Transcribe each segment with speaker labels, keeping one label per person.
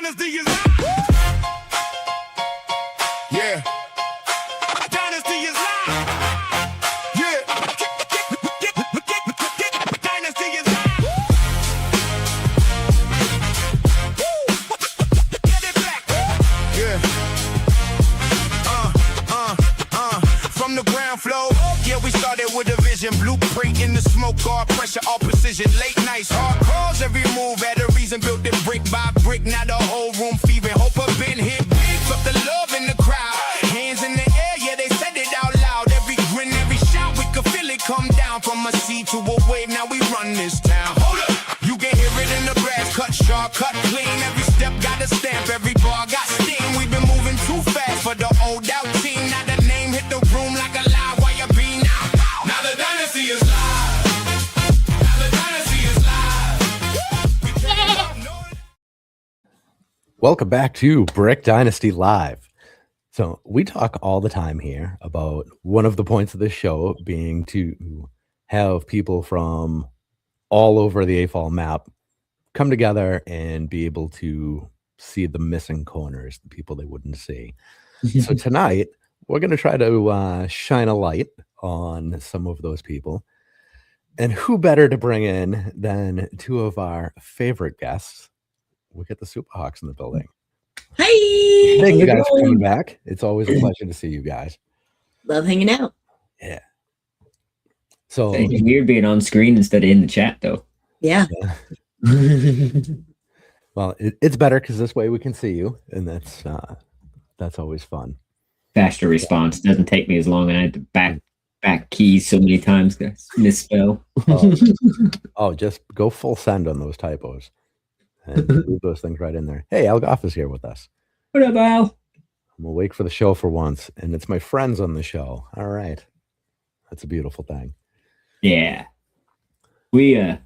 Speaker 1: Dynasty is yeah. Dynasty is live. Yeah. Dynasty is live. Get it back. Yeah. From the ground floor. Yeah, we started with a vision. Blueprint in the smoke, all pressure, all precision. Late nights, hard calls, every move had a reason. Built it brick by brick, now the whole room fever. Hope I've been hit big, felt the love in the crowd. Hands in the air, yeah, they said it out loud. Every grin, every shout, we could feel it come down. From a sea to a wave, now we run this town. Hold up, you can hear it in the brass. Cut sharp, cut clean. Every step got a stamp, every bar got steam. We've been moving too fast for the old out team. Now the name hit the room like a live wire beam. Now the dynasty is live. Now the dynasty is live.
Speaker 2: Welcome back to Brick Dynasty Live. So we talk all the time here about one of the points of this show being to have people from all over the AFOL map come together and be able to see the missing corners, the people they wouldn't see. So tonight, we're going to try to shine a light on some of those people. And who better to bring in than two of our favorite guests? We get the Supahawks in the building.
Speaker 3: Hey!
Speaker 2: Thank you guys for coming back. It's always a pleasure to see you guys.
Speaker 3: Love hanging out.
Speaker 2: Yeah. So
Speaker 4: It's weird being on screen instead of in the chat, though.
Speaker 3: Yeah.
Speaker 2: well, it's better because this way we can see you, and that's always fun.
Speaker 4: Faster response doesn't take me as long, and I had to back keys so many times to misspell.
Speaker 2: Just go full send on those typos and leave those things right in there. Hey, Al Goff is here with us.
Speaker 4: What up, Al?
Speaker 2: I'm awake for the show for once, and it's my friends on the show. All right, that's a beautiful thing.
Speaker 4: Yeah, we're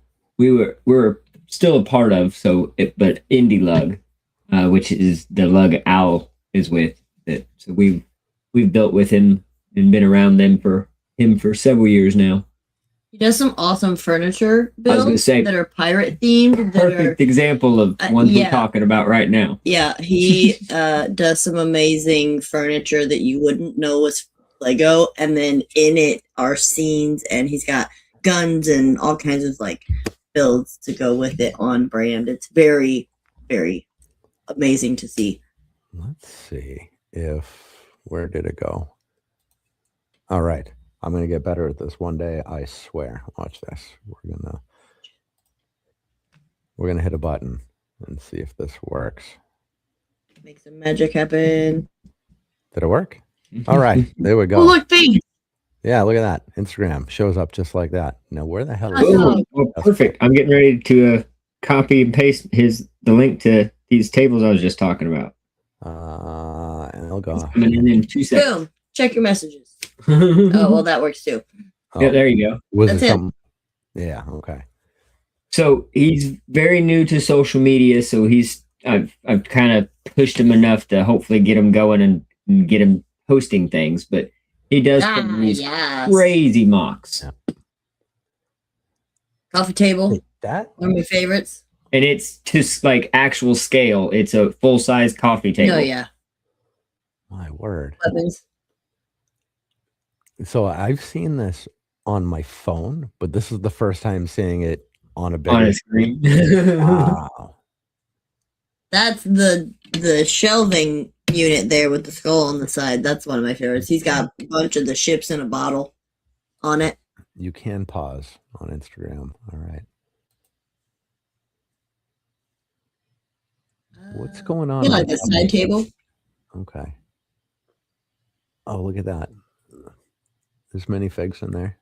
Speaker 4: still a part of but Indie Lug, which is the lug Al is with. So we've built with him and been around for several years now.
Speaker 3: He does some awesome furniture builds
Speaker 4: say,
Speaker 3: that are pirate themed.
Speaker 4: Perfect example of ones we're talking about right now.
Speaker 3: Yeah, he does some amazing furniture that you wouldn't know was Lego, and then in it are scenes, and he's got guns and all kinds of like builds to go with it on brand. It's very, very amazing to see.
Speaker 2: Let's see where did it go? All right. I'm going to get better at this one day. I swear. Watch this. We're going to hit a button and see if this works.
Speaker 3: Make some magic happen.
Speaker 2: Did it work? All right. There we go.
Speaker 3: Oh, look, thing.
Speaker 2: Yeah, look at that. Instagram shows up just like that. Now, where the hell is
Speaker 4: it? Oh, perfect. I'm getting ready to copy and paste the link to these tables I was just talking about.
Speaker 2: And I'll go.
Speaker 4: Coming in 2 seconds.
Speaker 3: Boom. Check your messages. Oh, well, that works too.
Speaker 4: Yeah, there you go.
Speaker 2: Was
Speaker 3: That's
Speaker 2: it
Speaker 3: it.
Speaker 2: something? Yeah, okay.
Speaker 4: So he's very new to social media, so I've kind of pushed him enough to hopefully get him going and get him posting things, but he does these crazy mocks.
Speaker 2: Yeah.
Speaker 3: Coffee table.
Speaker 2: Wait, that?
Speaker 3: One of my favorites.
Speaker 4: And it's just like actual scale. It's a full-size coffee table.
Speaker 3: Oh, yeah.
Speaker 2: My word.
Speaker 3: Weapons.
Speaker 2: So I've seen this on my phone, but this is the first time seeing it on a big
Speaker 4: screen.
Speaker 2: Wow.
Speaker 3: That's the shelving unit there with the skull on the side. That's one of my favorites. He's got a bunch of the ships in a bottle on it.
Speaker 2: You can pause on Instagram. All right. What's going on?
Speaker 3: You like the side table?
Speaker 2: Okay. Oh, look at that. There's many figs in there.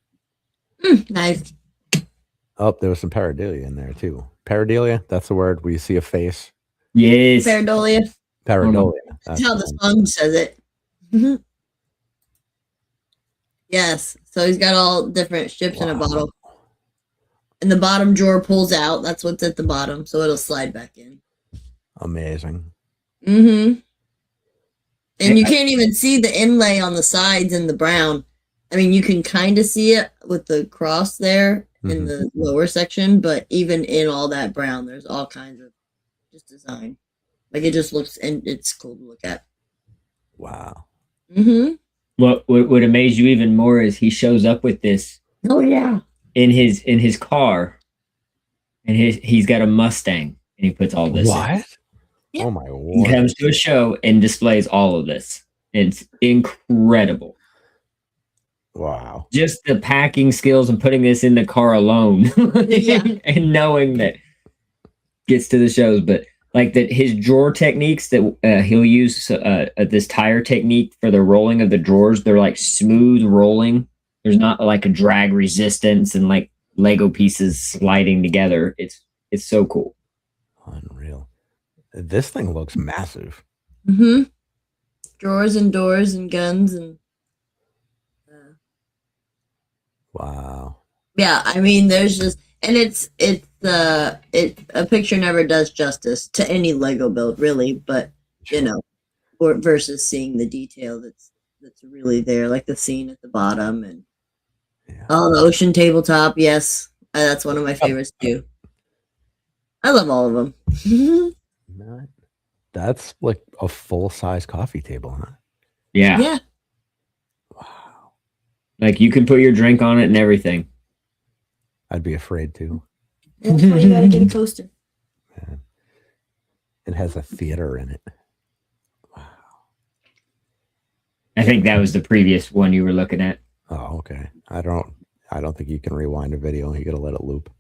Speaker 3: Nice.
Speaker 2: Oh, there was some pareidolia in there too. Pareidolia, that's the word where you see a face.
Speaker 4: Yes.
Speaker 3: Pareidolia.
Speaker 2: Pareidolia.
Speaker 3: That's how the song says it. Yes. So he's got all different ships in a bottle. And the bottom drawer pulls out. That's what's at the bottom. So it'll slide back in.
Speaker 2: Amazing.
Speaker 3: Mm-hmm. And you can't even see the inlay on the sides in the brown. I mean, you can kind of see it with the cross there in the lower section, but even in all that brown, there's all kinds of just design. Like it just looks, and it's cool to look at.
Speaker 2: Wow.
Speaker 3: Mm-hmm.
Speaker 4: What would amaze you even more is he shows up with this
Speaker 3: Oh yeah.
Speaker 4: in his car, and he's got a Mustang, and he puts all this in.
Speaker 2: What?
Speaker 3: Yeah.
Speaker 2: Oh my
Speaker 4: He
Speaker 2: lord.
Speaker 4: comes to a show and displays all of this. It's incredible.
Speaker 2: Wow.
Speaker 4: Just the packing skills and putting this in the car alone,
Speaker 3: Yeah.
Speaker 4: and knowing that gets to the shows, but like that his drawer techniques that he'll use this tire technique for the rolling of the drawers. They're like smooth rolling. There's not like a drag resistance and like Lego pieces sliding together. It's so cool.
Speaker 2: Unreal. This thing looks massive.
Speaker 3: Mm-hmm. Drawers and doors and guns and.
Speaker 2: Wow.
Speaker 3: Yeah, I mean, there's just, and a picture never does justice to any Lego build, really. But you know, or versus seeing the detail that's really there, like the scene at the bottom and
Speaker 2: Yeah.
Speaker 3: oh, the ocean tabletop. Yes, that's one of my favorites too. I love all of them.
Speaker 2: Not- That's like a full-size coffee table, huh?
Speaker 4: Yeah.
Speaker 3: Yeah,
Speaker 2: Wow.
Speaker 4: Like you can put your drink on it and everything.
Speaker 2: I'd be afraid to.
Speaker 3: that's why you gotta get a coaster.
Speaker 2: Man. It has a theater in it. Wow.
Speaker 4: I think that was the previous one you were looking at.
Speaker 2: Oh, okay. I don't think you can rewind a video. You gotta let it loop.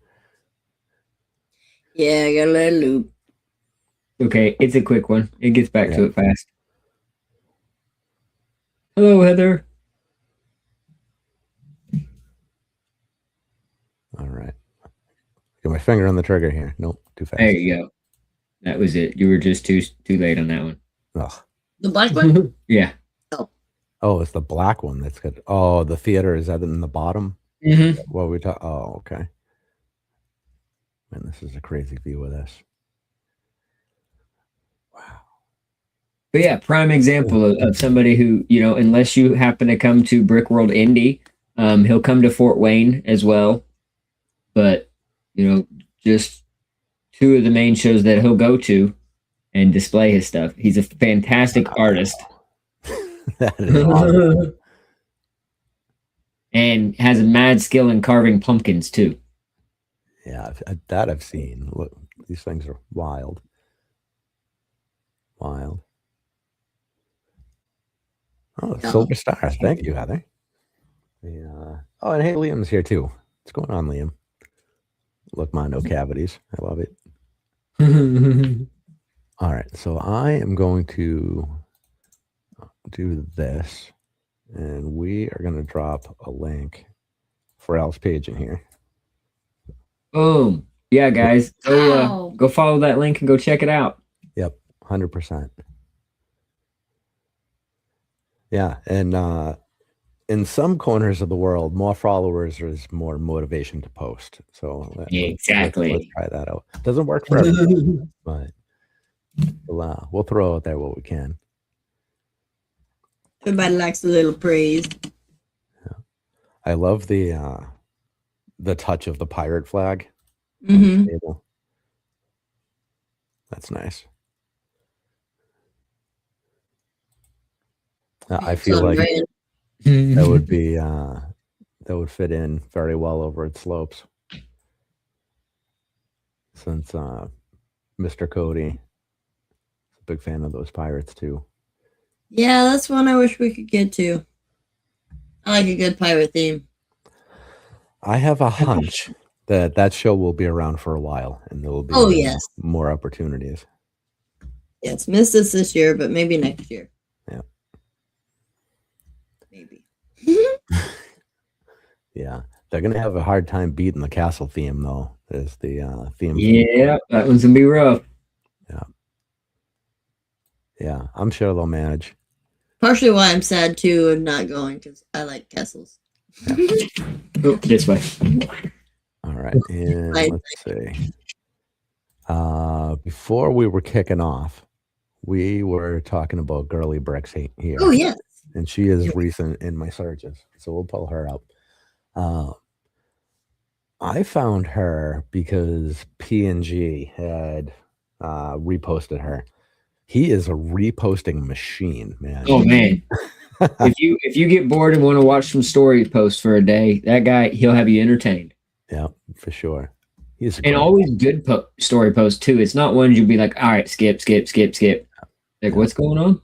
Speaker 3: Yeah, I gotta let it loop.
Speaker 4: Okay, it's a quick one. It gets back to
Speaker 2: Yeah.
Speaker 4: it fast. Hello, Heather.
Speaker 2: All right. Get my finger on the trigger here. Nope, too fast.
Speaker 4: There you go. That was it. You were just too late on that one.
Speaker 2: Ugh.
Speaker 3: The black one.
Speaker 4: Yeah.
Speaker 2: Oh, it's the black one that's good. Oh, the theater, is that in the bottom?
Speaker 4: Mm-hmm.
Speaker 2: What we talk? Oh, okay. Man, this is a crazy view of this. Wow.
Speaker 4: But yeah, prime example of somebody who, you know, unless you happen to come to Brick World Indy, he'll come to Fort Wayne as well. But, you know, just two of the main shows that he'll go to and display his stuff. He's a fantastic artist.
Speaker 2: That is awesome.
Speaker 4: And has a mad skill in carving pumpkins too.
Speaker 2: Yeah, that I've seen. Look, these things are wild. Wild. Oh,
Speaker 3: Yeah.
Speaker 2: silver stars. Thank you, Heather. Yeah. Oh, and hey, Liam's here too. What's going on, Liam? Look, ma, no cavities. I love it. All right, so I am going to do this, and we are going to drop a link for Al's page in here.
Speaker 4: Boom. Yeah, guys.
Speaker 3: Wow.
Speaker 4: Go follow that link and go check it out.
Speaker 2: Yep, 100%. Yeah, and in some corners of the world, more followers is more motivation to post. So
Speaker 4: Exactly.
Speaker 2: let's try that out. Doesn't work for everybody, but we'll throw out there what we can.
Speaker 3: Everybody likes a little praise.
Speaker 2: I love the touch of the pirate flag on
Speaker 3: Mm-hmm.
Speaker 2: the table. That's nice. I feel like that would be that would fit in very well over at Slopes, since Mr. Cody is a big fan of those pirates too.
Speaker 3: Yeah, that's one I wish we could get to. I like a good pirate theme.
Speaker 2: I have a hunch that show will be around for a while, and there will be
Speaker 3: Oh, yes.
Speaker 2: more opportunities.
Speaker 3: Yeah, it's missed us this year, but maybe next year.
Speaker 2: Yeah.
Speaker 3: Maybe.
Speaker 2: Yeah, they're gonna have a hard time beating the castle theme though. Is the theme?
Speaker 4: Yeah, that one's gonna be rough.
Speaker 2: Yeah, I'm sure they'll manage.
Speaker 3: Partially why I'm sad too of not going because I like castles.
Speaker 4: Oh, this way.
Speaker 2: All right, and
Speaker 3: Right.
Speaker 2: let's see. Before we were kicking off, we were talking about Girly Bricks here.
Speaker 3: Oh yes.
Speaker 2: And she is recent in my searches, so we'll pull her up. I found her because P&G had reposted her, He is a reposting machine, man.
Speaker 4: Oh man. if you get bored and want to watch some story posts for a day, that guy, he'll have you entertained.
Speaker 2: Yeah, for sure. He's
Speaker 4: And always good story posts too. It's not ones you'll be like, all right, skip. Like, what's going on?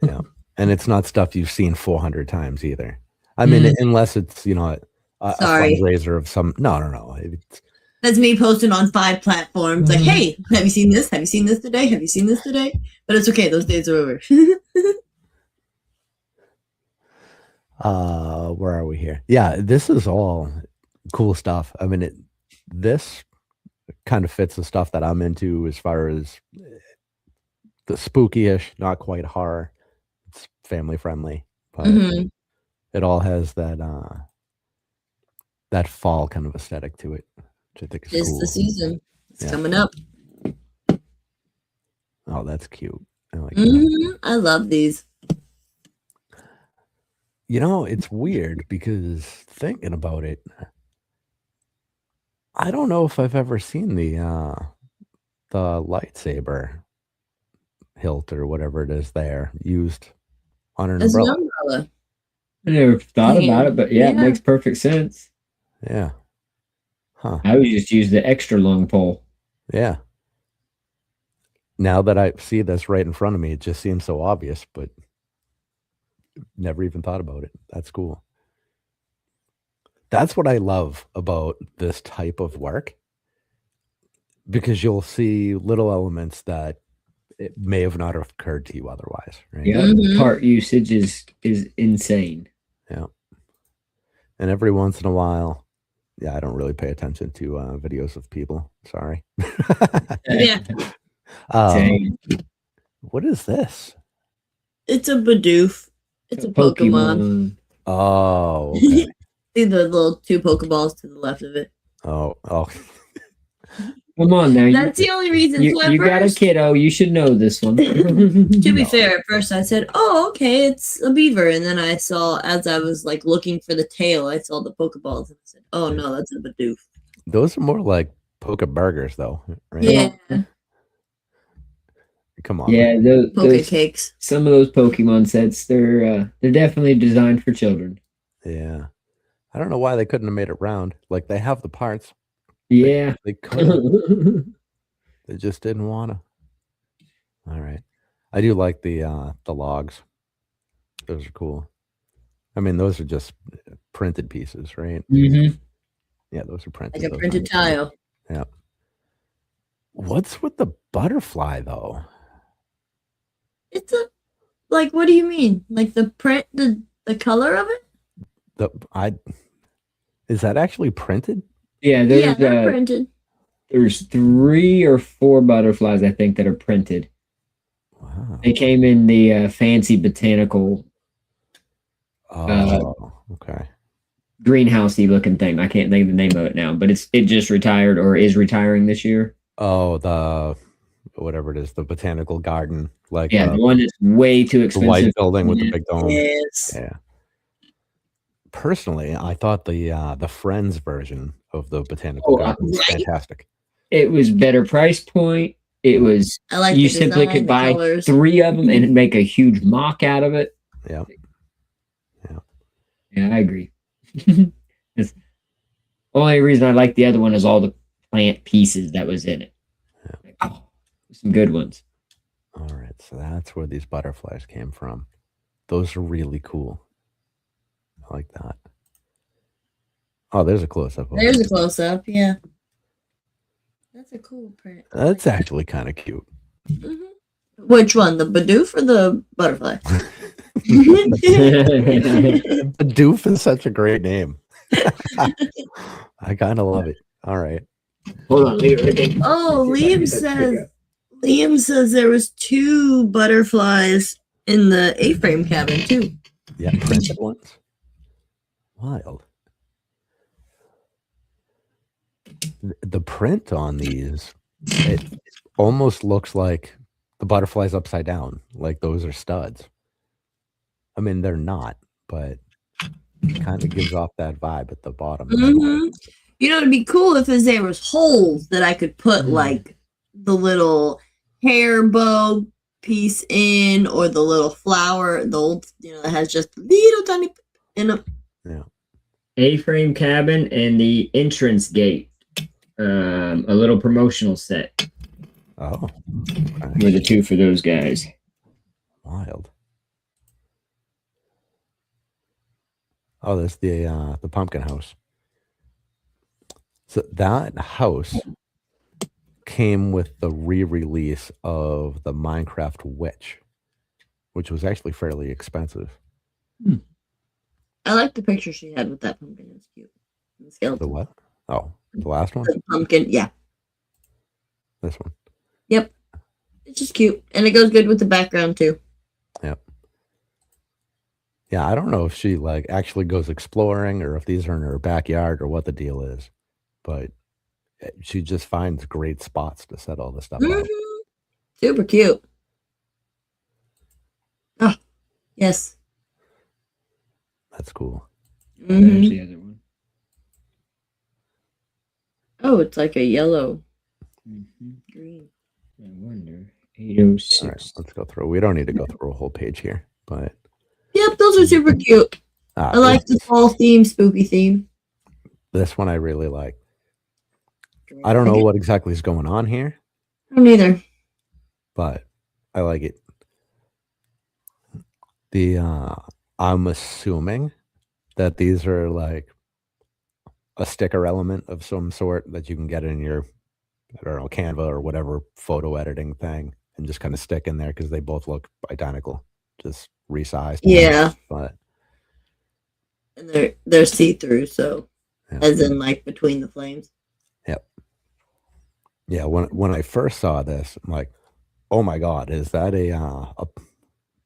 Speaker 2: Yeah. And it's not stuff you've seen 400 times either. I mean, unless it's, a fundraiser of some. No.
Speaker 3: That's me posting on 5 platforms. Like, hey, have you seen this? Have you seen this today? Have you seen this today? But it's okay. Those days are over.
Speaker 2: Where are we here? Yeah, this is all cool stuff. I mean, this kind of fits the stuff that I'm into as far as the spooky-ish, not quite horror. It's family friendly, but it all has that fall kind of aesthetic to it, which I think is
Speaker 3: It's
Speaker 2: cool.
Speaker 3: the season. It's coming up.
Speaker 2: Oh, that's cute. I like that.
Speaker 3: I love these.
Speaker 2: It's weird because thinking about it, I don't know if I've ever seen the lightsaber hilt or whatever it is there used on an
Speaker 3: As an
Speaker 2: umbrella.
Speaker 3: umbrella.
Speaker 4: I never thought about it, but yeah, it
Speaker 3: Yeah.
Speaker 4: makes perfect sense.
Speaker 2: Yeah. Huh.
Speaker 4: I would just use the extra long pole.
Speaker 2: Yeah. Now that I see this right in front of me, it just seems so obvious, but never even thought about it. That's cool. That's what I love about this type of work, because you'll see little elements that it may have not occurred to you otherwise, right?
Speaker 4: Yeah, part usage is insane.
Speaker 2: Yeah. And every once in a while, I don't really pay attention to videos of people. Sorry.
Speaker 3: Yeah.
Speaker 4: Same.
Speaker 2: What is this?
Speaker 3: It's a Bidoof. It's a Pokemon.
Speaker 2: Oh, okay.
Speaker 3: See the little 2 Pokeballs to the left of it.
Speaker 2: Oh.
Speaker 4: Come on now.
Speaker 3: That's the only reason.
Speaker 4: You
Speaker 3: So at
Speaker 4: got a
Speaker 3: first,
Speaker 4: kiddo. You should know this one.
Speaker 3: to be fair, at first I said, "Oh, okay, it's a beaver," and then I saw, as I was like looking for the tail, I saw the Pokeballs, and I said, "Oh no, that's a Bidoof."
Speaker 2: Those are more like Poke burgers, though, right?
Speaker 3: Yeah,
Speaker 2: Come on.
Speaker 4: Yeah,
Speaker 3: Poke
Speaker 4: those
Speaker 3: cakes.
Speaker 4: some of those Pokemon sets, they're definitely designed for children.
Speaker 2: Yeah. I don't know why they couldn't have made it round. Like, they have the parts.
Speaker 4: Yeah.
Speaker 2: They could. They just didn't want to. All right. I do like the logs. Those are cool. I mean, those are just printed pieces, right?
Speaker 4: Mm-hmm.
Speaker 2: Yeah, those are printed.
Speaker 3: Like a
Speaker 2: Those
Speaker 3: printed
Speaker 2: aren't-
Speaker 3: tile.
Speaker 2: Yeah. What's with the butterfly, though?
Speaker 3: It's a like. What do you mean? Like the print, the color of it?
Speaker 2: Is that actually printed?
Speaker 4: Yeah,
Speaker 3: Yeah, they're printed.
Speaker 4: there's 3 or 4 butterflies, I think, that are printed.
Speaker 2: Wow.
Speaker 4: They came in the fancy botanical
Speaker 2: Oh, okay.
Speaker 4: greenhousey looking thing. I can't think of the name of it now, but it just retired or is retiring this year.
Speaker 2: Oh, the whatever it is, the botanical garden, like
Speaker 4: Yeah, the one that's way too
Speaker 2: the
Speaker 4: expensive.
Speaker 2: white building with the big dome.
Speaker 3: Yes.
Speaker 2: Yeah. Personally, I thought the Friends version of the botanical garden was
Speaker 3: right.
Speaker 2: fantastic.
Speaker 4: It was better price point. It was
Speaker 3: I like
Speaker 4: you
Speaker 3: the
Speaker 4: simply
Speaker 3: design,
Speaker 4: could
Speaker 3: the
Speaker 4: buy
Speaker 3: colors.
Speaker 4: 3 of them and make a huge mock out of it.
Speaker 2: Yeah.
Speaker 4: Yeah, I agree. It's only reason I like the other one is all the plant pieces that was in it.
Speaker 2: Yeah.
Speaker 4: Oh, some good ones.
Speaker 2: All right, so that's where these butterflies came from. Those are really cool. I like that. Oh, there's a close-up.
Speaker 3: There's a close up. Yeah. That's a cool print.
Speaker 2: That's actually kind of cute.
Speaker 3: Which one, the Bidoof or the butterfly?
Speaker 2: Doof is such a great name. I kind of love it. All right.
Speaker 4: Hold on, leave it.
Speaker 3: Oh, Liam says there was 2 butterflies in the A-frame cabin too.
Speaker 2: Yeah, printed ones. Wild. The print on these, it almost looks like the butterfly's upside down, like those are studs. I mean, they're not, but it kind of gives off that vibe at the bottom.
Speaker 3: You know, it'd be cool if there was holes that I could put like the little hair bow piece in, or the little flower, the old, that has just little tiny in a.
Speaker 2: Yeah.
Speaker 4: A-frame cabin and the entrance gate. A little promotional set.
Speaker 2: Oh.
Speaker 4: Were the two for those guys.
Speaker 2: Wild. Oh, that's the pumpkin house. So that house came with the re-release of the Minecraft Witch, which was actually fairly expensive.
Speaker 3: I like the picture she had with that pumpkin. It's cute. The
Speaker 2: The
Speaker 3: skeleton.
Speaker 2: what? Oh, the last one?
Speaker 3: The pumpkin, yeah.
Speaker 2: This one.
Speaker 3: Yep. It's just cute. And it goes good with the background too.
Speaker 2: Yep. Yeah, I don't know if she like actually goes exploring or if these are in her backyard or what the deal is, but she just finds great spots to set all this stuff up.
Speaker 3: Super cute. Oh, yes.
Speaker 2: That's cool.
Speaker 4: There's the other one.
Speaker 3: Oh, it's like a yellow green.
Speaker 4: I wonder. 806.
Speaker 2: All right, let's go through. We don't need to go through a whole page here, but
Speaker 3: Yep, those are super cute. I like the fall theme, spooky theme.
Speaker 2: this one I really like. I don't know what exactly is going on here,
Speaker 3: I don't either.
Speaker 2: but I like it. I'm assuming that these are like a sticker element of some sort that you can get in your, I don't know, Canva or whatever photo editing thing and just kind of stick in there because they both look identical, just resized.
Speaker 3: Yeah.
Speaker 2: But
Speaker 3: And they're see-through, so
Speaker 2: yeah.
Speaker 3: as in like between the flames.
Speaker 2: Yep. Yeah, when I first saw this, I'm like, oh my God, is that a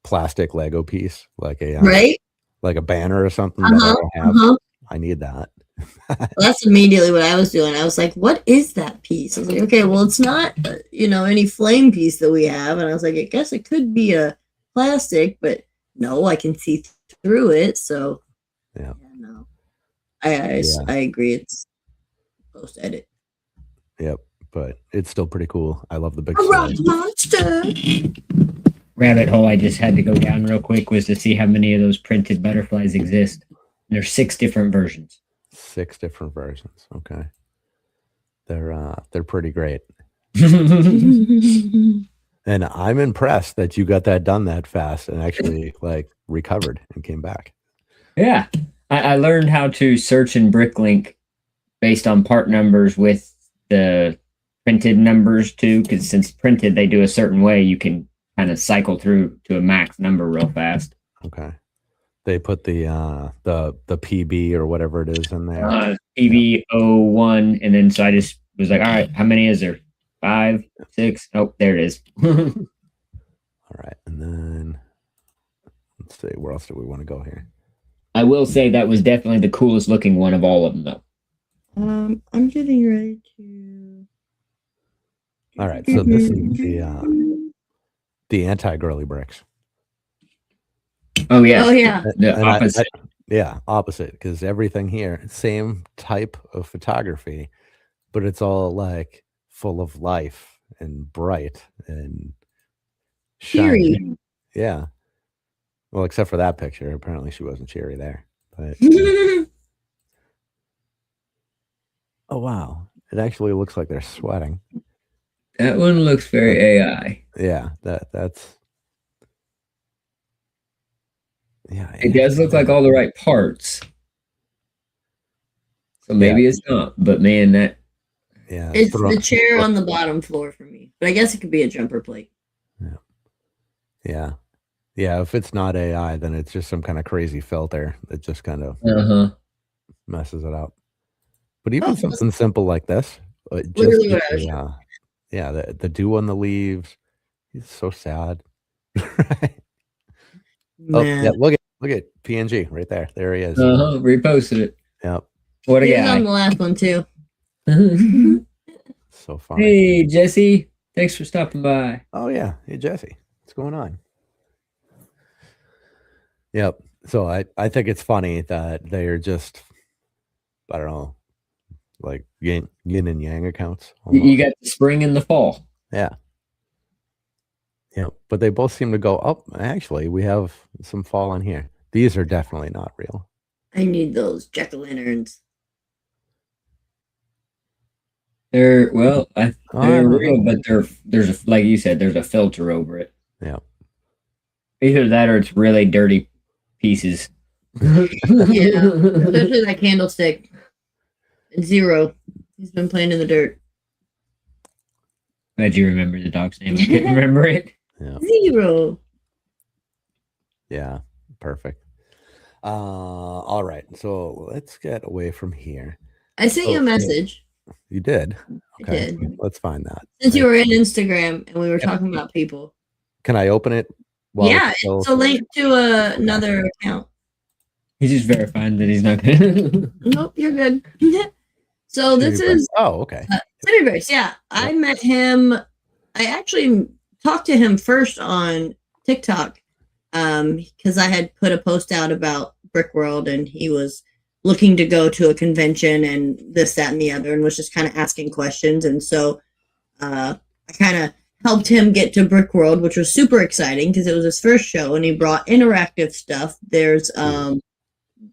Speaker 2: plastic Lego piece? Like a
Speaker 3: Right?
Speaker 2: like a banner or something that I don't have? I need that.
Speaker 3: Well, that's immediately what I was doing. I was like, what is that piece? I was like, okay, well, it's not, any flame piece that we have. And I was like, I guess it could be a plastic, but no, I can see through it. So,
Speaker 2: Yeah.
Speaker 3: no. I agree. It's post edit.
Speaker 2: Yep. But it's still pretty cool. I love the big
Speaker 3: A rock
Speaker 2: slide.
Speaker 3: monster.
Speaker 4: Rabbit hole I just had to go down real quick was to see how many of those printed butterflies exist. There's 6 different versions.
Speaker 2: 6 different versions. Okay. They're pretty great. And I'm impressed that you got that done that fast and actually like recovered and came back.
Speaker 4: Yeah. I learned how to search in Bricklink based on part numbers with the printed numbers too, because since printed they do a certain way, you can kind of cycle through to a max number real fast.
Speaker 2: Okay. They put the PB or whatever it is in there.
Speaker 4: PB01, and then so I just was like, all right, how many is there? 5, 6. Oh, there it is.
Speaker 2: All right, and then let's see, where else do we want to go here?
Speaker 4: I will say that was definitely the coolest looking one of all of them, though.
Speaker 3: I'm getting ready to.
Speaker 2: All right, so this is the anti-girly bricks.
Speaker 4: Oh yeah.
Speaker 3: Oh yeah.
Speaker 4: The opposite.
Speaker 2: Opposite, because everything here, same type of photography, but it's all like full of life and bright and shiny.
Speaker 3: Cheery.
Speaker 2: Yeah. Well, except for that picture. Apparently she wasn't cheery there. But oh wow. It actually looks like they're sweating.
Speaker 4: That one looks very AI.
Speaker 2: Yeah, that's yeah.
Speaker 4: It does look like all the right parts. So maybe it's not, but man, that
Speaker 3: It's the chair on the bottom floor for me. But I guess it could be a jumper plate.
Speaker 2: Yeah. If it's not AI, then it's just some kind of crazy filter that just kind of messes it up. But even something simple like this,
Speaker 3: Literally what I was
Speaker 2: the dew on the leaves. He's so sad. Right? Oh, yeah, look at PNG right there. There he is.
Speaker 4: Reposted it.
Speaker 2: Yep.
Speaker 4: What a
Speaker 3: He was
Speaker 4: guy.
Speaker 3: on the last one too.
Speaker 2: So funny.
Speaker 4: Hey Jesse, thanks for stopping by.
Speaker 2: Oh yeah. Hey Jesse. What's going on? Yep. So I think it's funny that they're just, I don't know, like yin and yang accounts.
Speaker 4: You got the spring and the fall.
Speaker 2: Yeah. Yeah, but they both seem to go up. Actually, we have some fall on here. These are definitely not real.
Speaker 3: I need those jack-o'-lanterns.
Speaker 4: They're
Speaker 2: I
Speaker 4: they're
Speaker 2: don't
Speaker 4: real,
Speaker 2: know.
Speaker 4: but there's a, like you said, there's a filter over it.
Speaker 2: Yeah.
Speaker 4: Either that or it's really dirty pieces.
Speaker 3: Yeah, especially that candlestick. It's Zero. He's been playing in the dirt.
Speaker 4: Glad you remember the dog's name. I couldn't remember it.
Speaker 2: Yeah.
Speaker 3: Zero.
Speaker 2: Yeah. Perfect. All right. So let's get away from here.
Speaker 3: I sent you a message.
Speaker 2: You did?
Speaker 3: I
Speaker 2: Okay.
Speaker 3: did.
Speaker 2: Let's find that.
Speaker 3: Since you were in Instagram and we were talking about people.
Speaker 2: Can I open it?
Speaker 3: Yeah, it's a link to another account.
Speaker 4: He's just verifying that he's not gonna.
Speaker 3: Nope, you're good. So this is
Speaker 2: okay.
Speaker 3: City Bricks. Yeah, I met him. I actually talked to him first on TikTok because I had put a post out about Brick World and he was looking to go to a convention and this, that, and the other, and was just kind of asking questions. And so I kind of helped him get to Brick World, which was super exciting because it was his first show and he brought interactive stuff. There's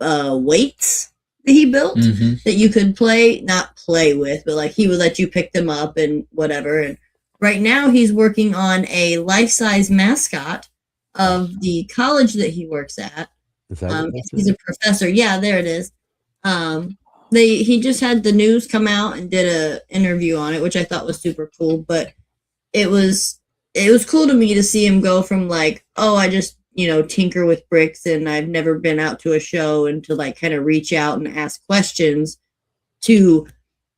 Speaker 3: weights that he built that you could not play with, but like he would let you pick them up and whatever. And right now he's working on a life-size mascot of the college that he works at.
Speaker 2: Is that
Speaker 3: he's a professor. Yeah, there it is. He just had the news come out and did a interview on it, which I thought was super cool. But it was cool to me to see him go from like, oh, I just tinker with bricks and I've never been out to a show, and to like kind of reach out and ask questions, to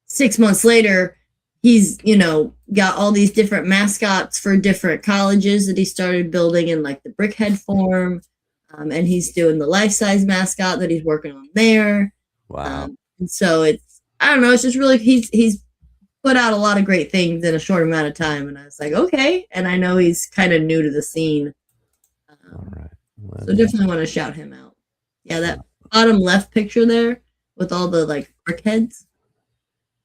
Speaker 3: 6 months later he's got all these different mascots for different colleges that he started building in like the brickhead form, and he's doing the life-size mascot that he's working on there.
Speaker 2: Wow.
Speaker 3: And so it's just really he's put out a lot of great things in a short amount of time, and I was like, okay. And I know he's kind of new to the scene.
Speaker 2: All right.
Speaker 3: So definitely want to shout him out. Yeah, that bottom left picture there with all the like brick heads.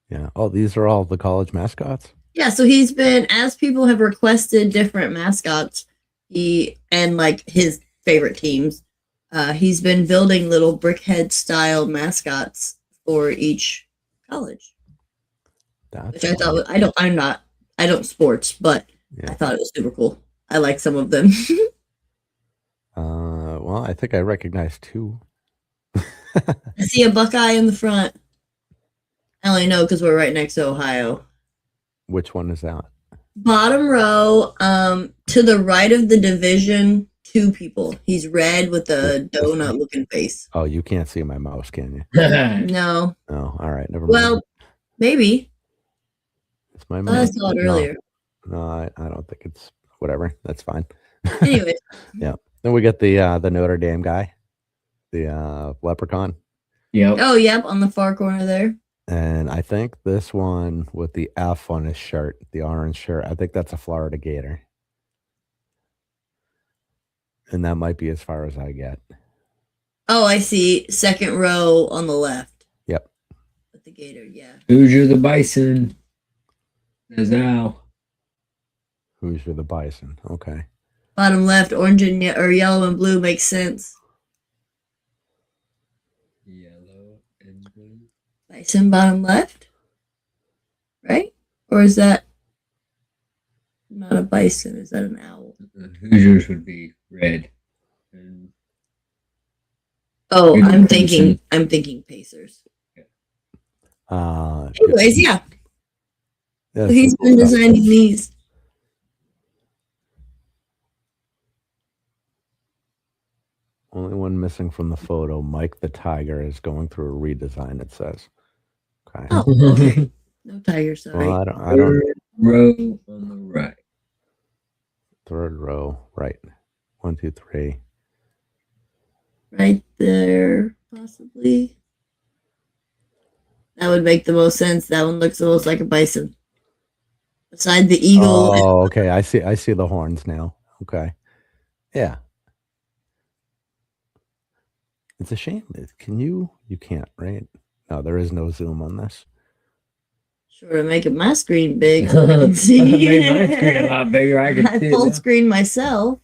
Speaker 2: Yeah. Oh, these are all the college mascots?
Speaker 3: Yeah, so he's been, as people have requested different mascots, and like his favorite teams, he's been building little brickhead style mascots for each college. Which I thought I don't sports, but I thought it was super cool. I like some of them.
Speaker 2: Well, I think I recognize two.
Speaker 3: I see a Buckeye in the front. I only know because we're right next to Ohio.
Speaker 2: Which one is that?
Speaker 3: Bottom row, to the right of the division, 2 people. He's red with a donut looking face.
Speaker 2: Oh, you can't see my mouse, can you?
Speaker 3: No.
Speaker 2: Oh, all right. Never mind.
Speaker 3: Well, maybe.
Speaker 2: It's my
Speaker 3: I saw it earlier.
Speaker 2: No, I don't think it's whatever. That's fine.
Speaker 3: Anyway.
Speaker 2: Yeah. Then we get the Notre Dame guy, the leprechaun.
Speaker 4: Yep.
Speaker 3: Oh, yep, on the far corner there.
Speaker 2: And I think this one with the F on his shirt, the orange shirt, I think that's a Florida Gator. And that might be as far as I get.
Speaker 3: Oh, I see. Second row on the left.
Speaker 2: Yep.
Speaker 3: With the Gator, yeah.
Speaker 4: Hoosier the Bison. There's Al.
Speaker 2: Hoosier the Bison. Okay.
Speaker 3: Bottom left, orange and yellow and blue makes sense.
Speaker 4: Yellow and blue.
Speaker 3: Bison bottom left, right? Or is that not a bison? Is that an owl?
Speaker 4: And Hoosiers would be red. And
Speaker 3: Oh,
Speaker 4: You're
Speaker 3: I'm
Speaker 4: Pacers.
Speaker 3: thinking Pacers.
Speaker 2: Yeah,
Speaker 3: Anyways, yeah.
Speaker 2: so
Speaker 3: So he's been designing these.
Speaker 2: Only one missing from the photo. Mike the Tiger is going through a redesign, it says. Okay.
Speaker 3: Oh, okay. No tiger, sorry.
Speaker 2: Well, I don't
Speaker 4: third row on the right.
Speaker 2: Third row, right. 1, 2, 3.
Speaker 3: Right there, possibly. That would make the most sense. That one looks the most like a bison. Beside the eagle.
Speaker 2: Oh, okay. I see the horns now. Okay. Yeah. It's a shame. You can't, right? No, there is no zoom on this.
Speaker 3: Sure, to make my screen big so I can see.
Speaker 4: Made my screen a lot bigger. I can
Speaker 3: I
Speaker 4: see
Speaker 3: full
Speaker 4: it.
Speaker 3: screen myself.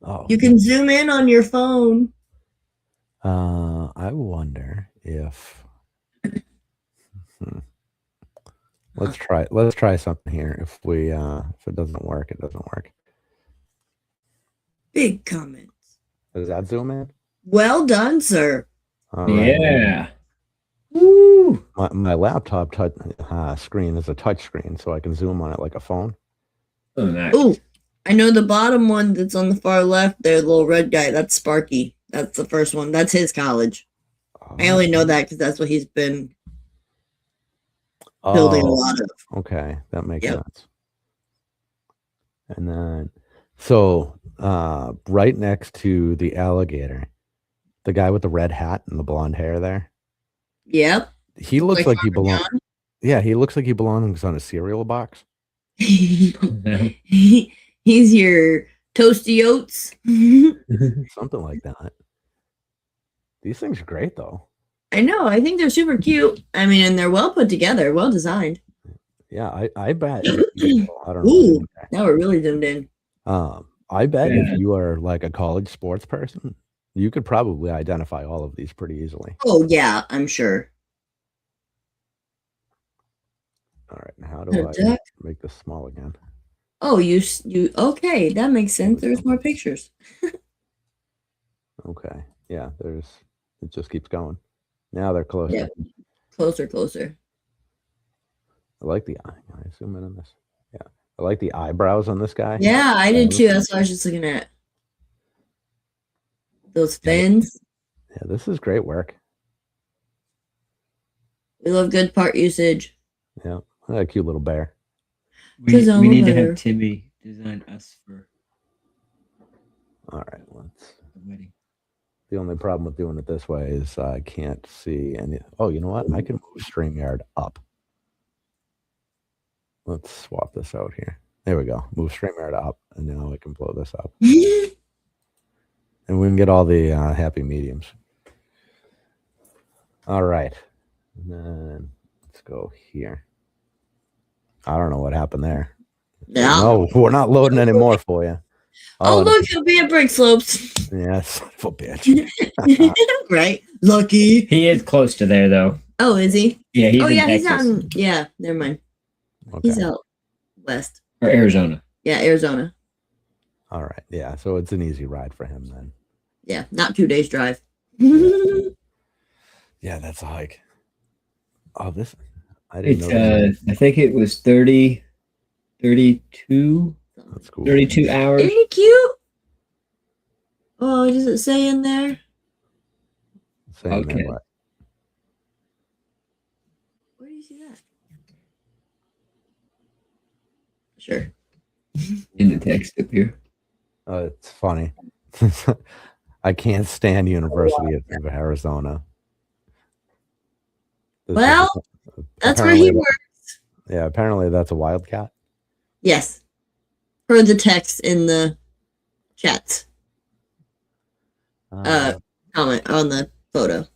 Speaker 2: Oh,
Speaker 3: You can zoom in on your phone.
Speaker 2: I wonder if let's try something here. If it doesn't work, it doesn't work.
Speaker 3: Big comments.
Speaker 2: Does that zoom in?
Speaker 3: Well done, sir.
Speaker 2: All right.
Speaker 4: Yeah. Woo.
Speaker 2: My laptop screen is a touch screen, so I can zoom on it like a phone.
Speaker 4: Oh, nice.
Speaker 3: Ooh, I know the bottom one that's on the far left there, the little red guy. That's Sparky. That's the first one. That's his college. I only know that because that's what he's been building a lot of.
Speaker 2: Okay, that makes
Speaker 3: Yep.
Speaker 2: sense. And then, so right next to the alligator, the guy with the red hat and the blonde hair there,
Speaker 3: Yep.
Speaker 2: he looks like he belongs.
Speaker 3: Parmesan.
Speaker 2: Yeah, he looks like he belongs on a cereal box.
Speaker 3: He's your toasty oats.
Speaker 2: Something like that. These things are great, though.
Speaker 3: I know. I think they're super cute. I mean, and they're well put together, well designed.
Speaker 2: Yeah, I bet. I don't know.
Speaker 3: Ooh, now we're really zoomed in.
Speaker 2: I bet
Speaker 4: Yeah.
Speaker 2: if you are like a college sports person, you could probably identify all of these pretty easily.
Speaker 3: Oh yeah, I'm sure.
Speaker 2: All right, now how do I
Speaker 3: Jack?
Speaker 2: make this small again?
Speaker 3: Oh, you okay? That makes sense. There's more pictures.
Speaker 2: Okay, yeah, it just keeps going. Now they're closer.
Speaker 3: Yeah. Closer.
Speaker 2: I like the eye. Can I zoom in on this? Yeah, I like the eyebrows on this guy.
Speaker 3: Yeah, I did too. That's what I was just looking at. Those fins.
Speaker 2: Yeah, this is great work.
Speaker 3: We love good part usage.
Speaker 2: Yeah, a cute little bear.
Speaker 3: Cause I'm
Speaker 4: We
Speaker 3: a
Speaker 4: need to
Speaker 3: bear.
Speaker 4: have Timmy design us for
Speaker 2: All right, let's.
Speaker 4: the wedding.
Speaker 2: The only problem with doing it this way is I can't see any. Oh, you know what? I can move StreamYard up. Let's swap this out here. There we go. Move StreamYard up, and now I can blow this up. And we can get all the happy mediums. All right. And then let's go here. I don't know what happened there.
Speaker 3: Yeah.
Speaker 2: No, we're not loading anymore for you.
Speaker 3: Oh, look, he'll be at Brick Slopes.
Speaker 2: Yeah, son of a bitch.
Speaker 3: Right? Lucky.
Speaker 4: He is close to there, though.
Speaker 3: Oh, is he?
Speaker 4: Yeah, he's in
Speaker 3: he's
Speaker 4: Texas
Speaker 3: out. Yeah, never mind.
Speaker 2: Okay.
Speaker 3: He's out west.
Speaker 4: or Arizona.
Speaker 3: Yeah, Arizona.
Speaker 2: All right. Yeah, so it's an easy ride for him then.
Speaker 3: Yeah, not 2 days drive.
Speaker 2: Yeah, that's a hike. Oh, this I didn't
Speaker 4: It's
Speaker 2: know.
Speaker 4: I think it was 32
Speaker 2: That's cool.
Speaker 4: 32 hours.
Speaker 3: Isn't he cute? Oh, does it say in there?
Speaker 2: Saying that
Speaker 4: Okay.
Speaker 2: what?
Speaker 3: Where do you see that? Sure.
Speaker 4: In the text up here.
Speaker 2: It's funny. I can't stand University of Arizona. This is-
Speaker 3: Well, That's where
Speaker 2: apparently-
Speaker 3: he works.
Speaker 2: Yeah, apparently that's a wildcat.
Speaker 3: Yes. Per the text in the chat comment on the photo.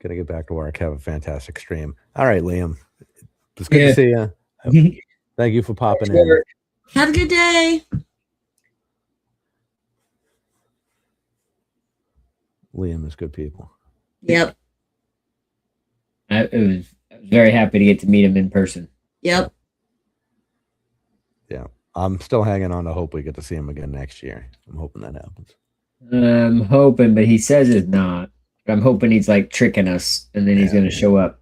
Speaker 2: Gonna get back to work. Have a fantastic stream. All right, Liam. It's good
Speaker 4: Yeah.
Speaker 2: to see you. Thank you for popping in.
Speaker 3: Have a good day.
Speaker 2: Liam is good people.
Speaker 3: Yep.
Speaker 4: I was very happy to get to meet him in person.
Speaker 3: Yep.
Speaker 2: I'm still hanging on to hope we get to see him again next year. I'm hoping that happens.
Speaker 4: I'm hoping, but he says it's not. But I'm hoping he's like tricking us, and then he's
Speaker 2: Yeah.
Speaker 4: going to show up.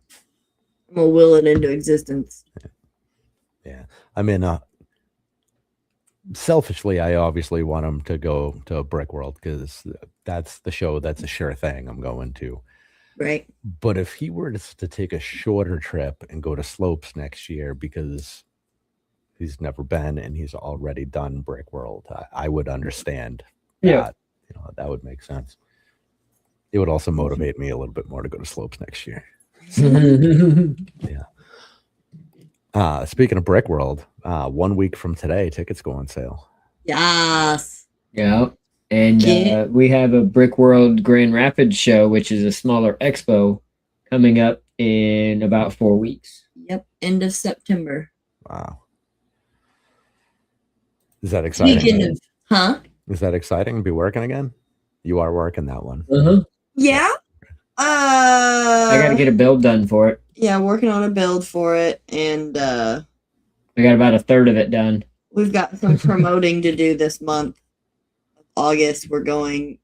Speaker 3: I'm gonna will it into existence.
Speaker 2: Yeah. I mean, selfishly, I obviously want him to go to Brick World because that's the show that's a sure thing I'm going to.
Speaker 3: Right.
Speaker 2: But if he were to take a shorter trip and go to Slopes next year because he's never been and he's already done Brick World, I would understand
Speaker 4: Yeah.
Speaker 2: that. You know, that would make sense. It would also motivate me a little bit more to go to Slopes next year. Speaking of Brick World, 1 week from today, tickets go on sale.
Speaker 3: Yes.
Speaker 4: Yeah. And
Speaker 3: Yeah.
Speaker 4: we have a Brick World Grand Rapids show, which is a smaller expo coming up in about 4 weeks.
Speaker 3: Yep, end of September.
Speaker 2: Wow. Is that exciting?
Speaker 3: Speaking of, huh?
Speaker 2: Is that exciting to be working again? You are working that one.
Speaker 3: Yeah.
Speaker 4: I got to get a build done for it.
Speaker 3: Yeah, working on a build for it, and
Speaker 4: I got about a third of it done.
Speaker 3: we've got some promoting to do this month. August, we're going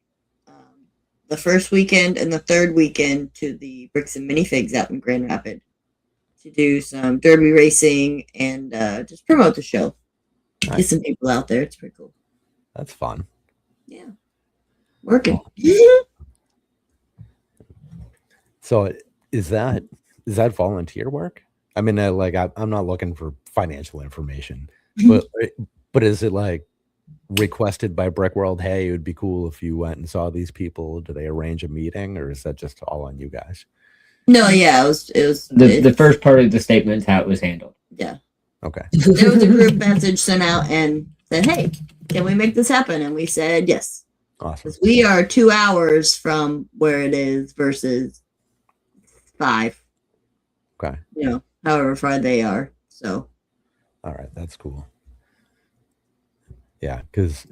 Speaker 3: the first weekend and the third weekend to the Bricks and Minifigs out in Grand Rapids to do some derby racing and just promote the show.
Speaker 2: Nice.
Speaker 3: Get some people out there. It's pretty cool.
Speaker 2: That's fun.
Speaker 3: Yeah. Working.
Speaker 2: So is that volunteer work? I mean, I'm not looking for financial information, but is it like requested by Brick World? Hey, it would be cool if you went and saw these people. Do they arrange a meeting, or is that just all on you guys?
Speaker 3: No, yeah, it was
Speaker 4: The first part of the statement is how it was handled.
Speaker 3: Yeah.
Speaker 2: Okay.
Speaker 3: There was a group message sent out and said, "Hey, can we make this happen?" And we said yes.
Speaker 2: Awesome.
Speaker 3: Because we are 2 hours from where it is versus 5.
Speaker 2: Okay.
Speaker 3: You know, however far they are. So.
Speaker 2: All right, that's cool. Yeah, because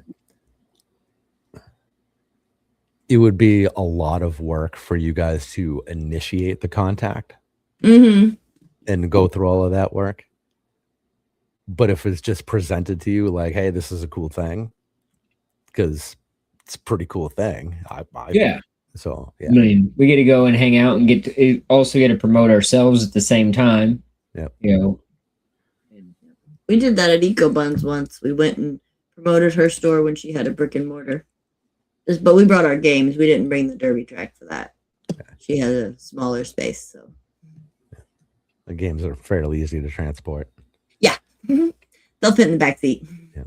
Speaker 2: it would be a lot of work for you guys to initiate the contact
Speaker 3: Mm-hmm.
Speaker 2: and go through all of that work. But if it's just presented to you like, hey, this is a cool thing, because it's a pretty cool thing.
Speaker 4: Yeah.
Speaker 2: So,
Speaker 4: I
Speaker 2: yeah.
Speaker 4: mean, we get to go and hang out and also get to promote ourselves at the same time.
Speaker 2: Yep.
Speaker 4: You know.
Speaker 3: We did that at Eco Buns once. We went and promoted her store when she had a brick and mortar. But we brought our games. We didn't bring the derby track for that.
Speaker 2: Okay.
Speaker 3: She had a smaller space, so.
Speaker 2: The games are fairly easy to transport.
Speaker 3: Yeah. They'll fit in the back seat.
Speaker 2: Yeah.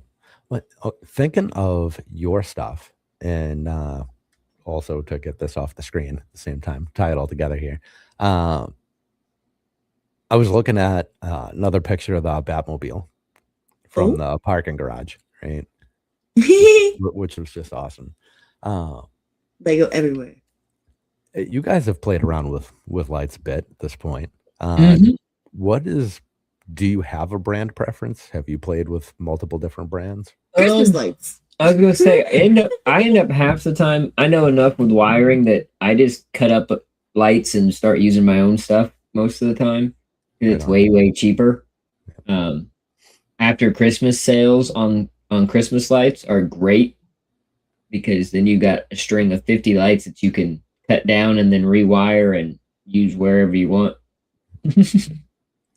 Speaker 2: But thinking of your stuff and also to get this off the screen at the same time, tie it all together here. I was looking at another picture of the Batmobile from the parking garage, right? Which was just awesome.
Speaker 3: They go everywhere.
Speaker 2: You guys have played around with lights a bit at this point. Do you have a brand preference? Have you played with multiple different brands?
Speaker 3: Christmas lights.
Speaker 4: I was gonna say, I end up half the time. I know enough with wiring that I just cut up lights and start using my own stuff most of the time. It's way cheaper. After Christmas sales on Christmas lights are great because then you got a string of 50 lights that you can cut down and then rewire and use wherever you want.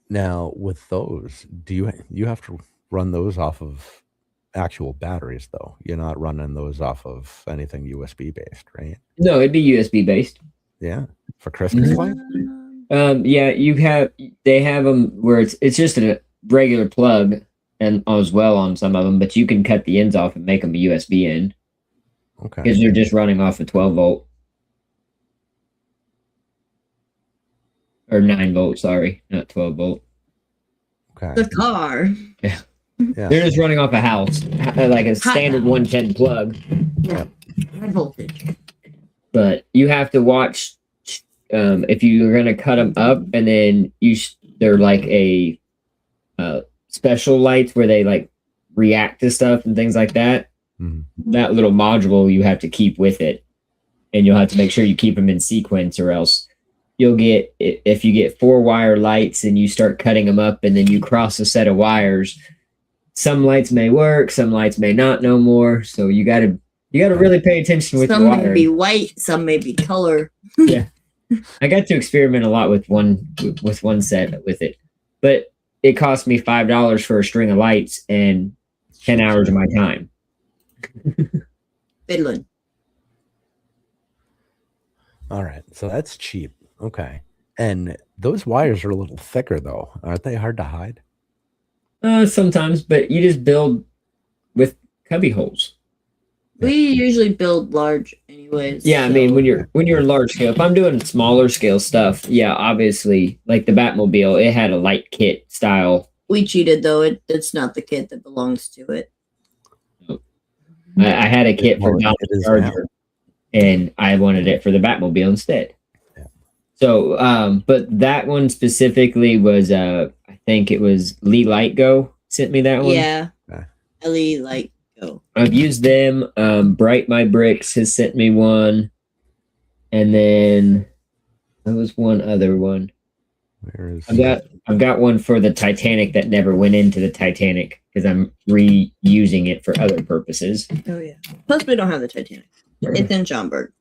Speaker 2: Now, with those, do you have to run those off of actual batteries though? You're not running those off of anything USB based, right?
Speaker 4: No, it'd be USB based.
Speaker 2: Yeah, for Christmas lights.
Speaker 4: Yeah, they have them where it's just a regular plug and as well on some of them, but you can cut the ends off and make them a USB end.
Speaker 2: Okay.
Speaker 4: Because they're just running off a 12 volt. Or 9 volt, sorry, not 12 volt.
Speaker 2: Okay.
Speaker 3: The car.
Speaker 4: Yeah.
Speaker 2: Yeah.
Speaker 4: They're just running off a house, like a standard 110 plug.
Speaker 3: Yeah. High voltage.
Speaker 4: But you have to watch if you're going to cut them up, and then they're like a special lights where they like react to stuff and things like that.
Speaker 2: Mm-hmm.
Speaker 4: That little module you have to keep with it, and you'll have to make sure you keep them in sequence, or else you'll get, if you get 4-wire lights and you start cutting them up and then you cross a set of wires, some lights may work, some lights may not no more. So you got to really pay attention with
Speaker 3: some
Speaker 4: the wiring.
Speaker 3: may be white, some may be color.
Speaker 4: Yeah. I got to experiment a lot with one set with it, but it cost me $5 for a string of lights and 10 hours of my time.
Speaker 3: Fiddling.
Speaker 2: All right, so that's cheap. Okay, and those wires are a little thicker though, aren't they? Hard to hide.
Speaker 4: Sometimes, but you just build with cubby holes.
Speaker 3: We usually build large anyways.
Speaker 4: Yeah, I mean, when you're large scale, if I'm doing smaller scale stuff, yeah, obviously, like the Batmobile, it had a light kit style.
Speaker 3: We cheated though. It's not the kit that belongs to it.
Speaker 4: I had a kit for Donald Charger, and I wanted it for the Batmobile instead.
Speaker 2: Yeah.
Speaker 4: So, but that one specifically was, I think it was Lee Light Go sent me that one.
Speaker 3: Yeah.
Speaker 2: Okay.
Speaker 3: Ellie, like, go.
Speaker 4: I've used them. Bright My Bricks has sent me one, and then there was one other one.
Speaker 2: Where is
Speaker 4: I've got one for the Titanic that never went into the Titanic because I'm reusing it for other purposes.
Speaker 3: Oh, yeah. Plus, we don't have the Titanic. It's in Schaumburg.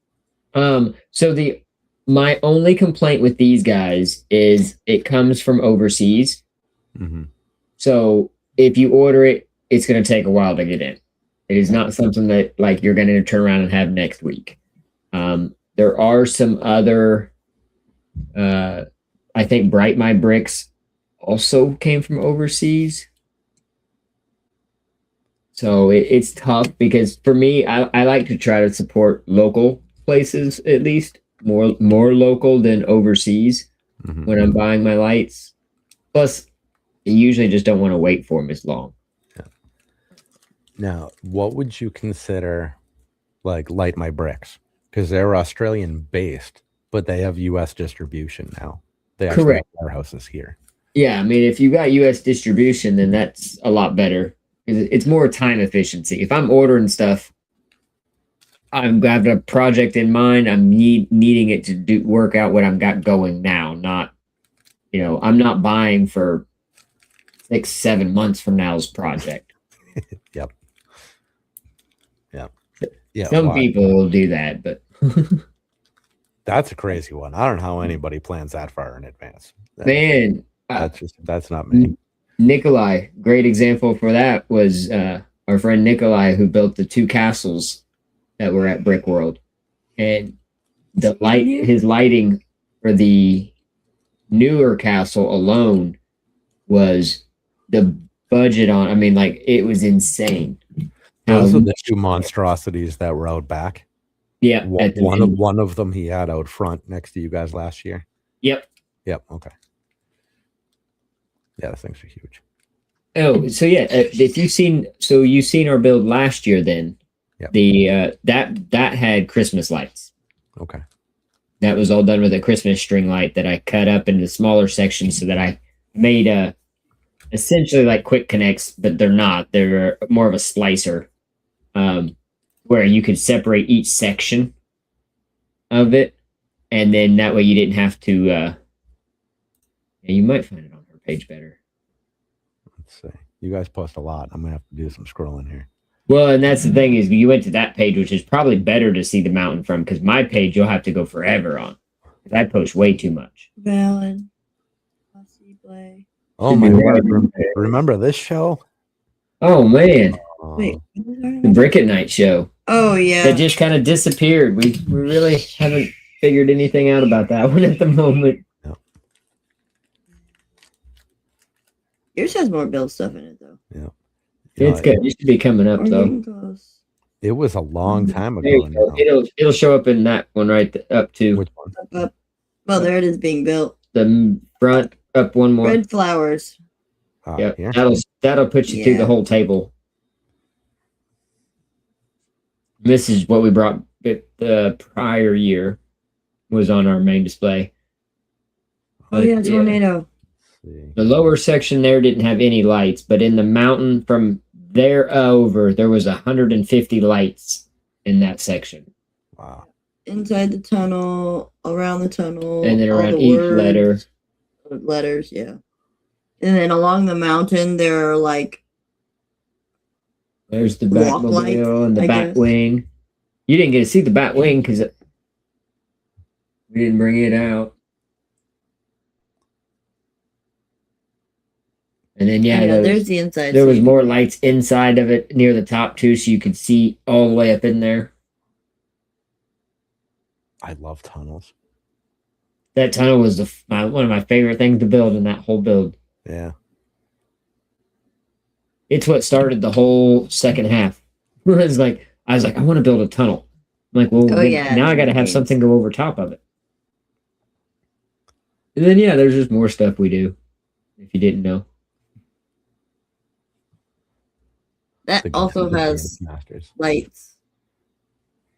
Speaker 4: So my only complaint with these guys is it comes from overseas.
Speaker 2: Mm-hmm.
Speaker 4: So if you order it, it's going to take a while to get in. It is not something that like you're going to turn around and have next week. There are some other, I think Bright My Bricks also came from overseas. So it's tough because for me, I like to try to support local places at least, more local than overseas when I'm buying my lights. Plus, I usually just don't want to wait for them as long.
Speaker 2: Yeah. Now, what would you consider like Light My Bricks? Because they're Australian based, but they have U.S. distribution now. They actually
Speaker 4: Correct.
Speaker 2: have warehouses here.
Speaker 4: Yeah, I mean, if you got U.S. distribution, then that's a lot better. It's more time efficiency. If I'm ordering stuff, I've got a project in mind. I'm needing it to work out what I've got going now. Not, I'm not buying for 6-7 months from now's project.
Speaker 2: Yep. Yeah.
Speaker 4: Some people will do that, but
Speaker 2: that's a crazy one. I don't know how anybody plans that far in advance.
Speaker 4: Man,
Speaker 2: that's not me.
Speaker 4: Nikolai, great example for that was our friend Nikolai, who built the 2 castles that were at Brick World, and his lighting for the newer castle alone was the budget on. I mean, like it was insane.
Speaker 2: Those are the 2 monstrosities that were out back.
Speaker 4: Yeah,
Speaker 2: one of them he had out front next to you guys last year.
Speaker 4: Yep.
Speaker 2: Okay. Yeah, the things are huge.
Speaker 4: Oh, so yeah, if you've seen our build last year, then the that had Christmas lights.
Speaker 2: Okay.
Speaker 4: That was all done with a Christmas string light that I cut up into smaller sections so that I made essentially like quick connects, but they're not. They're more of a slicer, where you could separate each section of it, and then that way you didn't have to. You might find it on her page better.
Speaker 2: Let's see. You guys post a lot. I'm gonna have to do some scrolling here.
Speaker 4: Well, and that's the thing is you went to that page, which is probably better to see the mountain from, because my page you'll have to go forever on. I post way too much.
Speaker 3: Valid.
Speaker 2: Oh my word! Remember this show?
Speaker 4: Oh man!
Speaker 3: Wait,
Speaker 4: The Brick at Night show.
Speaker 3: Oh yeah.
Speaker 4: That just kind of disappeared. We really haven't figured anything out about that one at the moment.
Speaker 2: No.
Speaker 3: Yours has more build stuff in it though.
Speaker 2: Yeah.
Speaker 4: It's good. It should be coming up though.
Speaker 2: It was a long time
Speaker 4: There
Speaker 2: ago.
Speaker 4: you go. It'll show up in that one right up to
Speaker 2: Which one?
Speaker 3: Up. Well, there it is being built.
Speaker 4: the front. Up one more.
Speaker 3: Red flowers.
Speaker 4: Yep.
Speaker 2: Here?
Speaker 4: That'll put you through the whole table. This is what we brought the prior year was on our main display.
Speaker 3: Oh yeah, tornado.
Speaker 4: The lower section there didn't have any lights, but in the mountain from there over, there was 150 lights in that section.
Speaker 2: Wow.
Speaker 3: Inside the tunnel, around the tunnel,
Speaker 4: And then
Speaker 3: all
Speaker 4: around
Speaker 3: the
Speaker 4: each
Speaker 3: words,
Speaker 4: letter.
Speaker 3: letters, yeah. And then along the mountain, there are like
Speaker 4: There's the
Speaker 3: Walk
Speaker 4: Batmobile
Speaker 3: lights,
Speaker 4: and the
Speaker 3: I guess.
Speaker 4: Batwing. You didn't get to see the Batwing because we didn't bring it out. And then
Speaker 3: there's the inside.
Speaker 4: there was more lights inside of it near the top too, so you could see all the way up in there.
Speaker 2: I love tunnels.
Speaker 4: That tunnel was one of my favorite things to build in that whole build.
Speaker 2: Yeah.
Speaker 4: It's what started the whole second half. I was like, I want to build a tunnel. I'm like, well, now I got to have something go over top of it. And then there's just more stuff we do. If you didn't know,
Speaker 3: That also has
Speaker 2: Masters.
Speaker 3: lights.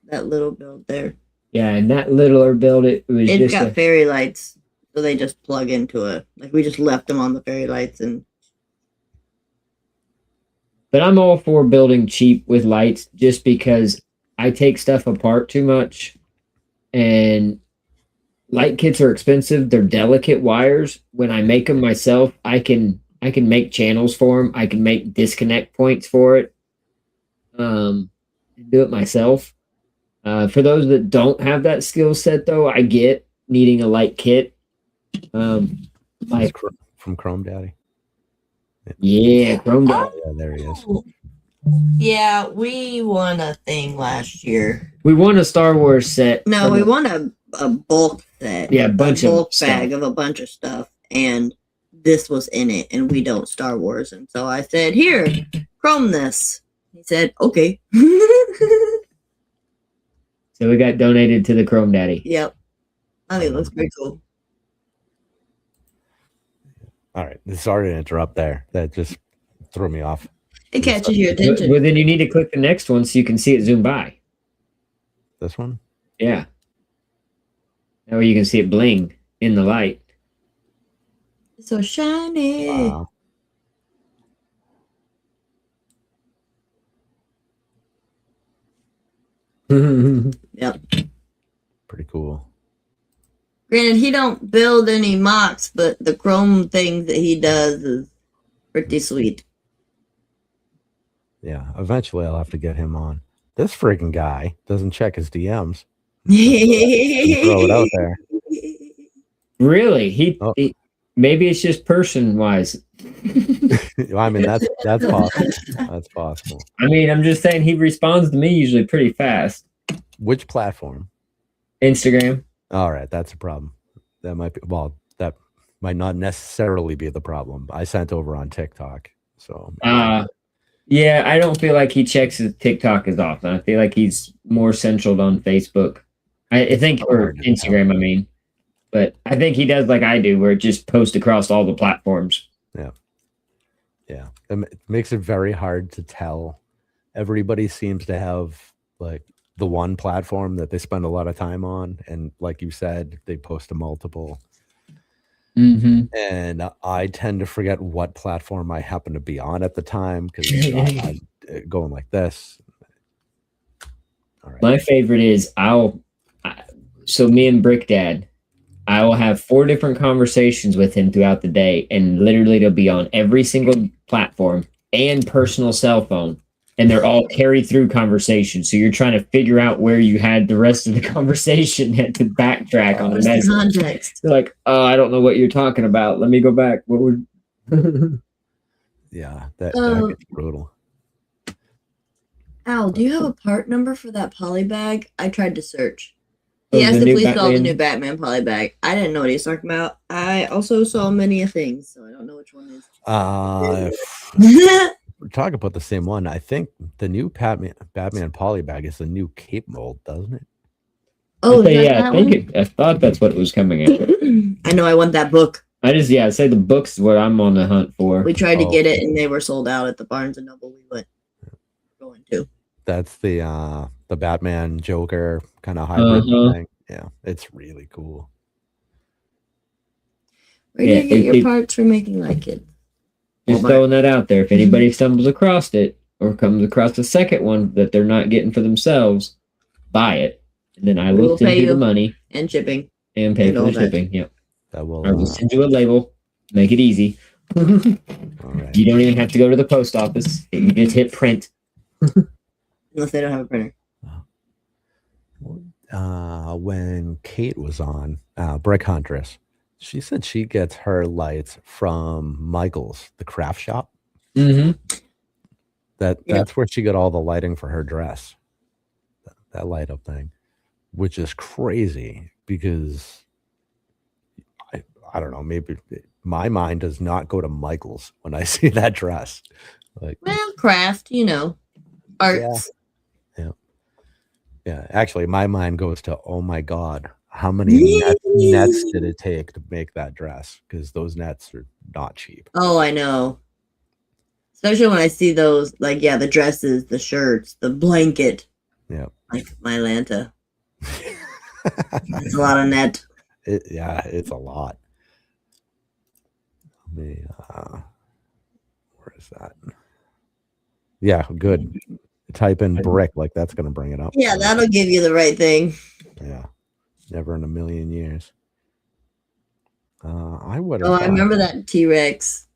Speaker 3: That little build there.
Speaker 4: Yeah, and that littler build, it was
Speaker 3: It's
Speaker 4: just
Speaker 3: got fairy lights, so they just plug into it. Like we just left them on the fairy lights, and
Speaker 4: But I'm all for building cheap with lights just because I take stuff apart too much, and light kits are expensive. They're delicate wires. When I make them myself, I can make channels for them. I can make disconnect points for it. Do it myself. For those that don't have that skill set, though, I get needing a light kit. Like
Speaker 2: From Chrome Daddy.
Speaker 4: yeah, Chrome Dot.
Speaker 2: Yeah, there he is.
Speaker 3: yeah, we won a thing last year.
Speaker 4: We won a Star Wars set.
Speaker 3: No, we won a bulk set.
Speaker 4: Yeah, a bunch of
Speaker 3: bulk
Speaker 4: stuff.
Speaker 3: bag of a bunch of stuff, and this was in it, and we don't Star Wars, and so I said, "Here, Chrome this." He said, "Okay."
Speaker 4: So we got donated to the Chrome Daddy.
Speaker 3: Yep, I think it looks pretty cool.
Speaker 2: All right. Sorry to interrupt there. That just threw me off.
Speaker 3: It catches your attention.
Speaker 4: Well, then you need to click the next one so you can see it zoom by.
Speaker 2: This one?
Speaker 4: Yeah. That way you can see it bling in the light.
Speaker 3: It's so shiny.
Speaker 2: Wow.
Speaker 3: Yep.
Speaker 2: Pretty cool.
Speaker 3: Granted, he don't build any mocks, but the chrome things that he does is pretty sweet.
Speaker 2: Yeah. Eventually I'll have to get him on. This freaking guy doesn't check his DMs.
Speaker 3: Throw
Speaker 2: Throw it out there.
Speaker 4: Really? He
Speaker 2: Oh.
Speaker 4: maybe it's just person wise.
Speaker 2: I mean, that's possible. That's possible.
Speaker 4: I mean, I'm just saying he responds to me usually pretty fast.
Speaker 2: Which platform?
Speaker 4: Instagram.
Speaker 2: All right, that's a problem. That might be, well, that might not necessarily be the problem. I sent over on TikTok. So
Speaker 4: Yeah, I don't feel like he checks his TikTok as often. I feel like he's more centered on Facebook. I think, or Instagram, I mean. But I think he does like I do, where it just posts across all the platforms.
Speaker 2: yeah, it makes it very hard to tell. Everybody seems to have like the one platform that they spend a lot of time on, and like you said, they post to multiple.
Speaker 4: Mm-hmm.
Speaker 2: And I tend to forget what platform I happen to be on at the time because I'm going like this. All right.
Speaker 4: My favorite is so me and Brick Dad, I will have 4 different conversations with him throughout the day, and literally they'll be on every single platform and personal cell phone, and they're all carry through conversations. So you're trying to figure out where you had the rest of the conversation and to backtrack on the message.
Speaker 3: Context.
Speaker 4: They're like, "Oh, I don't know what you're talking about. Let me go back. What would?"
Speaker 2: Yeah, that gets brutal.
Speaker 3: Al, do you have a part number for that poly bag? I tried to search.
Speaker 4: Oh,
Speaker 3: He asked
Speaker 4: the
Speaker 3: if
Speaker 4: new
Speaker 3: we saw the
Speaker 4: Batman?
Speaker 3: new Batman poly bag. I didn't know what he was talking about. I also saw many a things, so I don't know which one is.
Speaker 2: If we're talking about the same one, I think the new Batman poly bag is the new cape mold, doesn't it?
Speaker 3: Oh, is that
Speaker 4: yeah,
Speaker 3: that
Speaker 4: I think
Speaker 3: one?
Speaker 4: I thought that's what was coming in.
Speaker 3: I know. I want that book.
Speaker 4: I say the book's what I'm on the hunt for.
Speaker 3: We tried to
Speaker 2: Oh.
Speaker 3: get it, and they were sold out at the Barnes and Noble. We went going to.
Speaker 2: That's the Batman Joker kind of hybrid thing. Yeah, it's really cool.
Speaker 3: Where do
Speaker 4: Yeah,
Speaker 3: you get your parts for making like it?
Speaker 4: Just
Speaker 3: Walmart.
Speaker 4: throwing that out there. If anybody stumbles across it or comes across the second one that they're not getting for themselves, buy it. And then I
Speaker 3: We will
Speaker 4: will send
Speaker 3: pay
Speaker 4: you the
Speaker 3: you.
Speaker 4: money
Speaker 3: And shipping.
Speaker 4: and pay
Speaker 3: And
Speaker 4: for
Speaker 3: all
Speaker 4: the
Speaker 3: that.
Speaker 4: shipping. Yep.
Speaker 2: That will.
Speaker 4: I will send you a label. Make it easy.
Speaker 2: All right.
Speaker 4: You don't even have to go to the post office. You just hit print.
Speaker 3: Unless they don't have a printer.
Speaker 2: When Kate was on Brick Huntress, she said she gets her lights from Michael's, the craft shop.
Speaker 4: Mm-hmm.
Speaker 2: That's where she got all the lighting for her dress. That light up thing, which is crazy because I don't know, maybe my mind does not go to Michael's when I see that dress. Like,
Speaker 3: Well, craft, arts.
Speaker 2: yeah, actually, my mind goes to, oh my God, how many nets did it take to make that dress? Because those nets are not cheap.
Speaker 3: Oh, I know. Especially when I see those, like, yeah, the dresses, the shirts, the blanket.
Speaker 2: Yeah.
Speaker 3: Like my Lanta. It's a lot of net.
Speaker 2: Yeah, it's a lot. Let me, where is that? Yeah, good. Type in brick, like that's going to bring it up.
Speaker 3: Yeah, that'll give you the right thing.
Speaker 2: Yeah, never in a million years. I would have.
Speaker 3: Oh, I remember that T-Rex.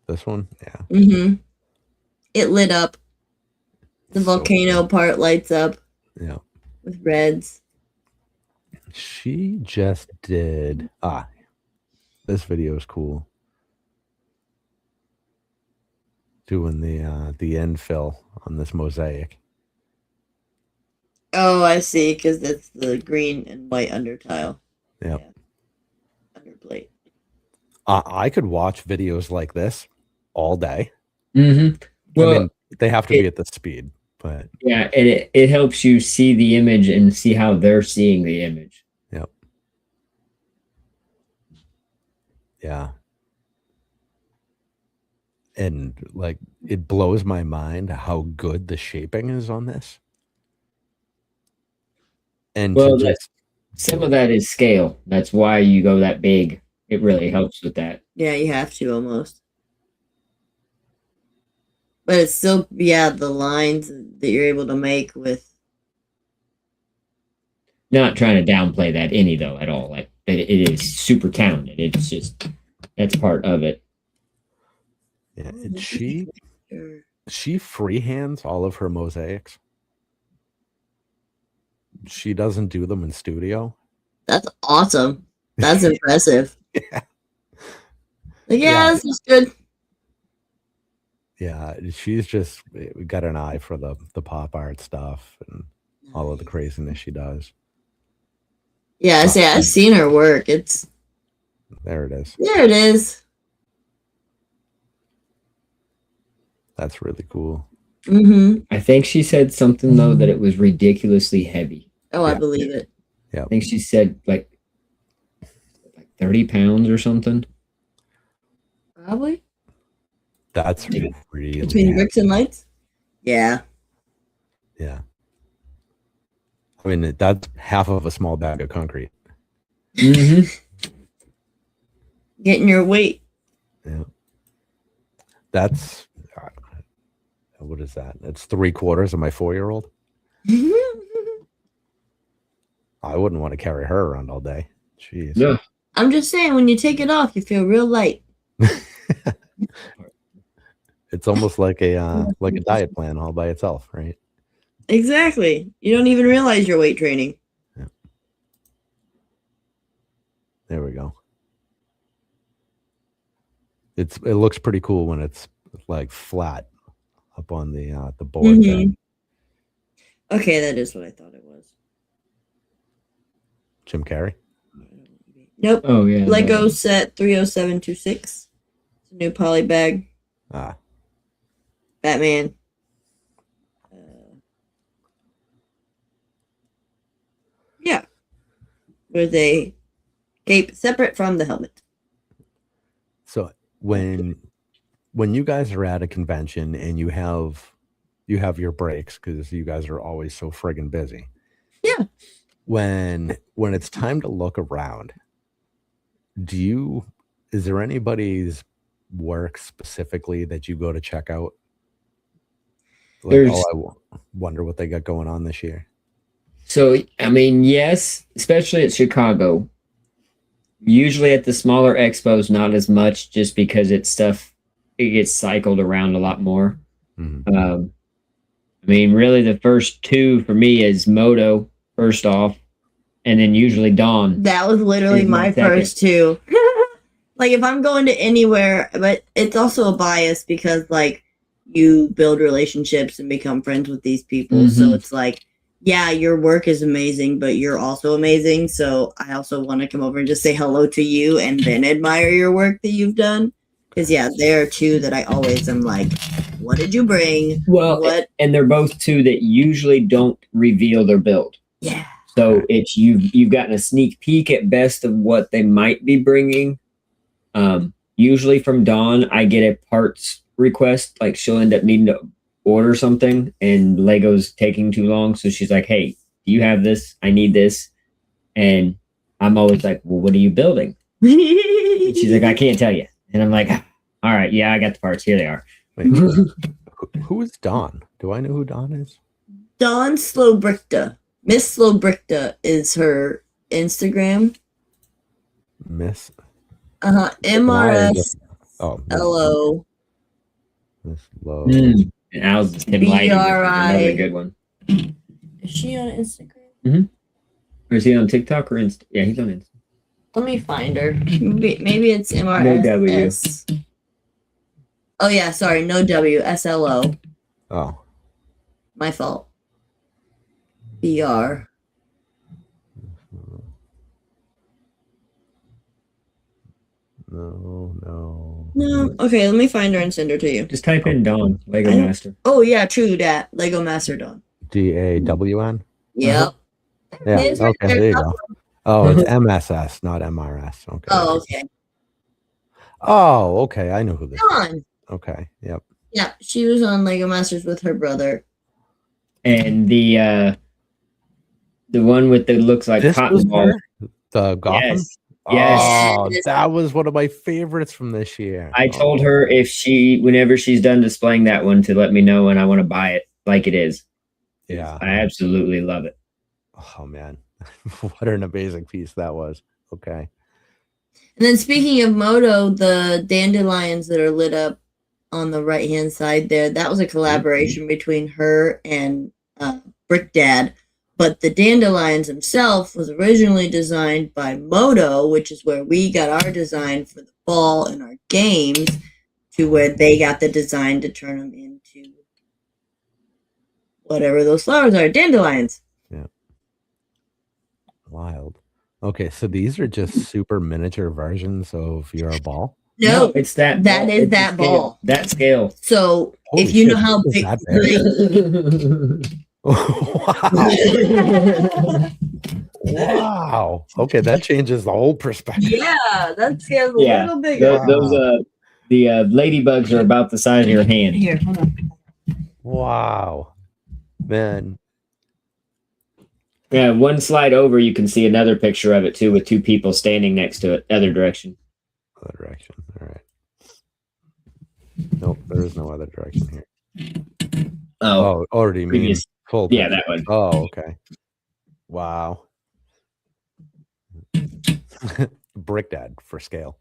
Speaker 2: This one, yeah.
Speaker 3: Mm-hmm. It lit up. The
Speaker 2: So
Speaker 3: volcano
Speaker 2: cool.
Speaker 3: part lights up
Speaker 2: Yeah.
Speaker 3: with reds.
Speaker 2: She just did. This video is cool. Doing the infill on this mosaic.
Speaker 3: Oh, I see, because it's the green and white undertile.
Speaker 2: Yep.
Speaker 3: Yeah. Underplate.
Speaker 2: I could watch videos like this all day.
Speaker 4: Mm-hmm. Well,
Speaker 2: I mean, they have to be at the speed, but
Speaker 4: yeah, and it helps you see the image and see how they're seeing the image.
Speaker 2: yep. Yeah. And like it blows my mind how good the shaping is on this. And
Speaker 4: Well,
Speaker 2: to just
Speaker 4: some of that is scale. That's why you go that big. It really helps with that.
Speaker 3: Yeah, you have to almost. But it's still, yeah, the lines that you're able to make with.
Speaker 4: Not trying to downplay that any though at all. Like it is super talented. It's just that's part of it.
Speaker 2: yeah, and she freehands all of her mosaics. She doesn't do them in studio.
Speaker 3: That's awesome. That's impressive.
Speaker 2: Yeah.
Speaker 3: Like,
Speaker 2: Yeah.
Speaker 3: this is good.
Speaker 2: Yeah, she's just got an eye for the pop art stuff and all of the craziness she does.
Speaker 3: Yeah, I say I've seen her work. It's
Speaker 2: There it is.
Speaker 3: there. It is.
Speaker 2: That's really cool.
Speaker 3: Mm-hmm.
Speaker 4: I think she said something though that it was ridiculously heavy.
Speaker 3: Oh, I
Speaker 2: Yeah.
Speaker 3: believe it.
Speaker 4: I think she said like 30 pounds or something.
Speaker 3: Probably
Speaker 2: That's really
Speaker 3: between bricks and lights. Yeah.
Speaker 2: Yeah. I mean, that's half of a small bag of concrete.
Speaker 4: Mm-hmm.
Speaker 3: Getting your weight.
Speaker 2: Yeah. That's, what is that? It's 3/4 of my 4-year-old. I wouldn't want to carry her around all day. Jeez.
Speaker 4: No.
Speaker 3: I'm just saying, when you take it off, you feel real light.
Speaker 2: It's almost like a diet plan all by itself, right?
Speaker 3: Exactly. You don't even realize you're weight training.
Speaker 2: Yeah. There we go. It looks pretty cool when it's like flat up on the board. There.
Speaker 3: Okay, that is what I thought it was.
Speaker 2: Jim Carrey.
Speaker 3: Nope.
Speaker 4: Oh yeah.
Speaker 3: Lego set 30726. It's a new poly bag. Batman. Yeah. With a cape separate from the helmet.
Speaker 2: So when you guys are at a convention and you have your breaks, because you guys are always so friggin' busy.
Speaker 3: Yeah.
Speaker 2: When it's time to look around, is there anybody's work specifically that you go to check out? Like, I wonder what they got going on this year.
Speaker 4: So, I mean, yes, especially at Chicago. Usually at the smaller expos, not as much, just because it gets cycled around a lot more.
Speaker 2: Mm-hmm.
Speaker 4: I mean, really, the first two for me is Moto, first off, and then usually Dawn.
Speaker 3: That was literally my first two. Like, if I'm going to anywhere, but it's also a bias because, like, you build relationships and become friends with these people.
Speaker 4: Mm-hmm.
Speaker 3: So it's like, yeah, your work is amazing, but you're also amazing. So I also want to come over and just say hello to you and then admire your work that you've done. Because, yeah, there are two that I always am like, what did you bring?
Speaker 4: Well, and they're both two that usually don't reveal their build.
Speaker 3: Yeah.
Speaker 4: So it's you've gotten a sneak peek at best of what they might be bringing. Usually from Dawn, I get a parts request, like she'll end up needing to order something and Lego's taking too long. So she's like, hey, do you have this? I need this. And I'm always like, well, what are you building? And she's like, I can't tell you. And I'm like, all right, yeah, I got the parts. Here they are.
Speaker 2: Wait, who is Dawn? Do I know who Dawn is?
Speaker 3: Dawn Slowbrickta. Miss Slowbrickta is her Instagram.
Speaker 2: Miss.
Speaker 3: MRS
Speaker 2: Oh,
Speaker 3: LO.
Speaker 2: Miss Low.
Speaker 4: And Al's is Tim Lighting, which is another
Speaker 3: BRI.
Speaker 4: good one.
Speaker 3: Is she on Instagram?
Speaker 4: Or is he on TikTok or Insta? Yeah, he's on Insta.
Speaker 3: Let me find her. Maybe it's MRS. Oh yeah, sorry, no W. SLO.
Speaker 2: Oh.
Speaker 3: My fault. BR. No. Okay, let me find her and send her to you.
Speaker 4: Just type in Dawn, Lego Master.
Speaker 3: Oh yeah, true that. Lego Master Dawn.
Speaker 2: DAWN?
Speaker 3: Yep.
Speaker 2: Yeah.
Speaker 3: It's
Speaker 2: Okay,
Speaker 3: right
Speaker 2: there you go. Oh, it's MSS, not MRS. Okay.
Speaker 3: Oh, okay.
Speaker 2: Oh, okay. I know who this is.
Speaker 3: Dawn.
Speaker 2: Okay. Yep.
Speaker 3: Yeah, she was on Lego Masters with her brother.
Speaker 4: And the one with the looks like
Speaker 2: This was
Speaker 4: cotton ball.
Speaker 2: her? The Gotham?
Speaker 4: Yes. Yes.
Speaker 2: Oh, that was one of my favorites from this year.
Speaker 4: I told her whenever she's done displaying that one, to let me know, and I want to buy it like it is.
Speaker 2: Yeah.
Speaker 4: I absolutely love it.
Speaker 2: Oh man. What an amazing piece that was. Okay.
Speaker 3: And then speaking of Moto, the dandelions that are lit up on the right hand side there, that was a collaboration between her and Brick Dad. But the dandelions himself was originally designed by Moto, which is where we got our design for the fall in our games, to where they got the design to turn them into whatever those flowers are, dandelions.
Speaker 2: Yeah. Wild. Okay, so these are just super miniature versions of your ball.
Speaker 3: No,
Speaker 4: it's that.
Speaker 3: That is
Speaker 4: it's
Speaker 3: that
Speaker 4: the scale.
Speaker 3: ball.
Speaker 4: That scale.
Speaker 3: So
Speaker 2: Holy
Speaker 3: if you know
Speaker 2: shit,
Speaker 3: how
Speaker 2: this is
Speaker 3: big,
Speaker 2: that Wow. Okay, that changes the whole perspective.
Speaker 3: yeah, that scale's a
Speaker 4: Yeah,
Speaker 3: little bigger.
Speaker 4: Those the ladybugs are about the size of your hand.
Speaker 3: Here, hold on.
Speaker 2: Wow. Man.
Speaker 4: Yeah, one slide over, you can see another picture of it too, with two people standing next to it, other direction.
Speaker 2: Other direction. All right. Nope, there is no other direction here. Oh, already means full.
Speaker 4: Yeah, that one.
Speaker 2: Oh, okay. Wow. Brick Dad for scale.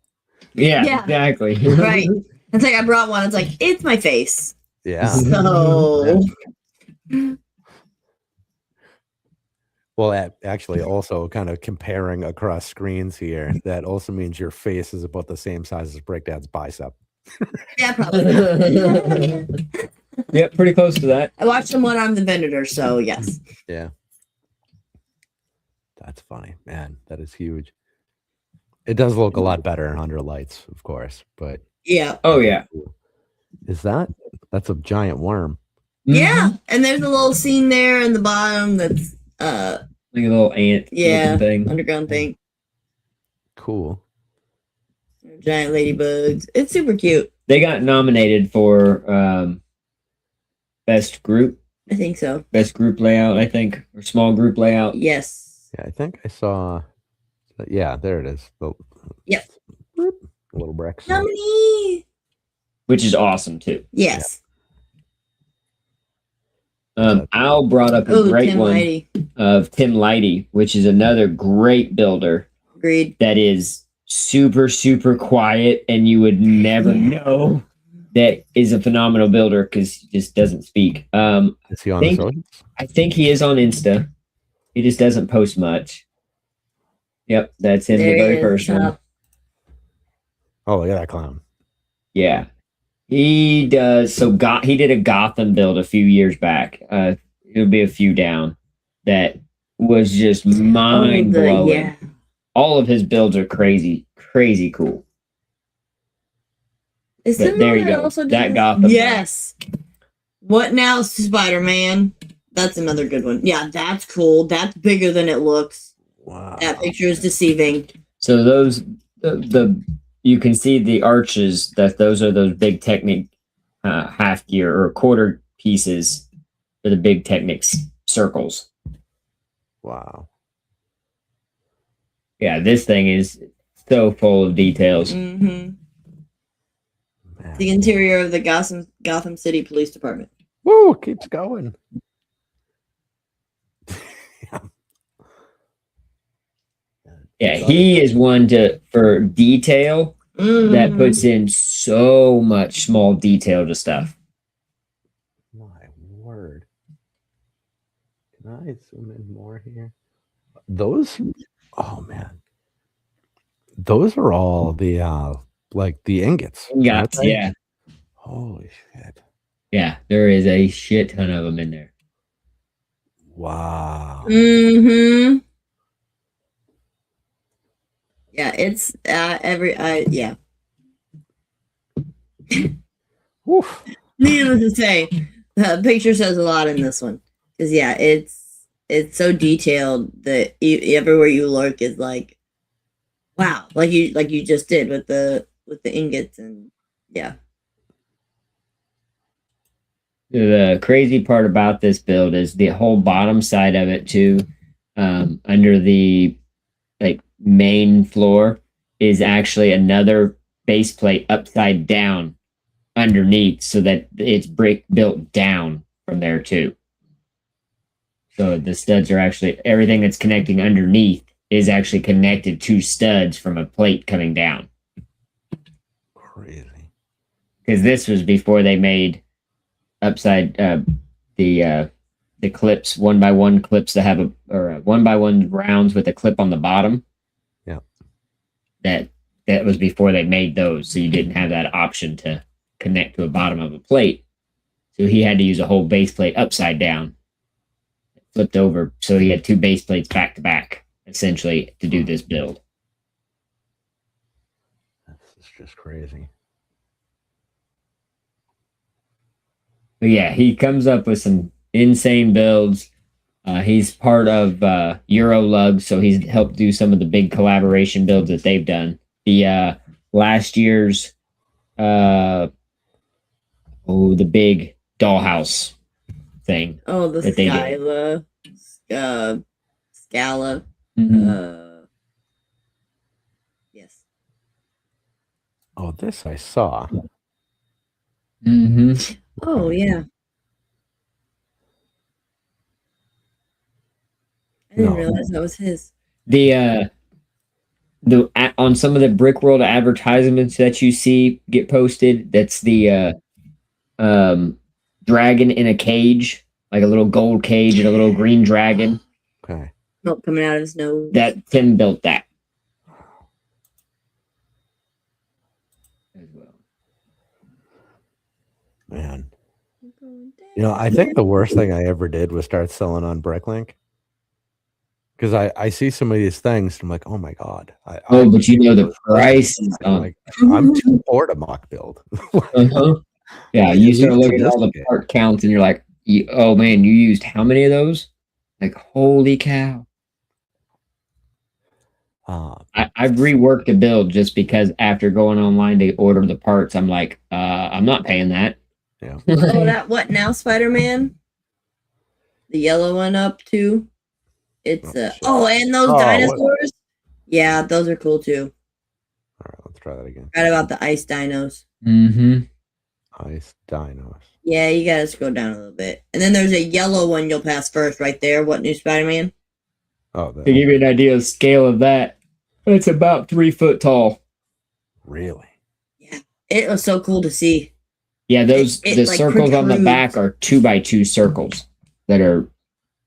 Speaker 4: Yeah. Exactly.
Speaker 3: Right. It's like I brought one. It's like, it's my face.
Speaker 2: Yeah.
Speaker 3: So
Speaker 2: Well, actually, also kind of comparing across screens here, that also means your face is about the same size as Brick Dad's bicep.
Speaker 3: yeah, probably.
Speaker 4: Yeah, pretty close to that.
Speaker 3: I watched them when I'm the vendor, so yes.
Speaker 2: Yeah. That's funny, man. That is huge. It does look a lot better under lights, of course, but
Speaker 3: Yeah.
Speaker 4: Oh yeah.
Speaker 2: That's a giant worm.
Speaker 3: Yeah. And there's a little scene there in the bottom that's
Speaker 4: Like a little ant
Speaker 3: yeah,
Speaker 4: thing.
Speaker 3: underground thing.
Speaker 2: Cool.
Speaker 3: Giant ladybugs. It's super cute.
Speaker 4: They got nominated for best group layout, I think, or small group layout.
Speaker 3: Yes.
Speaker 2: Yeah, I think I saw. Yeah, there it is.
Speaker 3: Yep.
Speaker 2: Little bricks.
Speaker 3: Nominee.
Speaker 4: Which is awesome too.
Speaker 3: Yes.
Speaker 4: Al brought up a great
Speaker 3: Tim
Speaker 4: one
Speaker 3: Lighty.
Speaker 4: of Tim Lighty, which is another great builder
Speaker 3: Agreed.
Speaker 4: that is super, super quiet, and you would never know that is a phenomenal builder because he just doesn't speak.
Speaker 2: Is he on the socials?
Speaker 4: I think he is on Insta. He just doesn't post much. Yep, that's him, the very first one.
Speaker 2: Oh, look at that clown.
Speaker 4: Yeah. He does. So he did a Gotham build a few years back. It'll be a few down. That was just mind blowing.
Speaker 3: Yeah.
Speaker 4: All of his builds are crazy, crazy cool.
Speaker 3: Is
Speaker 4: But there you go. That Gotham.
Speaker 3: Yes. What now, Spider-Man? That's another good one. Yeah, that's cool. That's bigger than it looks.
Speaker 2: Wow.
Speaker 3: That picture is deceiving.
Speaker 4: So those you can see the arches. Those are those big Technic half gear or quarter pieces for the big Technic circles.
Speaker 2: Wow.
Speaker 4: Yeah, this thing is so full of details.
Speaker 3: Mm-hmm.
Speaker 2: Man.
Speaker 3: The interior of the Gotham City Police Department.
Speaker 2: Woo, keeps going.
Speaker 4: Yeah, he is one for detail that puts in so much small detail to stuff.
Speaker 2: My word. Can I zoom in more here? Those, oh man. Those are all the like the ingots.
Speaker 4: Yeah,
Speaker 2: aren't they?
Speaker 4: yeah,
Speaker 2: Holy shit.
Speaker 4: yeah. There is a shit ton of them in there.
Speaker 2: Wow.
Speaker 3: Mm-hmm. Yeah, it's yeah.
Speaker 2: Woof.
Speaker 3: Needless to say, the picture says a lot in this one. Because yeah, it's so detailed that everywhere you look is like, wow, like you just did with the ingots, and yeah.
Speaker 4: The crazy part about this build is the whole bottom side of it too, under the like main floor is actually another base plate upside down underneath, so that it's brick built down from there too. So the studs are actually, everything that's connecting underneath is actually connected to studs from a plate coming down.
Speaker 2: Crazy.
Speaker 4: Because this was before they made upside the clips, 1x1 clips that have a 1x1 rounds with a clip on the bottom.
Speaker 2: Yeah.
Speaker 4: That was before they made those, so you didn't have that option to connect to the bottom of a plate. So he had to use a whole base plate upside down, flipped over, so he had two base plates back to back, essentially, to do this build.
Speaker 2: This is just crazy.
Speaker 4: But yeah, he comes up with some insane builds. He's part of Eurolug, so he's helped do some of the big collaboration builds that they've done. The last year's the big dollhouse thing.
Speaker 3: Oh, the
Speaker 4: that they
Speaker 3: Scala. Scala.
Speaker 4: Mm-hmm.
Speaker 3: Yes.
Speaker 2: Oh, this I saw.
Speaker 4: Mm-hmm.
Speaker 3: Oh, yeah. I didn't realize that was his.
Speaker 4: The on some of the Brick World advertisements that you see get posted, that's the dragon in a cage, like a little gold cage and a little green dragon.
Speaker 2: Okay.
Speaker 3: Milk coming out of his nose.
Speaker 4: That Tim built that as well.
Speaker 2: Man. I think the worst thing I ever did was start selling on Bricklink. Because I see some of these things, and I'm like, oh my god.
Speaker 4: But the price is on.
Speaker 2: Like, I'm too poor to mock build.
Speaker 4: Uh-huh. Yeah, you start looking at all the part counts, and you're like, oh man, you used how many of those? Like, holy cow. I've reworked a build just because after going online to order the parts, I'm like, I'm not paying that.
Speaker 2: Yeah.
Speaker 3: Oh, that what now, Spider-Man? The yellow one up too. It's and those dinosaurs. Yeah, those are cool too.
Speaker 2: All right, let's try that again.
Speaker 3: Right about the ice dinos.
Speaker 4: Mm-hmm.
Speaker 2: Ice dinos.
Speaker 3: Yeah, you gotta scroll down a little bit. And then there's a yellow one you'll pass first right there. What new Spider-Man?
Speaker 2: Oh,
Speaker 4: to give you an idea of the scale of that, it's about 3 foot tall.
Speaker 2: Really?
Speaker 3: Yeah. It was so cool to see.
Speaker 4: Yeah, the circles on the back are 2x2 circles that are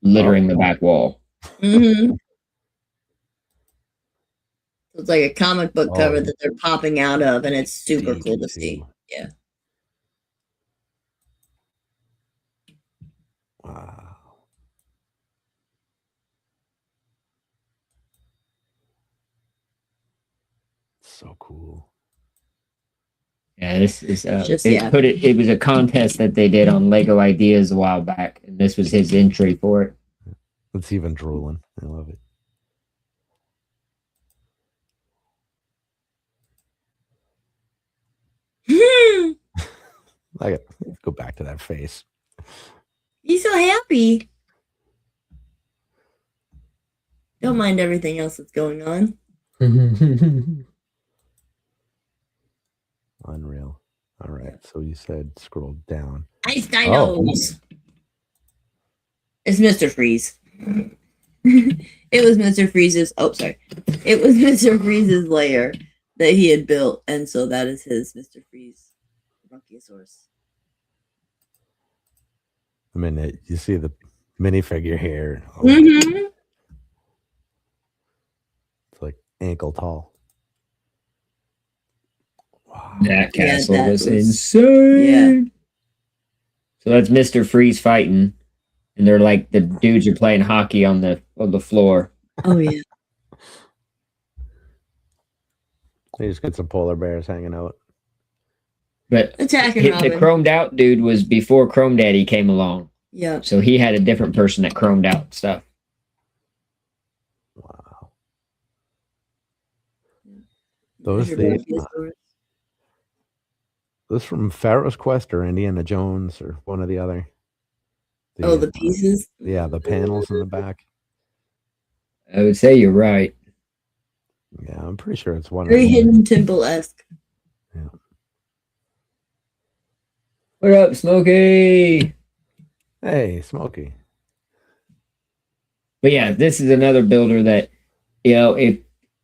Speaker 4: littering the back wall.
Speaker 3: Mm-hmm. It's like a comic book cover that they're popping out of, and it's super cool to see. Yeah.
Speaker 2: Wow. So cool.
Speaker 4: Yeah, this is it was a contest that they did on Lego Ideas a while back, and this was his entry for it.
Speaker 2: It's even drooling. I love it. Let's go back to that face.
Speaker 3: He's so happy. Don't mind everything else that's going on.
Speaker 2: Unreal. All right. So you said scroll down.
Speaker 3: Ice dinos. It's Mr. Freeze. It was Mr. Freeze's. Oh, sorry. It was Mr. Freeze's lair that he had built, and so that is his Mr. Freeze Brachiosaurus.
Speaker 2: I mean, you see the minifigure here. Oh,
Speaker 3: Mm-hmm.
Speaker 2: it's like ankle tall. Wow.
Speaker 4: That
Speaker 3: Yeah,
Speaker 4: castle
Speaker 3: that
Speaker 4: was
Speaker 3: was-
Speaker 4: insane. So that's Mr. Freeze fighting, and they're like the dudes are playing hockey on the floor.
Speaker 3: Oh yeah.
Speaker 2: You just get some polar bears hanging out.
Speaker 4: But
Speaker 3: Attacking
Speaker 4: the
Speaker 3: Robin.
Speaker 4: chromed out dude was before Chrome Daddy came along,
Speaker 3: Yep.
Speaker 4: so he had a different person that chromed out stuff.
Speaker 2: Wow. Those
Speaker 3: Mr.
Speaker 2: the
Speaker 3: Brachiosaurus.
Speaker 2: this from Pharaoh's Quest or Indiana Jones or one or the other.
Speaker 3: The pieces.
Speaker 2: Yeah, the panels in the back.
Speaker 4: I would say you're right.
Speaker 2: Yeah, I'm pretty sure it's one.
Speaker 3: Very
Speaker 2: of them.
Speaker 3: Hidden Temple-esque.
Speaker 4: What up, Smokey?
Speaker 2: Hey, Smokey.
Speaker 4: But yeah, this is another builder that, if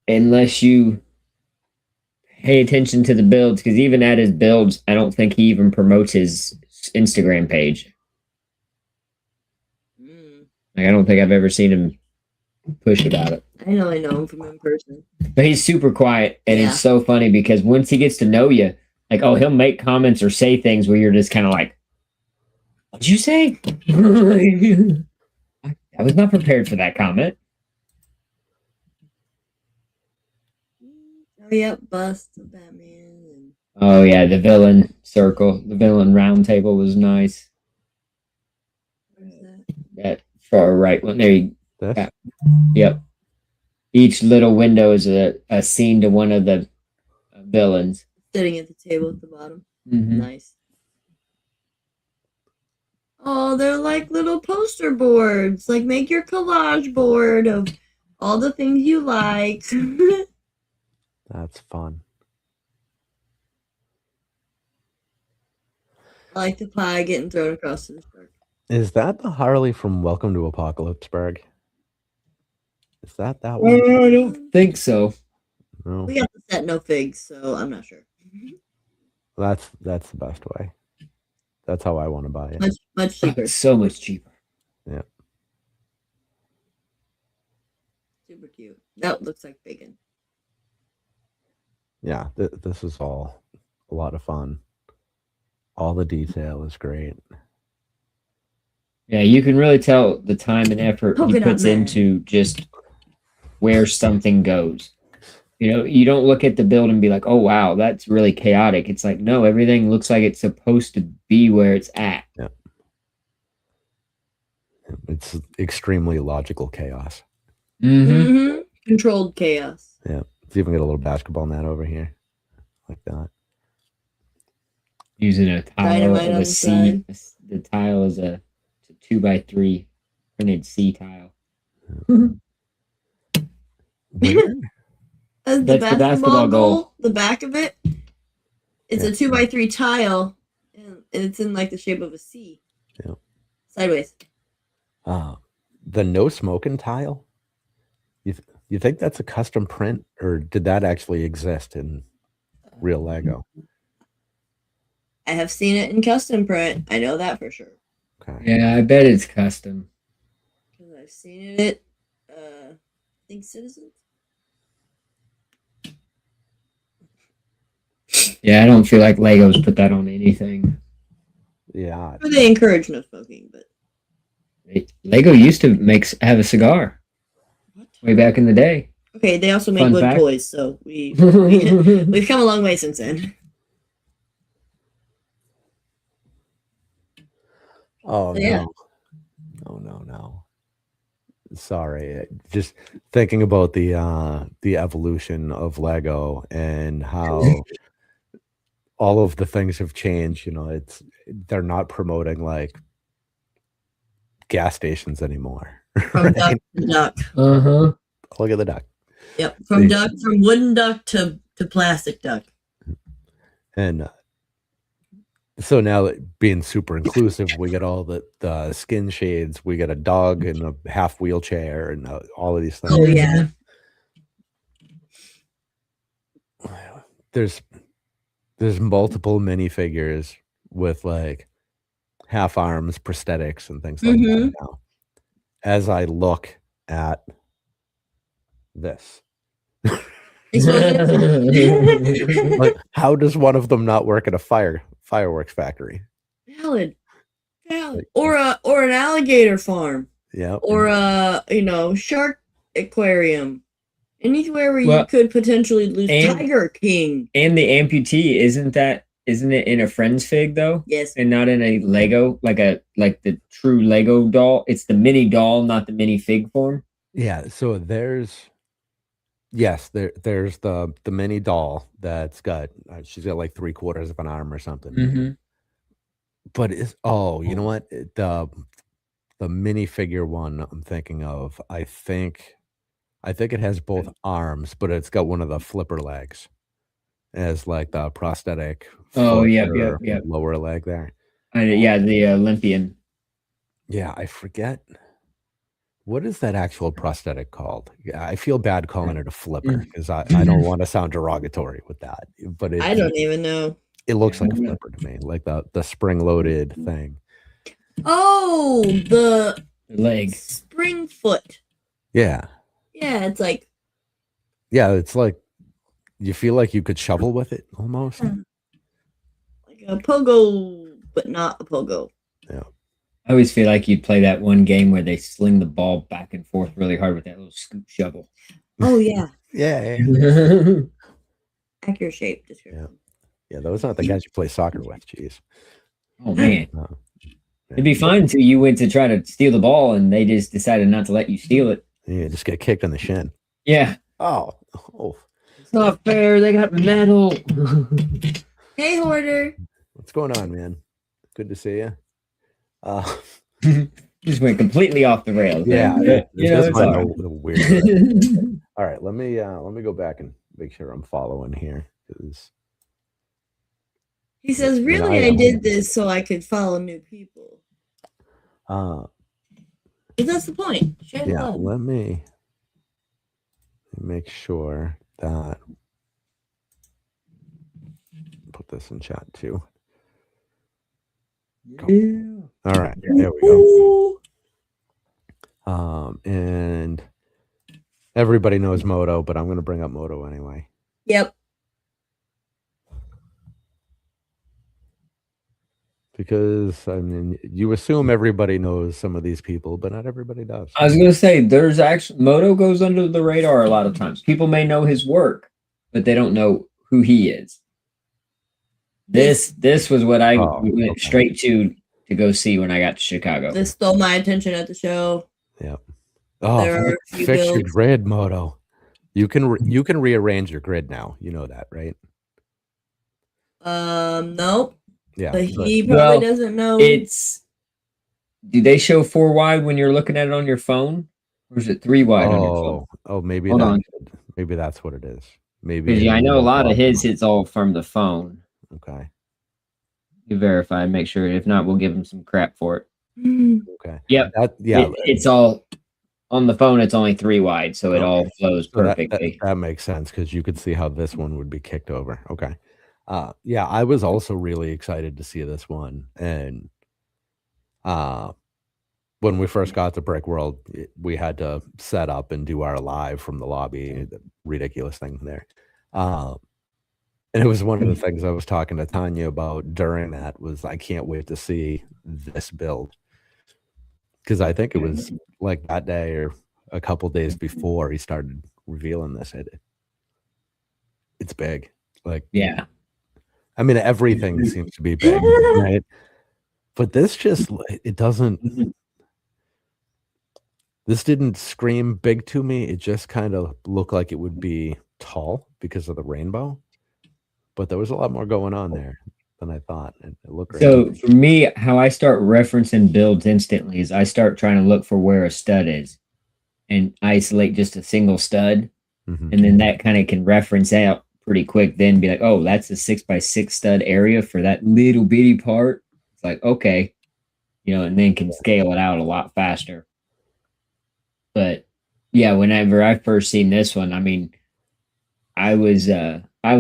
Speaker 4: unless you pay attention to the builds, because even at his builds, I don't think he even promotes his Instagram page.
Speaker 3: Mm.
Speaker 4: Like, I don't think I've ever seen him push about it.
Speaker 3: I know him from in person.
Speaker 4: But he's super quiet, and
Speaker 3: Yeah.
Speaker 4: it's so funny because once he gets to know you, like, he'll make comments or say things where you're just kind of like, "What'd you say?" I was not prepared for that comment.
Speaker 3: Oh yeah, bust of Batman. And
Speaker 4: Oh yeah, the villain circle, the villain round table was nice.
Speaker 3: where's that?
Speaker 4: That far right one there.
Speaker 2: This?
Speaker 4: Yeah. Yep. Each little window is a scene to one of the villains.
Speaker 3: Sitting at the table at the bottom.
Speaker 4: Mhm.
Speaker 3: Nice. Oh, they're like little poster boards. Like, make your collage board of all the things you like.
Speaker 2: That's fun.
Speaker 3: I like the pie getting thrown across the shark.
Speaker 2: Is that the Harley from Welcome to Apocalypseburg? Is that one?
Speaker 4: I don't think so.
Speaker 2: No,
Speaker 3: We got the set no figs, so I'm not sure.
Speaker 2: that's the best way. That's how I want to buy it.
Speaker 3: Much cheaper.
Speaker 4: It's so much cheaper.
Speaker 3: Super cute. That looks like bacon.
Speaker 2: Yeah, this is all a lot of fun. All the detail is great.
Speaker 4: Yeah, you can really tell the time and effort he
Speaker 3: Polka dot
Speaker 4: puts
Speaker 3: man.
Speaker 4: into just where something goes. You don't look at the build and be like, "Oh wow, that's really chaotic." It's like, no, everything looks like it's supposed to be where it's at.
Speaker 2: It's extremely logical chaos.
Speaker 4: Mm-hmm.
Speaker 3: Controlled chaos.
Speaker 2: Yeah, let's even get a little basketball net over here, like that.
Speaker 4: Using a tile
Speaker 3: Dynamite
Speaker 4: of
Speaker 3: on
Speaker 4: a
Speaker 3: the
Speaker 4: C.
Speaker 3: side.
Speaker 4: The tile is a 2x3 printed C tile.
Speaker 2: Weird.
Speaker 3: As the
Speaker 4: That's the
Speaker 3: basketball
Speaker 4: basketball
Speaker 3: goal,
Speaker 4: goal.
Speaker 3: the back of it, it's
Speaker 2: Yeah.
Speaker 3: a 2x3 tile, and it's in like the shape of a C.
Speaker 2: Yeah.
Speaker 3: Sideways.
Speaker 2: The no smoking tile. You think that's a custom print, or did that actually exist in real Lego?
Speaker 3: I have seen it in custom print. I know that for sure.
Speaker 2: Okay.
Speaker 4: Yeah, I bet it's custom.
Speaker 3: Because I've seen it. I think Citizens.
Speaker 4: Yeah, I don't feel like Legos put that on anything.
Speaker 2: Yeah.
Speaker 3: Or they encourage no smoking, but
Speaker 4: Lego used to have a cigar way back in the day.
Speaker 3: okay, they also make
Speaker 4: Fun
Speaker 3: wood
Speaker 4: fact.
Speaker 3: toys, so we've come a long way since then.
Speaker 2: Oh
Speaker 3: Yeah.
Speaker 2: no. Sorry. Just thinking about the evolution of Lego and how all of the things have changed. They're not promoting like gas stations anymore.
Speaker 3: From duck to duck.
Speaker 4: Uh-huh.
Speaker 2: Look at the duck.
Speaker 3: Yep, from wooden duck to plastic duck.
Speaker 2: And so now being super inclusive, we get all the skin shades. We get a dog in a half wheelchair and all of these things.
Speaker 3: Oh yeah.
Speaker 2: There's multiple minifigures with like half arms, prosthetics, and things like that now. As I look at this. Like, how does one of them not work at a fireworks factory?
Speaker 3: Valid. Or an alligator farm.
Speaker 2: Yeah.
Speaker 3: Or a shark aquarium. Anywhere where you could potentially lose Tiger King.
Speaker 4: And the amputee, isn't it in a Friends fig though?
Speaker 3: Yes.
Speaker 4: And not in a Lego, like the true Lego doll. It's the mini doll, not the mini fig form.
Speaker 2: Yeah, so there's the mini doll that's got she's got like 3/4 of an arm or something. But you know what? The minifigure one I'm thinking of, I think it has both arms, but it's got one of the flipper legs as like the prosthetic.
Speaker 4: Oh, yep.
Speaker 2: Lower leg there.
Speaker 4: The Olympian.
Speaker 2: Yeah, I forget. What is that actual prosthetic called? Yeah, I feel bad calling it a flipper because I don't want to sound derogatory with that. But
Speaker 3: I don't even know.
Speaker 2: It looks like a flipper to me, like the spring-loaded thing.
Speaker 3: Oh, the
Speaker 4: leg.
Speaker 3: Spring foot.
Speaker 2: Yeah.
Speaker 3: Yeah, it's like.
Speaker 2: Yeah, it's like you feel like you could shovel with it almost.
Speaker 3: Like a pogo, but not a pogo.
Speaker 2: Yeah.
Speaker 4: I always feel like you'd play that one game where they sling the ball back and forth really hard with that little scoop shovel.
Speaker 3: Oh, yeah.
Speaker 2: Yeah.
Speaker 3: Accurate shape description.
Speaker 2: Yeah, those aren't the guys you play soccer with. Jeez.
Speaker 4: Oh, man. It'd be fine until you went to try to steal the ball and they just decided not to let you steal it.
Speaker 2: Yeah, just get kicked in the shin.
Speaker 4: Yeah.
Speaker 2: Oh.
Speaker 4: It's not fair. They got metal.
Speaker 3: Hey, Hoarder.
Speaker 2: What's going on, man? Good to see you.
Speaker 4: Just went completely off the rails.
Speaker 2: Yeah,
Speaker 4: it's
Speaker 2: the weird. All right, let me go back and make sure I'm following here.
Speaker 3: He says, "Really, I did this so I could follow new people." But that's the point. Share the love.
Speaker 2: Let me make sure that put this in chat too.
Speaker 4: Yeah.
Speaker 2: All right, there we go. And everybody knows Moto, but I'm going to bring up Moto anyway.
Speaker 3: Yep.
Speaker 2: Because I mean, you assume everybody knows some of these people, but not everybody does.
Speaker 4: I was going to say, there's actually Moto goes under the radar a lot of times. People may know his work, but they don't know who he is. This was what I went straight to go see when I got to Chicago.
Speaker 3: This stole my attention at the show.
Speaker 2: Yep. Oh, fix your grid, Moto. You can rearrange your grid now. You know that, right?
Speaker 3: Nope.
Speaker 2: Yeah.
Speaker 3: But he probably doesn't know.
Speaker 4: Do they show 4 wide when you're looking at it on your phone? Or is it 3 wide on your phone?
Speaker 2: Oh, maybe maybe that's what it is. Maybe
Speaker 4: I know a lot of his hits all from the phone.
Speaker 2: Okay.
Speaker 4: You verify, make sure. If not, we'll give him some crap for it.
Speaker 2: Okay.
Speaker 4: Yep. It's all on the phone. It's only 3 wide, so it all flows perfectly.
Speaker 2: That makes sense because you could see how this one would be kicked over. Okay. Yeah, I was also really excited to see this one, and when we first got to Brick World, we had to set up and do our live from the lobby. The ridiculous thing there. And it was one of the things I was talking to Tanya about during that was I can't wait to see this build. Because I think it was like that day or a couple days before he started revealing this. It's big. Like,
Speaker 4: yeah.
Speaker 2: I mean, everything seems to be big, right? But this this didn't scream big to me. It just kind of looked like it would be tall because of the rainbow. But there was a lot more going on there than I thought. It looked great.
Speaker 4: So for me, how I start referencing builds instantly is I start trying to look for where a stud is. and isolate just a single stud.
Speaker 2: Mhm.
Speaker 4: And then that kind of can reference out pretty quick, then be like, oh, that's a 6x6 stud area for that little bitty part. It's like, okay, and then can scale it out a lot faster. But yeah, whenever I first seen this one, I mean, I was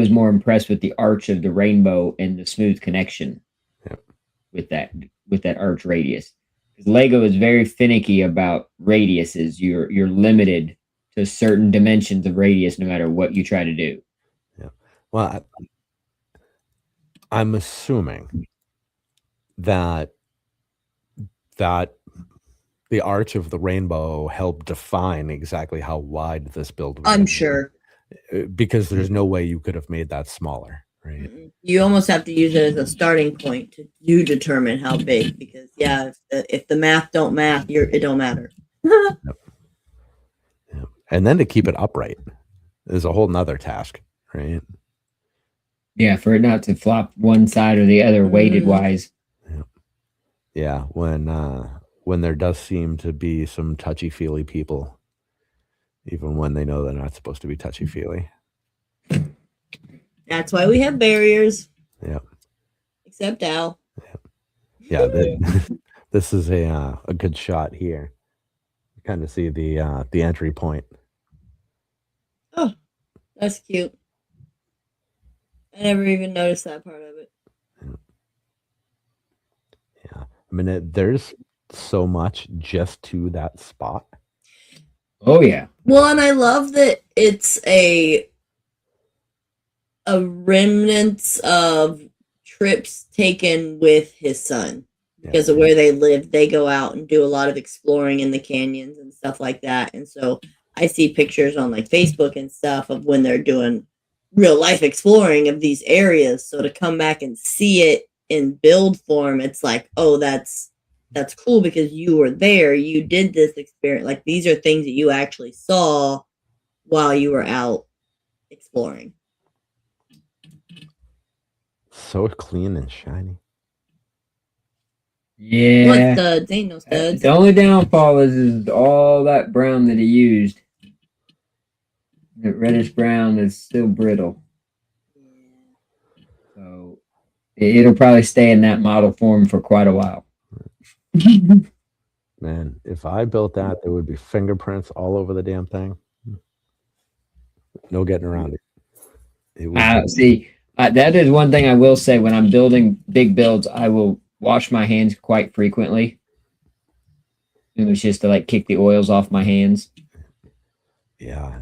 Speaker 4: more impressed with the arch of the rainbow and the smooth connection with that arch radius. Because Lego is very finicky about radiuses. You're limited to certain dimensions of radius no matter what you try to do.
Speaker 2: Yeah. Well, I'm assuming that the arch of the rainbow helped define exactly how wide this build was.
Speaker 3: I'm sure.
Speaker 2: Because there's no way you could have made that smaller, right?
Speaker 3: You almost have to use it as a starting point to determine how big. Because if the math don't math, it don't matter.
Speaker 2: Yep. And then to keep it upright is a whole nother task, right?
Speaker 4: Yeah, for it not to flop one side or the other weighted wise.
Speaker 2: Yeah, when there does seem to be some touchy-feely people, even when they know they're not supposed to be touchy-feely.
Speaker 3: That's why we have barriers.
Speaker 2: Yeah.
Speaker 3: Except Al.
Speaker 2: Yeah, this is a good shot here. Kind of see the entry point.
Speaker 3: Oh, that's cute. I never even noticed that part of it.
Speaker 2: Yeah, I mean, there's so much just to that spot.
Speaker 4: Oh yeah.
Speaker 3: Well, and I love that it's a remnants of trips taken with his son. Because of where they live, they go out and do a lot of exploring in the canyons and stuff like that. And so I see pictures on like Facebook and stuff of when they're doing real life exploring of these areas. So to come back and see it in build form, it's like, oh, that's cool because you were there. You did this experience. Like these are things that you actually saw while you were out exploring.
Speaker 2: So clean and shiny.
Speaker 4: Yeah.
Speaker 3: What studs? Ain't no studs.
Speaker 4: The only downfall is all that brown that he used. The reddish brown is still brittle. So it'll probably stay in that model form for quite a while.
Speaker 2: Man, if I built that, there would be fingerprints all over the damn thing. No getting around it.
Speaker 4: That is one thing I will say. When I'm building big builds, I will wash my hands quite frequently. It was just to like kick the oils off my hands.
Speaker 2: Yeah,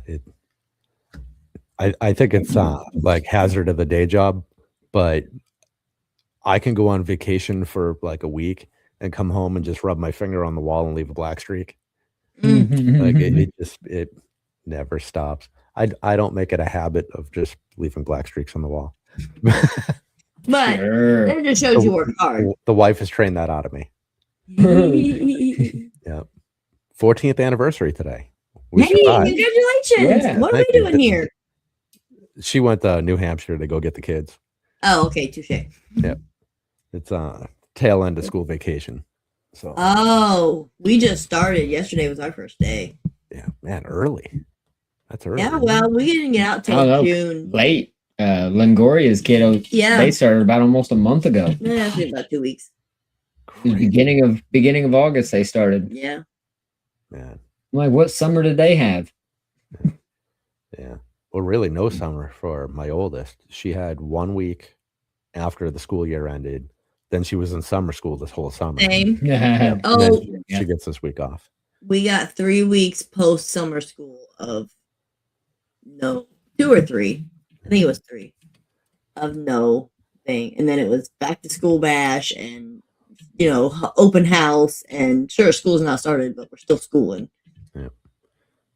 Speaker 2: I think it's like hazard of the day job, but I can go on vacation for like a week and come home and just rub my finger on the wall and leave a black streak. Like it never stops. I don't make it a habit of just leaving black streaks on the wall.
Speaker 3: But it just shows you work hard.
Speaker 2: The wife has trained that out of me. Yeah. 14th anniversary today. We survived.
Speaker 3: Congratulations.
Speaker 2: Yeah,
Speaker 3: what are we doing here?
Speaker 2: She went to New Hampshire to go get the kids.
Speaker 3: Oh, okay, touche.
Speaker 2: Yep. It's tail end of school vacation. So
Speaker 3: we just started. Yesterday was our first day.
Speaker 2: Yeah, man, early. That's early.
Speaker 3: Yeah, well, we didn't get out till June.
Speaker 4: Late. Longoria's kiddo.
Speaker 3: Yeah.
Speaker 4: They started about almost a month ago.
Speaker 3: Yeah, it's been about 2 weeks.
Speaker 4: Beginning of August they started.
Speaker 3: Yeah.
Speaker 2: Man.
Speaker 4: I'm like, what summer did they have?
Speaker 2: Yeah. Well, really no summer for my oldest. She had 1 week after the school year ended. Then she was in summer school this whole summer.
Speaker 3: Same.
Speaker 2: Yeah.
Speaker 3: Oh,
Speaker 2: she gets this week off.
Speaker 3: We got 3 weeks post summer school of 2 or 3. I think it was 3 of no thing. And then it was back to school bash and, open house. And sure, school's not started, but we're still schooling.
Speaker 2: Yeah.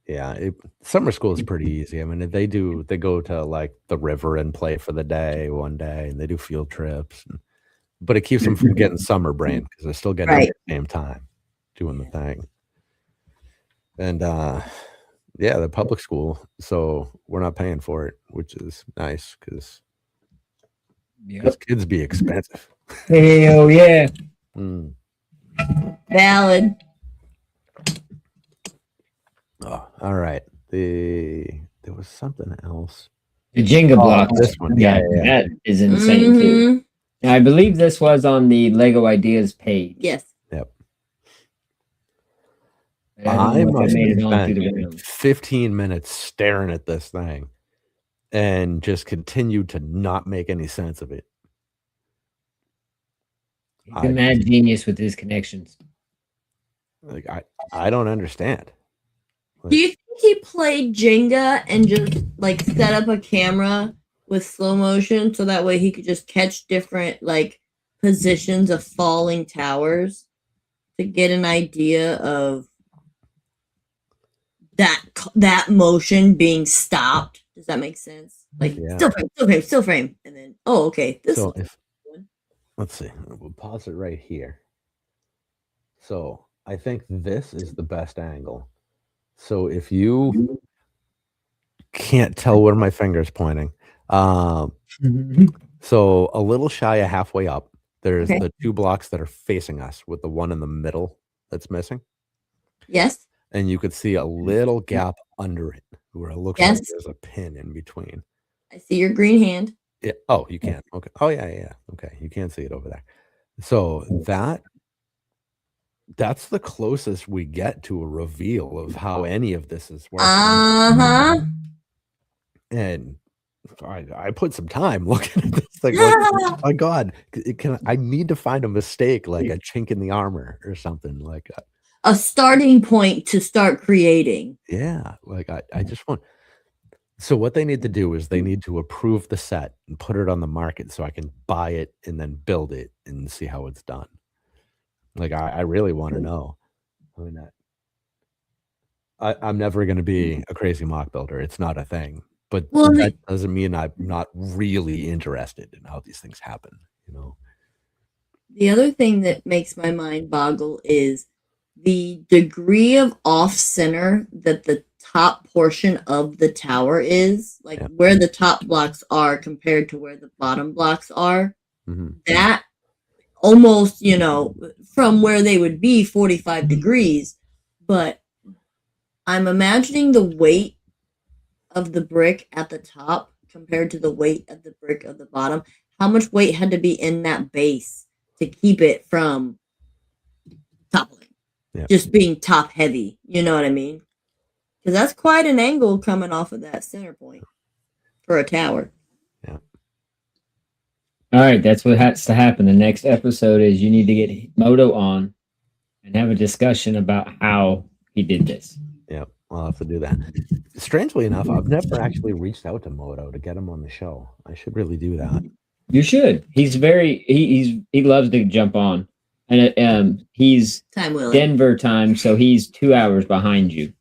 Speaker 2: Yeah. Summer school is pretty easy. I mean, they go to like the river and play for the day one day, and they do field trips. But it keeps them from getting summer brain because they're still getting it at the same time doing the thing. And the public school, so we're not paying for it, which is nice because kids be expensive.
Speaker 4: Hell yeah.
Speaker 3: Valid.
Speaker 2: Oh, all right. There was something else.
Speaker 4: The Jenga block.
Speaker 2: This one. Yeah.
Speaker 4: That is insane too.
Speaker 3: Mhm.
Speaker 4: Now, I believe this was on the Lego Ideas page.
Speaker 3: Yes.
Speaker 2: Yep.
Speaker 4: But I don't
Speaker 2: I
Speaker 4: know if
Speaker 2: must
Speaker 4: it made
Speaker 2: have
Speaker 4: it on through the
Speaker 2: spent
Speaker 4: round.
Speaker 2: 15 minutes staring at this thing and just continued to not make any sense of it.
Speaker 4: He's a mad genius with his connections.
Speaker 2: Like I don't understand.
Speaker 3: Do you think he played Jenga and just like set up a camera with slow motion so that way he could just catch different like positions of falling towers to get an idea of that motion being stopped? Does that make sense? Like
Speaker 2: Yeah.
Speaker 3: still frame, and then okay, this.
Speaker 2: So if let's see, we'll pause it right here. So I think this is the best angle. So if you can't tell where my finger's pointing, so a little shy of halfway up, there's
Speaker 3: Okay.
Speaker 2: the 2 blocks that are facing us with the one in the middle that's missing.
Speaker 3: Yes.
Speaker 2: And you could see a little gap under it where it looks like
Speaker 3: Yes.
Speaker 2: there's a pin in between.
Speaker 3: I see your green hand.
Speaker 2: Yeah. Oh, you can. Okay. Oh, yeah. Okay. You can see it over there. So that's the closest we get to a reveal of how any of this is working.
Speaker 3: Uh-huh.
Speaker 2: And I put some time looking at this thing. Like, oh my God, I need to find a mistake, like a chink in the armor or something like that.
Speaker 3: A starting point to start creating.
Speaker 2: Yeah. Like I just want. So what they need to do is they need to approve the set and put it on the market so I can buy it and then build it and see how it's done. Like I really want to know. I mean, I'm never going to be a crazy mock builder. It's not a thing. But
Speaker 3: Well,
Speaker 2: that doesn't mean I'm not really interested in how these things happen, you know?
Speaker 3: the other thing that makes my mind boggle is the degree of off center that the top portion of the tower is, like
Speaker 2: Yep.
Speaker 3: where the top blocks are compared to where the bottom blocks are.
Speaker 2: Mhm.
Speaker 3: That almost, from where they would be 45 degrees, but I'm imagining the weight of the brick at the top compared to the weight of the brick of the bottom. How much weight had to be in that base to keep it from toppling?
Speaker 2: Yep.
Speaker 3: Just being top heavy. You know what I mean? Because that's quite an angle coming off of that center point for a tower.
Speaker 2: Yeah.
Speaker 4: All right, that's what has to happen. The next episode is you need to get Moto on and have a discussion about how he did this.
Speaker 2: Yep. I'll have to do that. Strangely enough, I've never actually reached out to Moto to get him on the show. I should really do that.
Speaker 4: You should. He's he loves to jump on, and he's
Speaker 3: Time willing.
Speaker 4: Denver time, so he's 2 hours behind you.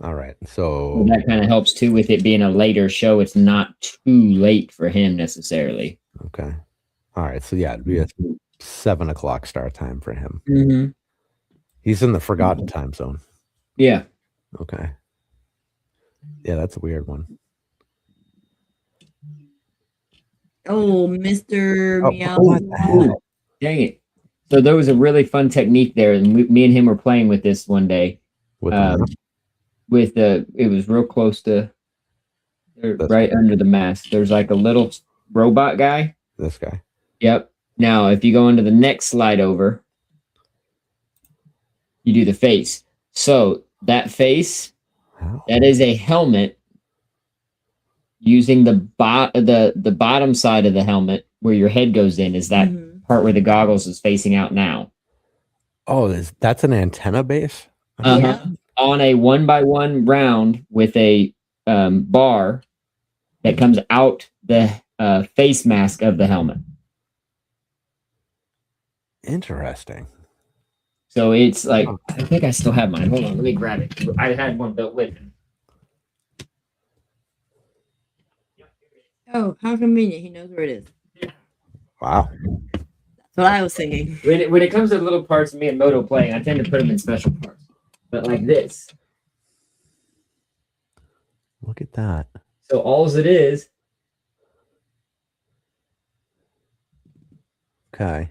Speaker 2: All right. So
Speaker 4: that kind of helps too with it being a later show. It's not too late for him necessarily.
Speaker 2: okay. All right. So yeah, it'd be a 7 o'clock start time for him.
Speaker 4: Mm-hmm.
Speaker 2: He's in the forgotten time zone.
Speaker 4: Yeah.
Speaker 2: Okay. Yeah, that's a weird one.
Speaker 3: Oh, Mr. Meow.
Speaker 2: What the hell?
Speaker 4: Dang it. So there was a really fun technique there, and me and him were playing with this one day. It was real close to right under the mask. There's like a little robot guy.
Speaker 2: This guy.
Speaker 4: Yep. Now, if you go into the next slide over, you do the face. So that face, that is a helmet using the bottom side of the helmet where your head goes in is that part where the goggles is facing out now.
Speaker 2: Oh, that's an antenna base?
Speaker 3: Yeah.
Speaker 4: On a 1x1 round with a bar that comes out the face mask of the helmet.
Speaker 2: Interesting.
Speaker 4: So it's like, I think I still have mine. Hold on, let me grab it. I had one built with me.
Speaker 3: Oh, how convenient. He knows where it is.
Speaker 2: Wow.
Speaker 3: That's what I was thinking.
Speaker 4: When it comes to little parts of me and Moto playing, I tend to put them in special parts. But like this.
Speaker 2: Look at that.
Speaker 4: So all's it is.
Speaker 2: Okay.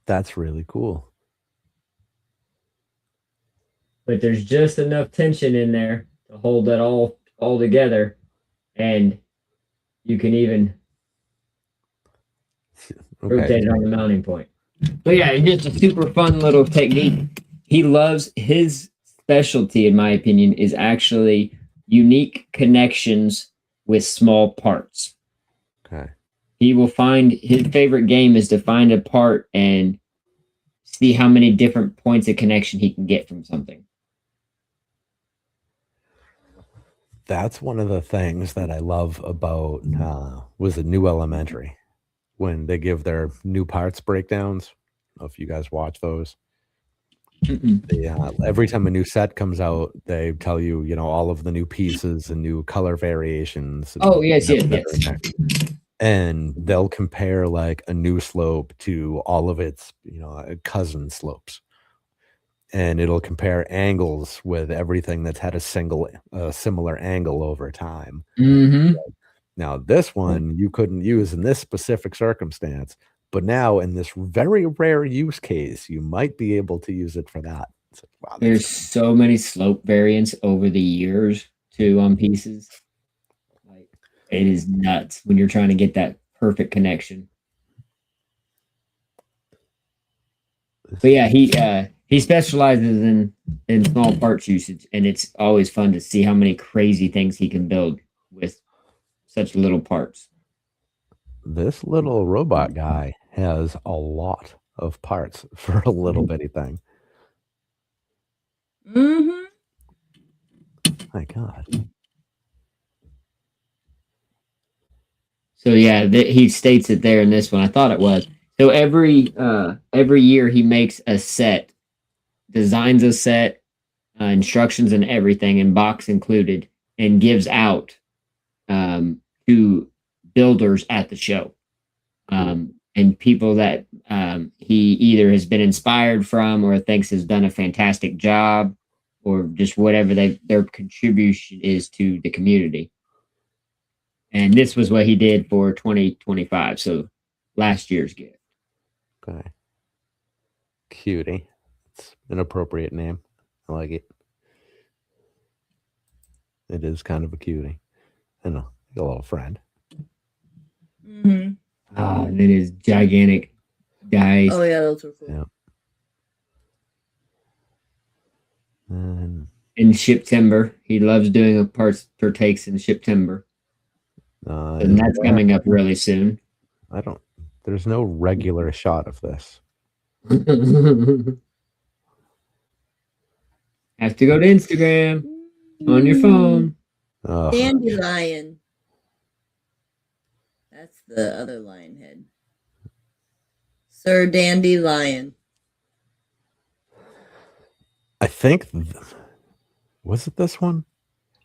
Speaker 2: That's really cool.
Speaker 4: but there's just enough tension in there to hold that all together, and you can even rotate it on the mounting point. But yeah, it's just a super fun little technique. He loves his specialty, in my opinion, is actually unique connections with small parts.
Speaker 2: Okay.
Speaker 4: He will find his favorite game is to find a part and see how many different points of connection he can get from something.
Speaker 2: That's one of the things that I love about was it New Elementary when they give their new parts breakdowns. I don't know if you guys watch those. They, every time a new set comes out, they tell you, you know, all of the new pieces and new color variations. And,
Speaker 4: Oh, yes,
Speaker 2: you know,
Speaker 4: yes.
Speaker 2: and they'll compare like a new slope to all of its, you know, cousin slopes. And it'll compare angles with everything that's had a similar angle over time.
Speaker 4: Mm-hmm.
Speaker 2: Now, this one you couldn't use in this specific circumstance, but now in this very rare use case, you might be able to use it for that. It's like, wow,
Speaker 4: There's so many slope variants over the years too on pieces. Like, it is nuts when you're trying to get that perfect connection. But yeah, he specializes in small parts usage, and it's always fun to see how many crazy things he can build with such little parts.
Speaker 2: This little robot guy has a lot of parts for a little bitty thing.
Speaker 3: Mm-hmm.
Speaker 2: My God.
Speaker 4: So yeah, he states it there in this one. I thought it was. So every year he makes a set, designs a set, instructions and everything, and box included, and gives out to builders at the show, and people that he either has been inspired from or thinks has done a fantastic job, or just whatever their contribution is to the community. And this was what he did for 2025, so last year's gift.
Speaker 2: Okay. Cutie. It's an appropriate name. I like it. It is kind of a cutie. I know, a little friend.
Speaker 3: Mm-hmm.
Speaker 4: Ah, and then his gigantic dice.
Speaker 3: Oh yeah, those were cool.
Speaker 2: Yeah. And
Speaker 4: In ship timber. He loves doing parts per takes in ship timber. And that's coming up really soon.
Speaker 2: There's no regular shot of this.
Speaker 4: Have to go to Instagram on your phone.
Speaker 3: Dandelion. That's the other lion head. Sir Dandelion.
Speaker 2: I think, was it this one?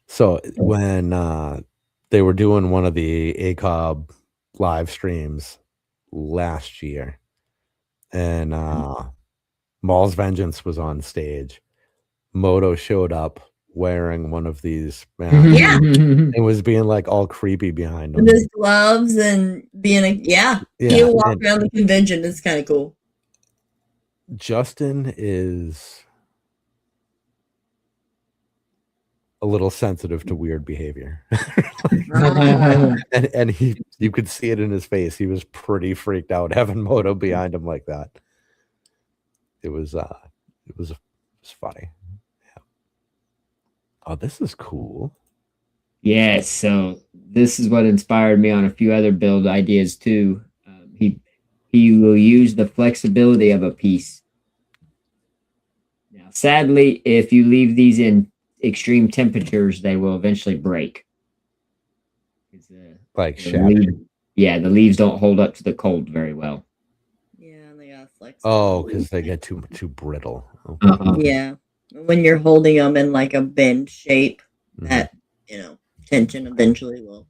Speaker 2: So when they were doing one of the ACOB live streams last year, and Maul's Vengeance was on stage, Moto showed up wearing one of these,
Speaker 3: Yeah.
Speaker 2: and was being like all creepy behind him.
Speaker 3: With his gloves and being he'll walk around the convention. It's kind of cool.
Speaker 2: Justin is a little sensitive to weird behavior. and you could see it in his face. He was pretty freaked out having Moto behind him like that. It was funny. Yeah. Oh, this is cool.
Speaker 4: Yes, so this is what inspired me on a few other build ideas too. He will use the flexibility of a piece. Now, sadly, if you leave these in extreme temperatures, they will eventually break.
Speaker 2: Like
Speaker 4: the leaves don't hold up to the cold very well.
Speaker 3: Yeah, they got flexible.
Speaker 2: Oh, because they get too brittle.
Speaker 3: Okay. Yeah, when you're holding them in like a bend shape, that tension eventually will.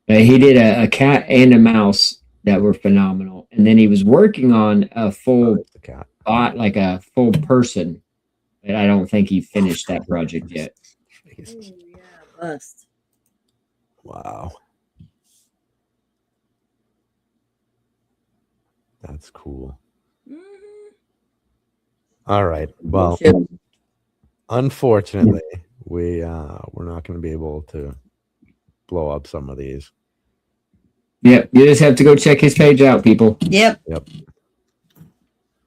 Speaker 4: He did a cat and a mouse that were phenomenal, and then he was working on a full bot, like a full person, but I don't think he finished that project yet.
Speaker 3: Oh, yeah, bust.
Speaker 2: Wow. That's cool. All right. Well, unfortunately, we're not going to be able to blow up some of these.
Speaker 4: Yep, you just have to go check his page out, people.
Speaker 3: Yep.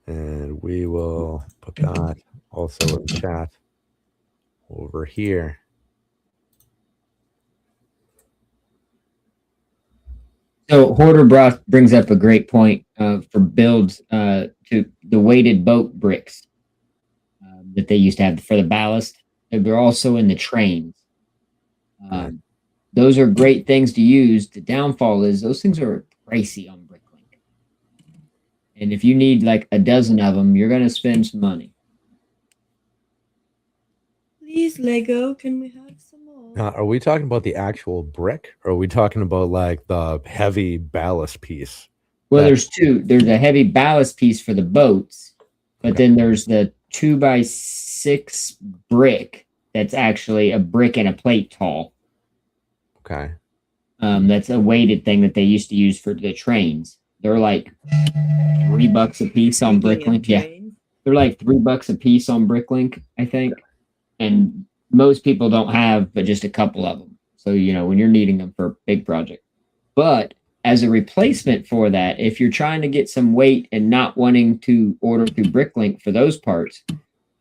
Speaker 2: And we will put that also in chat over here.
Speaker 4: So Hoarder brings up a great point for builds to the weighted boat bricks that they used to have for the ballast. They're also in the trains. Those are great things to use. The downfall is those things are pricey on Bricklink. And if you need like a dozen of them, you're going to spend some money.
Speaker 3: Please, Lego, can we have some more?
Speaker 2: Are we talking about the actual brick, or are we talking about like the heavy ballast piece?
Speaker 4: Well, there's two. There's a heavy ballast piece for the boats, but then there's the 2x6 brick that's actually a brick and a plate tall.
Speaker 2: Okay.
Speaker 4: That's a weighted thing that they used to use for the trains. They're like $3 a piece on Bricklink. Yeah, they're like $3 a piece on Bricklink, I think. And most people don't have but just a couple of them. So, when you're needing them for a big project. But as a replacement for that, if you're trying to get some weight and not wanting to order through Bricklink for those parts,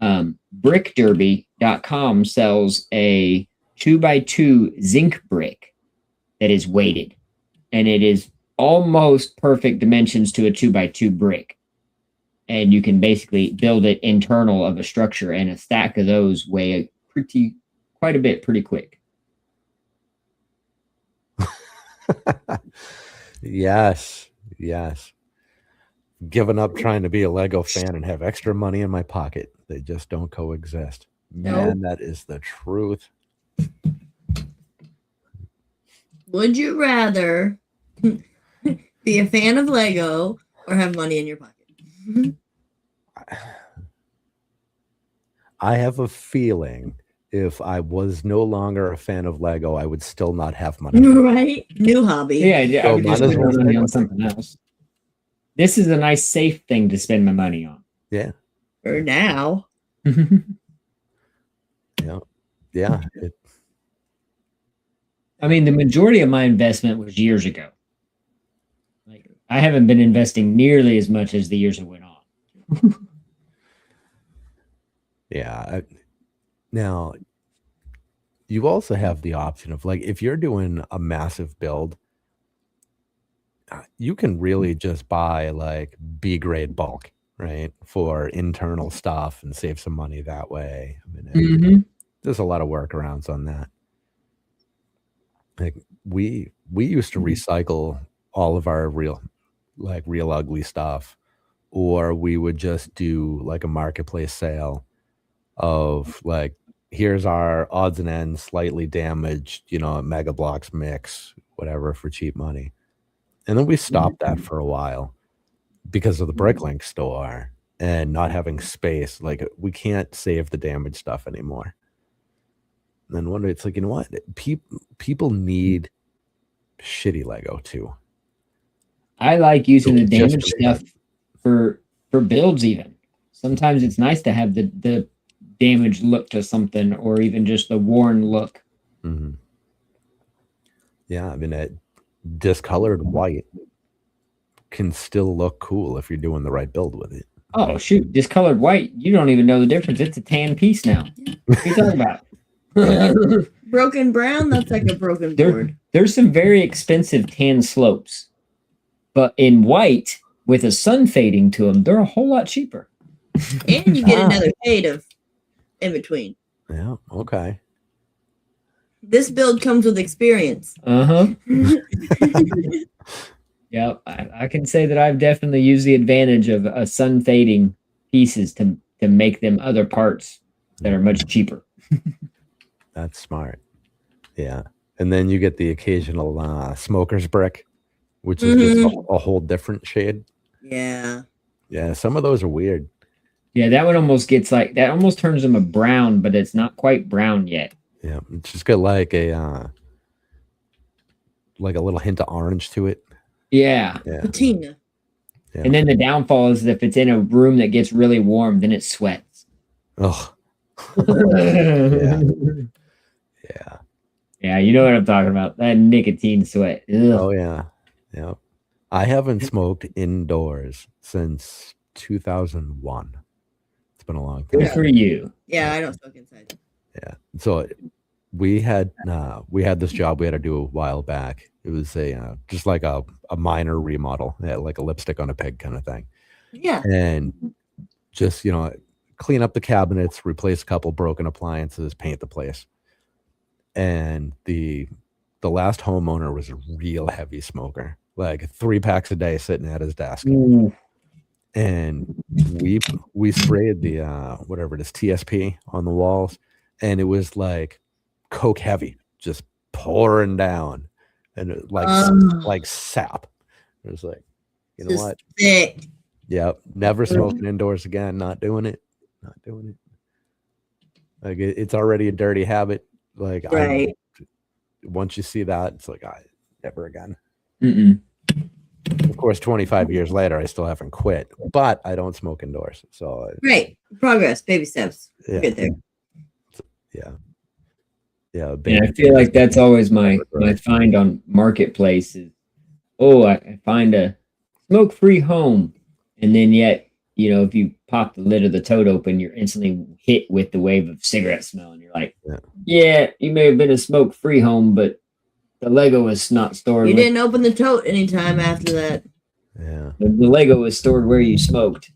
Speaker 4: brickderby.com sells a 2x2 zinc brick that is weighted, and it is almost perfect dimensions to a 2x2 brick, and you can basically build it internal of a structure, and a stack of those weigh quite a bit pretty quick.
Speaker 2: Yes Giving up trying to be a Lego fan and have extra money in my pocket. They just don't coexist. Man, that is the truth.
Speaker 3: Would you rather be a fan of Lego or have money in your pocket?
Speaker 2: I have a feeling if I was no longer a fan of Lego, I would still not have money.
Speaker 3: Right? New hobby.
Speaker 4: Yeah, I
Speaker 2: So
Speaker 4: would just
Speaker 2: might as
Speaker 4: spend
Speaker 2: well
Speaker 4: my money
Speaker 2: stick
Speaker 4: on
Speaker 2: with it.
Speaker 4: something else. This is a nice, safe thing to spend my money on.
Speaker 2: Yeah.
Speaker 3: For now.
Speaker 2: Yeah.
Speaker 4: I mean, the majority of my investment was years ago. Like, I haven't been investing nearly as much as the years that went on.
Speaker 2: Yeah. Now, you also have the option of, like, if you're doing a massive build, you can really just buy like B grade bulk, right, for internal stuff and save some money that way. I mean, there's a lot of workarounds on that. Like we used to recycle all of our real ugly stuff, or we would just do like a marketplace sale of like, here's our odds and ends slightly damaged, Mega Blocks mix, whatever, for cheap money. And then we stopped that for a while because of the Bricklink store and not having space. Like, we can't save the damaged stuff anymore. And then one day it's like, you know what? People need shitty Lego too.
Speaker 4: I like using the
Speaker 2: Just
Speaker 4: damaged stuff for builds even. Sometimes it's nice to have the damaged look to something, or even just the worn look.
Speaker 2: Mm-hmm. Yeah, I mean, discolored white can still look cool if you're doing the right build with it.
Speaker 4: Oh, shoot. Discolored white, you don't even know the difference. It's a tan piece now. What are you talking about?
Speaker 3: Broken brown, that's like a broken board.
Speaker 4: There's some very expensive tan slopes, but in white with a sun fading to them, they're a whole lot cheaper.
Speaker 3: And you get another shade of in between.
Speaker 2: Yeah, okay.
Speaker 3: This build comes with experience.
Speaker 4: Yeah, I can say that I've definitely used the advantage of a sun fading pieces to make them other parts that are much cheaper.
Speaker 2: That's smart. Yeah. And then you get the occasional smoker's brick, which is just a whole different shade.
Speaker 3: Yeah.
Speaker 2: Yeah, some of those are weird.
Speaker 4: Yeah, that one almost gets that almost turns them a brown, but it's not quite brown yet.
Speaker 2: Yeah, it's just got like a little hint of orange to it.
Speaker 4: Yeah.
Speaker 3: Patina.
Speaker 2: Yeah.
Speaker 4: And then the downfall is if it's in a room that gets really warm, then it sweats.
Speaker 2: Oh. Yeah. Yeah.
Speaker 4: Yeah, you know what I'm talking about. That nicotine sweat. Ugh.
Speaker 2: Oh yeah. Yeah. I haven't smoked indoors since 2001. It's been a long time.
Speaker 4: Good for you.
Speaker 3: Yeah, I don't smoke inside.
Speaker 2: Yeah. So we had this job we had to do a while back. It was a just like a minor remodel, like a lipstick on a pig kind of thing.
Speaker 3: Yeah.
Speaker 2: And just, clean up the cabinets, replace a couple broken appliances, paint the place. And the last homeowner was a real heavy smoker, like 3 packs a day sitting at his desk. And we sprayed the whatever it is, TSP on the walls, and it was like Coke heavy, just pouring down, and it, like sap. It was like, you know
Speaker 3: Just
Speaker 2: what?
Speaker 3: thick.
Speaker 2: Yep, never smoking indoors again. Not doing it. Not doing it. Like it's already a dirty habit. Like
Speaker 3: Right.
Speaker 2: Once you see that, it's like never again.
Speaker 4: Mm-mm.
Speaker 2: Of course, 25 years later, I still haven't quit, but I don't smoke indoors. So
Speaker 3: Great. Progress. Baby steps.
Speaker 2: yeah,
Speaker 3: Get there.
Speaker 2: yeah.
Speaker 4: And I feel like that's always my find on Marketplace is, I find a smoke-free home. And then yet, if you pop the lid of the tote open, you're instantly hit with the wave of cigarette smell. And you're like, yeah, you may have been a smoke-free home, but the Lego was not stored.
Speaker 3: You didn't open the tote anytime after that.
Speaker 2: Yeah.
Speaker 4: The Lego was stored where you smoked.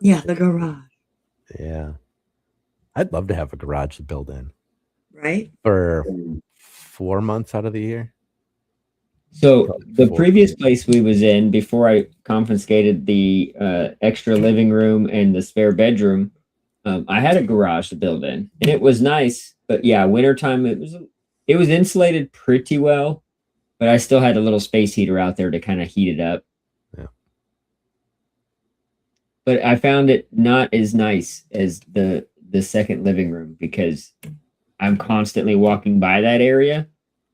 Speaker 3: Yeah, the garage.
Speaker 2: Yeah. I'd love to have a garage to build in
Speaker 3: Right?
Speaker 2: for 4 months out of the year.
Speaker 4: So the previous place we was in before I confiscated the extra living room and the spare bedroom, I had a garage to build in, and it was nice. But yeah, wintertime it was insulated pretty well, but I still had a little space heater out there to kind of heat it up.
Speaker 2: Yeah.
Speaker 4: But I found it not as nice as the second living room because I'm constantly walking by that area.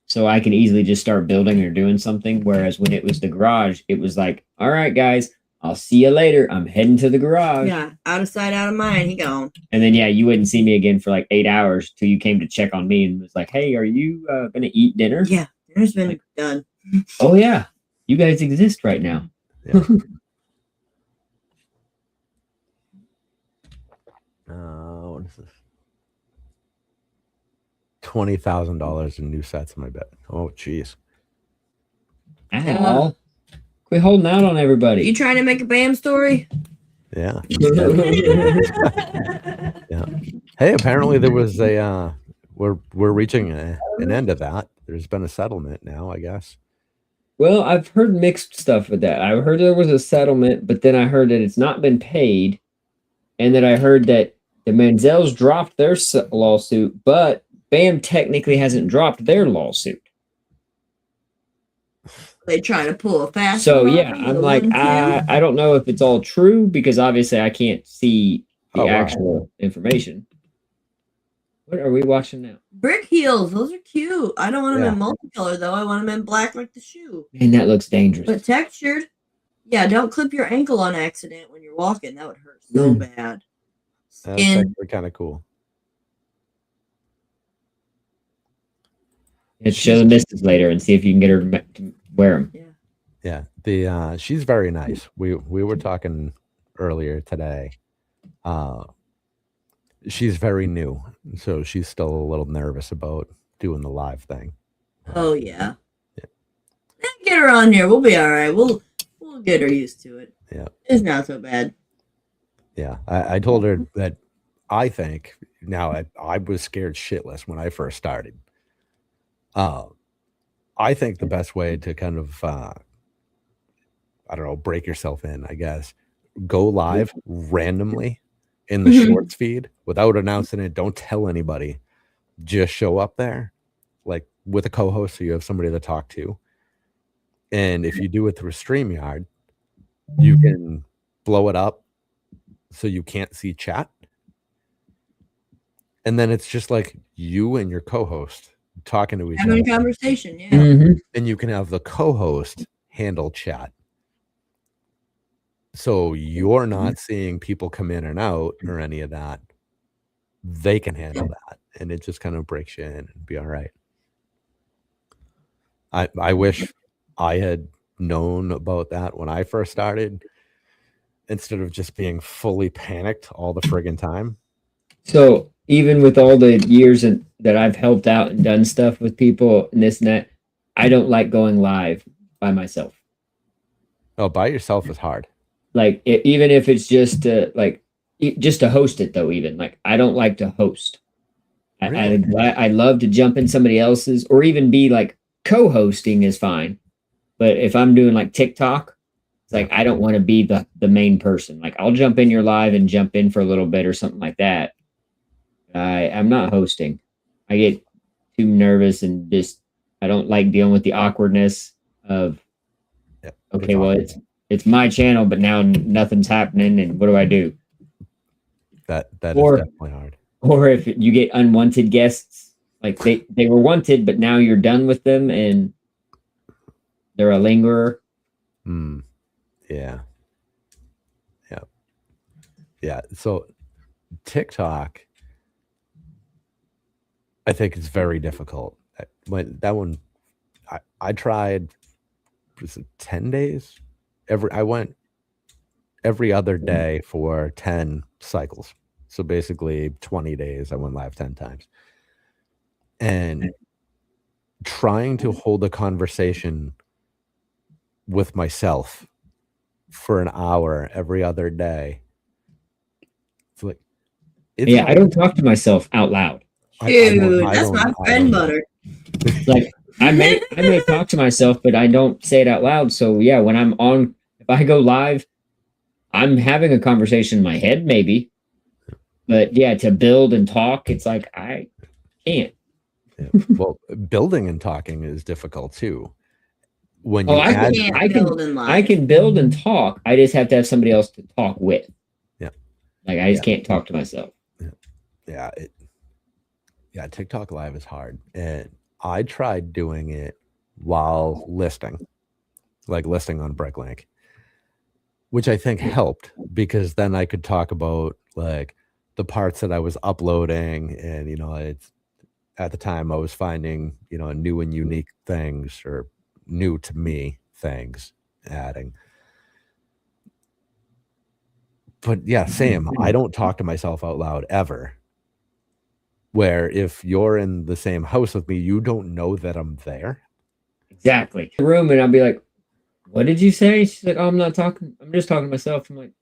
Speaker 4: So I can easily just start building or doing something. Whereas when it was the garage, it was like, all right, guys, I'll see you later. I'm heading to the garage.
Speaker 3: Yeah. Out of sight, out of mind. He gone.
Speaker 4: And then, you wouldn't see me again for like 8 hours till you came to check on me and was like, hey, are you going to eat dinner?
Speaker 3: Yeah. Dinner's been done.
Speaker 4: Oh, yeah. You guys exist right now.
Speaker 2: Yeah. What is this? $20,000 in new sets in my bed. Oh, jeez.
Speaker 4: Ow. Quit holding out on everybody.
Speaker 3: You trying to make a BAM story?
Speaker 2: Yeah. Yeah. Hey, apparently there was we're reaching an end of that. There's been a settlement now, I guess.
Speaker 4: Well, I've heard mixed stuff with that. I heard there was a settlement, but then I heard that it's not been paid, and then I heard that the Manzels dropped their lawsuit, but BAM technically hasn't dropped their lawsuit.
Speaker 3: They trying to pull a fast.
Speaker 4: So
Speaker 3: one
Speaker 4: yeah,
Speaker 3: on
Speaker 4: I'm
Speaker 3: the
Speaker 4: like,
Speaker 3: 110.
Speaker 4: I don't know if it's all true because obviously I can't see the actual information. What are we watching now?
Speaker 3: Brick heels. Those are cute. I don't want them
Speaker 2: Yeah.
Speaker 3: in multicolor though. I want them in black like the shoe.
Speaker 4: Man, that looks dangerous.
Speaker 3: But textured. Yeah, don't clip your ankle on accident when you're walking. That would hurt so bad.
Speaker 2: That's
Speaker 3: Skin.
Speaker 2: actually kind of cool.
Speaker 4: Let's show the missus later and see if you can get her to wear them.
Speaker 3: Yeah.
Speaker 2: Yeah. She's very nice. We were talking earlier today. She's very new, so she's still a little nervous about doing the live thing.
Speaker 3: Oh yeah. Get her on here. We'll be all right. We'll get her used to it.
Speaker 2: Yeah.
Speaker 3: It's not so bad.
Speaker 2: Yeah. I told her that I think now I was scared shitless when I first started. I think the best way to kind of I don't know, break yourself in, I guess, go live randomly in the shorts feed without announcing it. Don't tell anybody. Just show up there like with a co-host so you have somebody to talk to. And if you do it through StreamYard, you can blow it up so you can't see chat. And then it's just like you and your co-host talking to each other.
Speaker 3: Having a conversation, yeah.
Speaker 4: Mm-hmm.
Speaker 2: And you can have the co-host handle chat. So you're not seeing people come in and out or any of that, they can handle that, and it just kind of breaks you in and be all right. I wish I had known about that when I first started, instead of just being fully panicked all the friggin' time.
Speaker 4: So even with all the years that I've helped out and done stuff with people and this and that, I don't like going live by myself.
Speaker 2: Oh, by yourself is hard.
Speaker 4: Like even if it's just just to host it though, even like I don't like to host.
Speaker 2: Really?
Speaker 4: I love to jump in somebody else's, or even be like co-hosting is fine. But if I'm doing like TikTok, it's like I don't want to be the main person. Like I'll jump in your live and jump in for a little bit or something like that. I'm not hosting. I get too nervous and just I don't like dealing with the awkwardness of okay, well it's my channel, but now nothing's happening, and what do I do?
Speaker 2: That is definitely hard.
Speaker 4: Or if you get unwanted guests, like they were wanted, but now you're done with them and they're a lingerer.
Speaker 2: Yeah. So TikTok, I think it's very difficult. That one, I tried. Was it 10 days? I went every other day for 10 cycles. So basically 20 days, I went live 10 times. And trying to hold a conversation with myself for an hour every other day. It's like,
Speaker 4: I don't talk to myself out loud.
Speaker 3: Dude, that's my bread and butter.
Speaker 4: Like I may talk to myself, but I don't say it out loud. So yeah, when I'm on, if I go live, I'm having a conversation in my head, maybe. But yeah, to build and talk, it's like I can't.
Speaker 2: Yeah. Well, building and talking is difficult too. When you
Speaker 4: I can build and talk. I just have to have somebody else to talk with.
Speaker 2: Yeah.
Speaker 4: Like I just can't talk to myself.
Speaker 2: Yeah. TikTok live is hard. And I tried doing it while listing on Bricklink, which I think helped, because then I could talk about like the parts that I was uploading, and it's at the time I was finding new and unique things, or new to me things, adding. But yeah, same. I don't talk to myself out loud ever. Where if you're in the same house with me, you don't know that I'm there.
Speaker 4: Exactly. The room, and I'll be like, "What did you say?" She's like, "Oh, I'm not talking. I'm just talking to myself." I'm like,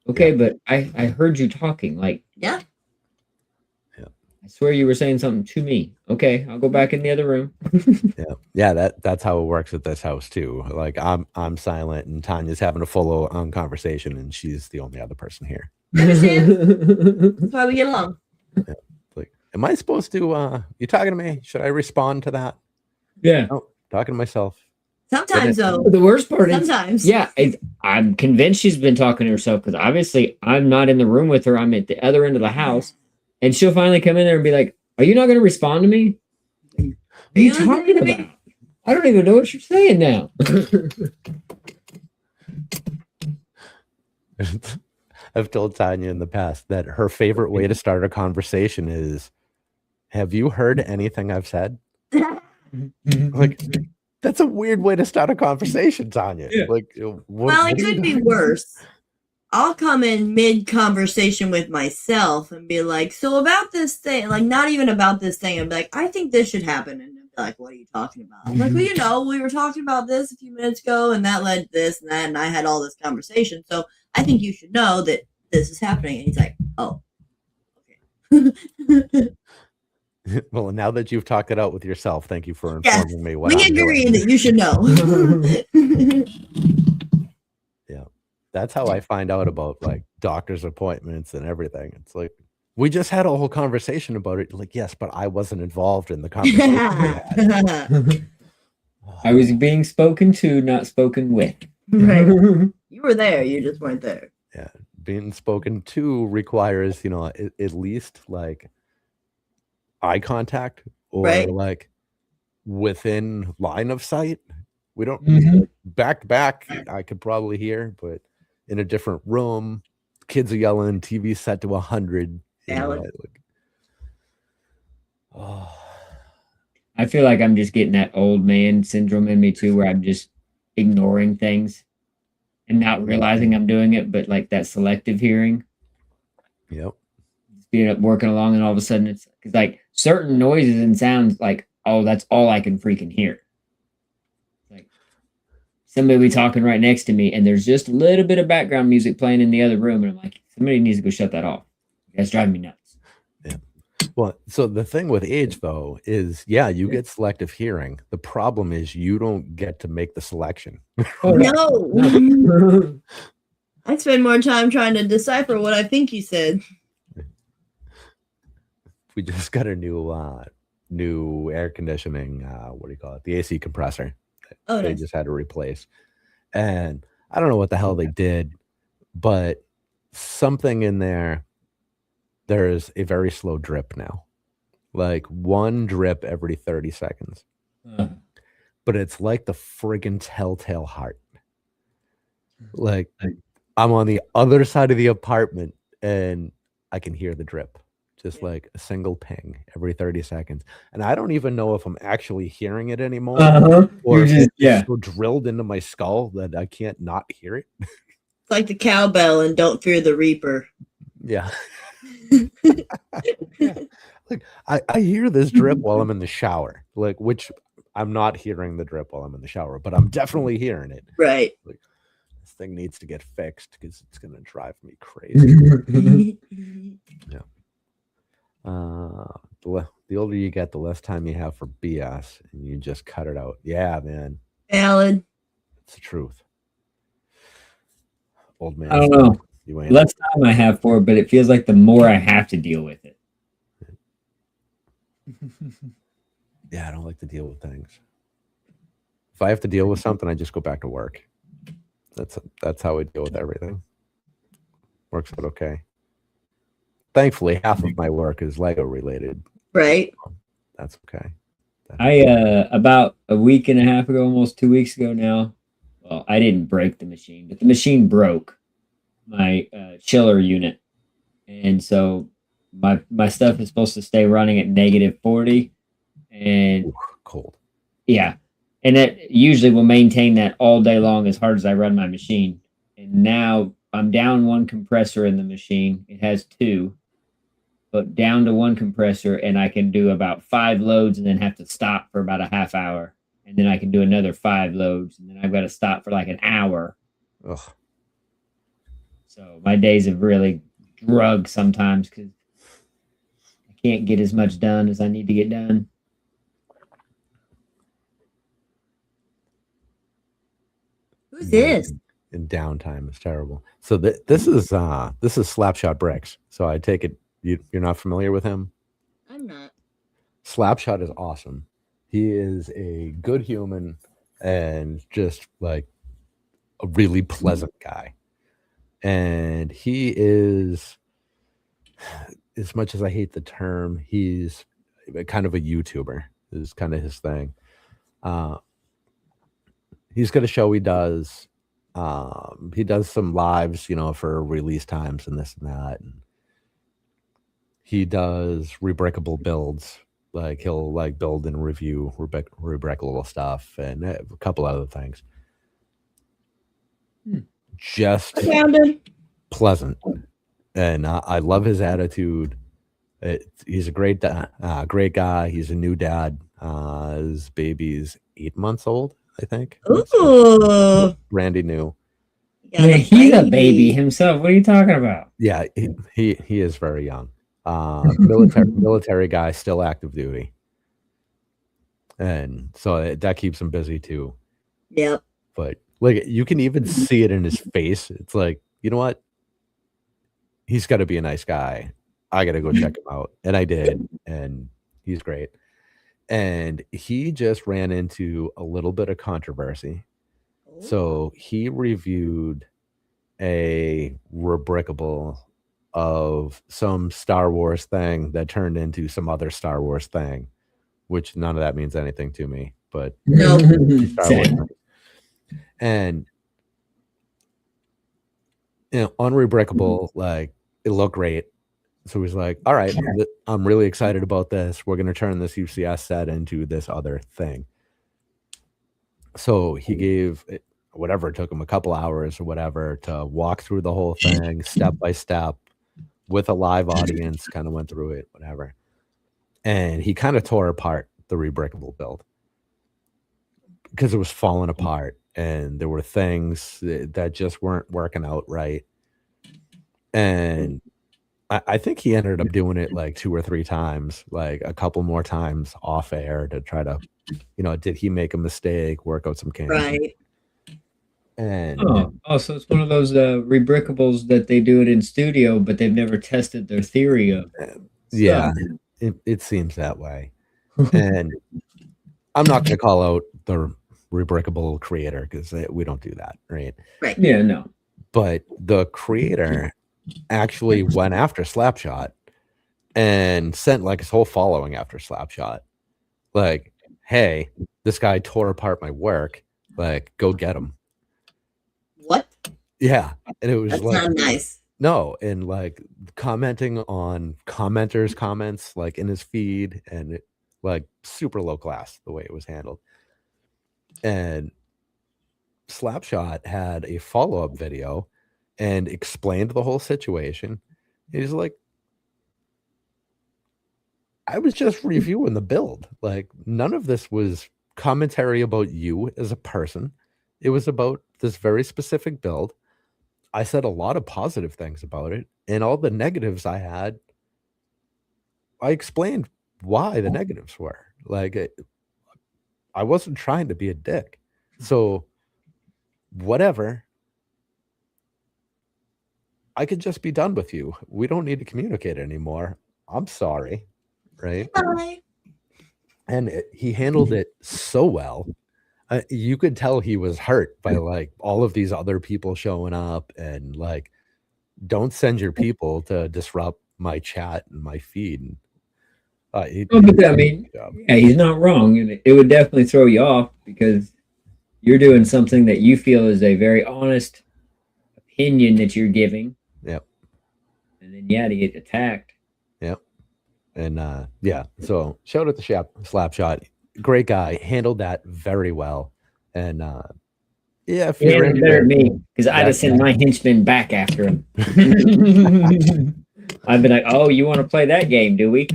Speaker 4: "Okay, but I heard you talking." Like,
Speaker 3: yeah.
Speaker 4: I swear you were saying something to me. Okay, I'll go back in the other room.
Speaker 2: That's how it works at this house too. Like I'm silent, and Tanya's having a full on conversation, and she's the only other person here.
Speaker 3: That's why we get along.
Speaker 2: Yeah. Like, am I supposed to? You talking to me? Should I respond to that?
Speaker 4: Yeah.
Speaker 2: No, talking to myself.
Speaker 3: Sometimes though.
Speaker 4: The worst part is
Speaker 3: sometimes.
Speaker 4: Yeah, I'm convinced she's been talking to herself, because obviously I'm not in the room with her. I'm at the other end of the house. And she'll finally come in there and be like, "Are you not going to respond to me? What are you talking about? I don't even know what you're saying now."
Speaker 2: I've told Tanya in the past that her favorite way to start a conversation is, "Have you heard anything I've said?" Like, that's a weird way to start a conversation, Tanya.
Speaker 4: Yeah.
Speaker 2: Like,
Speaker 3: well, it could be worse. I'll come in mid-conversation with myself and be like, "So about this thing," like not even about this thing. I'm like, "I think this should happen." And they're like, "What are you talking about?" I'm like, "Well, we were talking about this a few minutes ago, and that led to this and that, and I had all this conversation. So I think you should know that this is happening." And he's like, "Oh, okay."
Speaker 2: Well, now that you've talked it out with yourself, thank you for informing me what
Speaker 3: we agree that you should know.
Speaker 2: Yeah. That's how I find out about like doctor's appointments and everything. It's like, we just had a whole conversation about it. Like, yes, but I wasn't involved in the conversation.
Speaker 4: I was being spoken to, not spoken with.
Speaker 3: Right. You were there. You just weren't there.
Speaker 2: Yeah. Being spoken to requires, at least like eye contact, or like within line of sight. We don't back to back. I could probably hear, but in a different room, kids are yelling, TV set to 100.
Speaker 3: Valid.
Speaker 2: Oh,
Speaker 4: I feel like I'm just getting that old man syndrome in me too, where I'm just ignoring things and not realizing I'm doing it, but like that selective hearing,
Speaker 2: yep.
Speaker 4: being up working along, and all of a sudden it's like certain noises and sounds like, oh, that's all I can freaking hear. Like somebody will be talking right next to me, and there's just a little bit of background music playing in the other room, and I'm like, somebody needs to go shut that off. That's driving me nuts.
Speaker 2: Yeah. Well, so the thing with age though is, yeah, you get selective hearing. The problem is you don't get to make the selection.
Speaker 3: No. I spend more time trying to decipher what I think you said.
Speaker 2: We just got a new air conditioning, what do you call it? The AC compressor.
Speaker 3: Oh,
Speaker 2: They
Speaker 3: nice.
Speaker 2: just had to replace. And I don't know what the hell they did, but something in there's a very slow drip now. Like one drip every 30 seconds. But it's like the friggin' telltale heart. Like I'm on the other side of the apartment and I can hear the drip. Just like a single ping every 30 seconds. And I don't even know if I'm actually hearing it anymore. Or if it's so drilled into my skull that I can't not hear it.
Speaker 3: It's like the cowbell and Don't Fear the Reaper.
Speaker 2: Yeah. Yeah. Like I hear this drip while I'm in the shower. Like, which I'm not hearing the drip while I'm in the shower, but I'm definitely hearing it.
Speaker 3: Right.
Speaker 2: Like, this thing needs to get fixed because it's gonna drive me crazy. Yeah. The older you get, the less time you have for BS, and you just cut it out. Yeah, man,
Speaker 3: Valid.
Speaker 2: it's the truth. Old man,
Speaker 4: I don't know.
Speaker 2: you ain't.
Speaker 4: Less time I have for it, but it feels like the more I have to deal with it.
Speaker 2: Yeah, I don't like to deal with things. If I have to deal with something, I just go back to work. That's how I deal with everything. Works out okay. Thankfully, half of my work is Lego related.
Speaker 3: Right.
Speaker 2: That's okay.
Speaker 4: About a week and a half ago, almost 2 weeks ago now. Well, I didn't break the machine, but the machine broke my chiller unit, and so my stuff is supposed to stay running at -40, and
Speaker 2: Ooh, cold.
Speaker 4: yeah, and that usually will maintain that all day long as hard as I run my machine. And now I'm down one compressor in the machine. It has two, but down to one compressor, and I can do about 5 loads and then have to stop for about a half hour. And then I can do another 5 loads, and then I've got to stop for like an hour.
Speaker 2: Ugh.
Speaker 4: So my days have really drugged sometimes because I can't get as much done as I need to get done.
Speaker 3: Who's this?
Speaker 2: In downtime is terrible. So this is Slapshot Bricks. So I take it you're not familiar with him.
Speaker 3: I'm not.
Speaker 2: Slapshot is awesome. He is a good human and just like a really pleasant guy. And he is, as much as I hate the term, he's kind of a YouTuber. Is kind of his thing. He's got a show he does. He does some lives, for release times and this and that. And he does rebrickable builds. Like he'll build and review rebrickable stuff and a couple other things. Just
Speaker 3: I found him.
Speaker 2: pleasant, and I love his attitude. He's a great guy. He's a new dad. His baby's 8 months old, I think.
Speaker 3: Ooh.
Speaker 2: Randy new.
Speaker 3: Yeah,
Speaker 4: Man, he's a baby himself. What are you talking about?
Speaker 2: Yeah, he is very young. Military guy, still active duty, and so that keeps him busy too.
Speaker 3: Yep.
Speaker 2: But like you can even see it in his face. It's like, you know what? He's got to be a nice guy. I got to go check him out, and I did, and he's great. And he just ran into a little bit of controversy. So he reviewed a rebrickable of some Star Wars thing that turned into some other Star Wars thing, which none of that means anything to me, but
Speaker 3: No.
Speaker 2: Star Wars thing. And unrebrickable, like it looked great. So he's like, all right, I'm really excited about this. We're going to turn this UCS set into this other thing. So he gave whatever, it took him a couple hours or whatever to walk through the whole thing step by step with a live audience, kind of went through it, whatever. And he kind of tore apart the rebrickable build because it was falling apart and there were things that just weren't working out right. And I think he ended up doing it like 2 or 3 times, like a couple more times off air to try to, did he make a mistake, work out some kinks.
Speaker 3: Right.
Speaker 2: And
Speaker 4: so it's one of those rebrickables that they do it in studio, but they've never tested their theory of.
Speaker 2: yeah, it seems that way. And I'm not going to call out the rebrickable creator because we don't do that, right?
Speaker 3: Right.
Speaker 4: Yeah, no.
Speaker 2: But the creator actually went after Slapshot and sent like his whole following after Slapshot. Like, hey, this guy tore apart my work. Like, go get him.
Speaker 3: What?
Speaker 2: Yeah. And it was
Speaker 3: That's
Speaker 2: like,
Speaker 3: not nice.
Speaker 2: no, and like commenting on commenters' comments, like in his feed, and it, like super low class the way it was handled. And Slapshot had a follow-up video and explained the whole situation. He's like, I was just reviewing the build. Like, none of this was commentary about you as a person. It was about this very specific build. I said a lot of positive things about it, and all the negatives I had, I explained why the negatives were. Like, I wasn't trying to be a dick. So, whatever. I could just be done with you. We don't need to communicate anymore. I'm sorry. Right?
Speaker 3: Bye.
Speaker 2: And he handled it so well. You could tell he was hurt by like all of these other people showing up and like, don't send your people to disrupt my chat and my feed.
Speaker 4: But I mean, yeah, he's not wrong, and it would definitely throw you off because you're doing something that you feel is a very honest opinion that you're giving.
Speaker 2: Yep.
Speaker 4: And then to get attacked.
Speaker 2: Yep. And yeah, so shout out to Slapshot. Great guy, handled that very well. And yeah, if you're
Speaker 4: better than me, because I'd have sent my henchmen back after him. I'd be like, oh, you want to play that game, do we?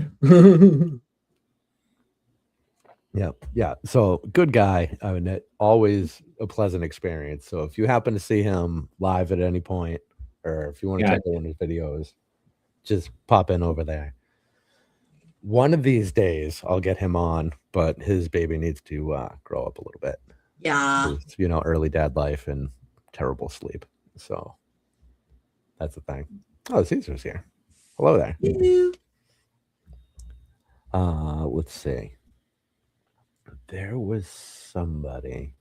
Speaker 2: Yeah. So good guy. I mean, always a pleasant experience. So if you happen to see him live at any point, or if you want to check out one of his videos, just pop in over there. One of these days, I'll get him on, but his baby needs to grow up a little bit.
Speaker 3: Yeah.
Speaker 2: Early dad life and terrible sleep. So that's the thing. Oh, Caesar's here. Hello there. Let's see. There was somebody.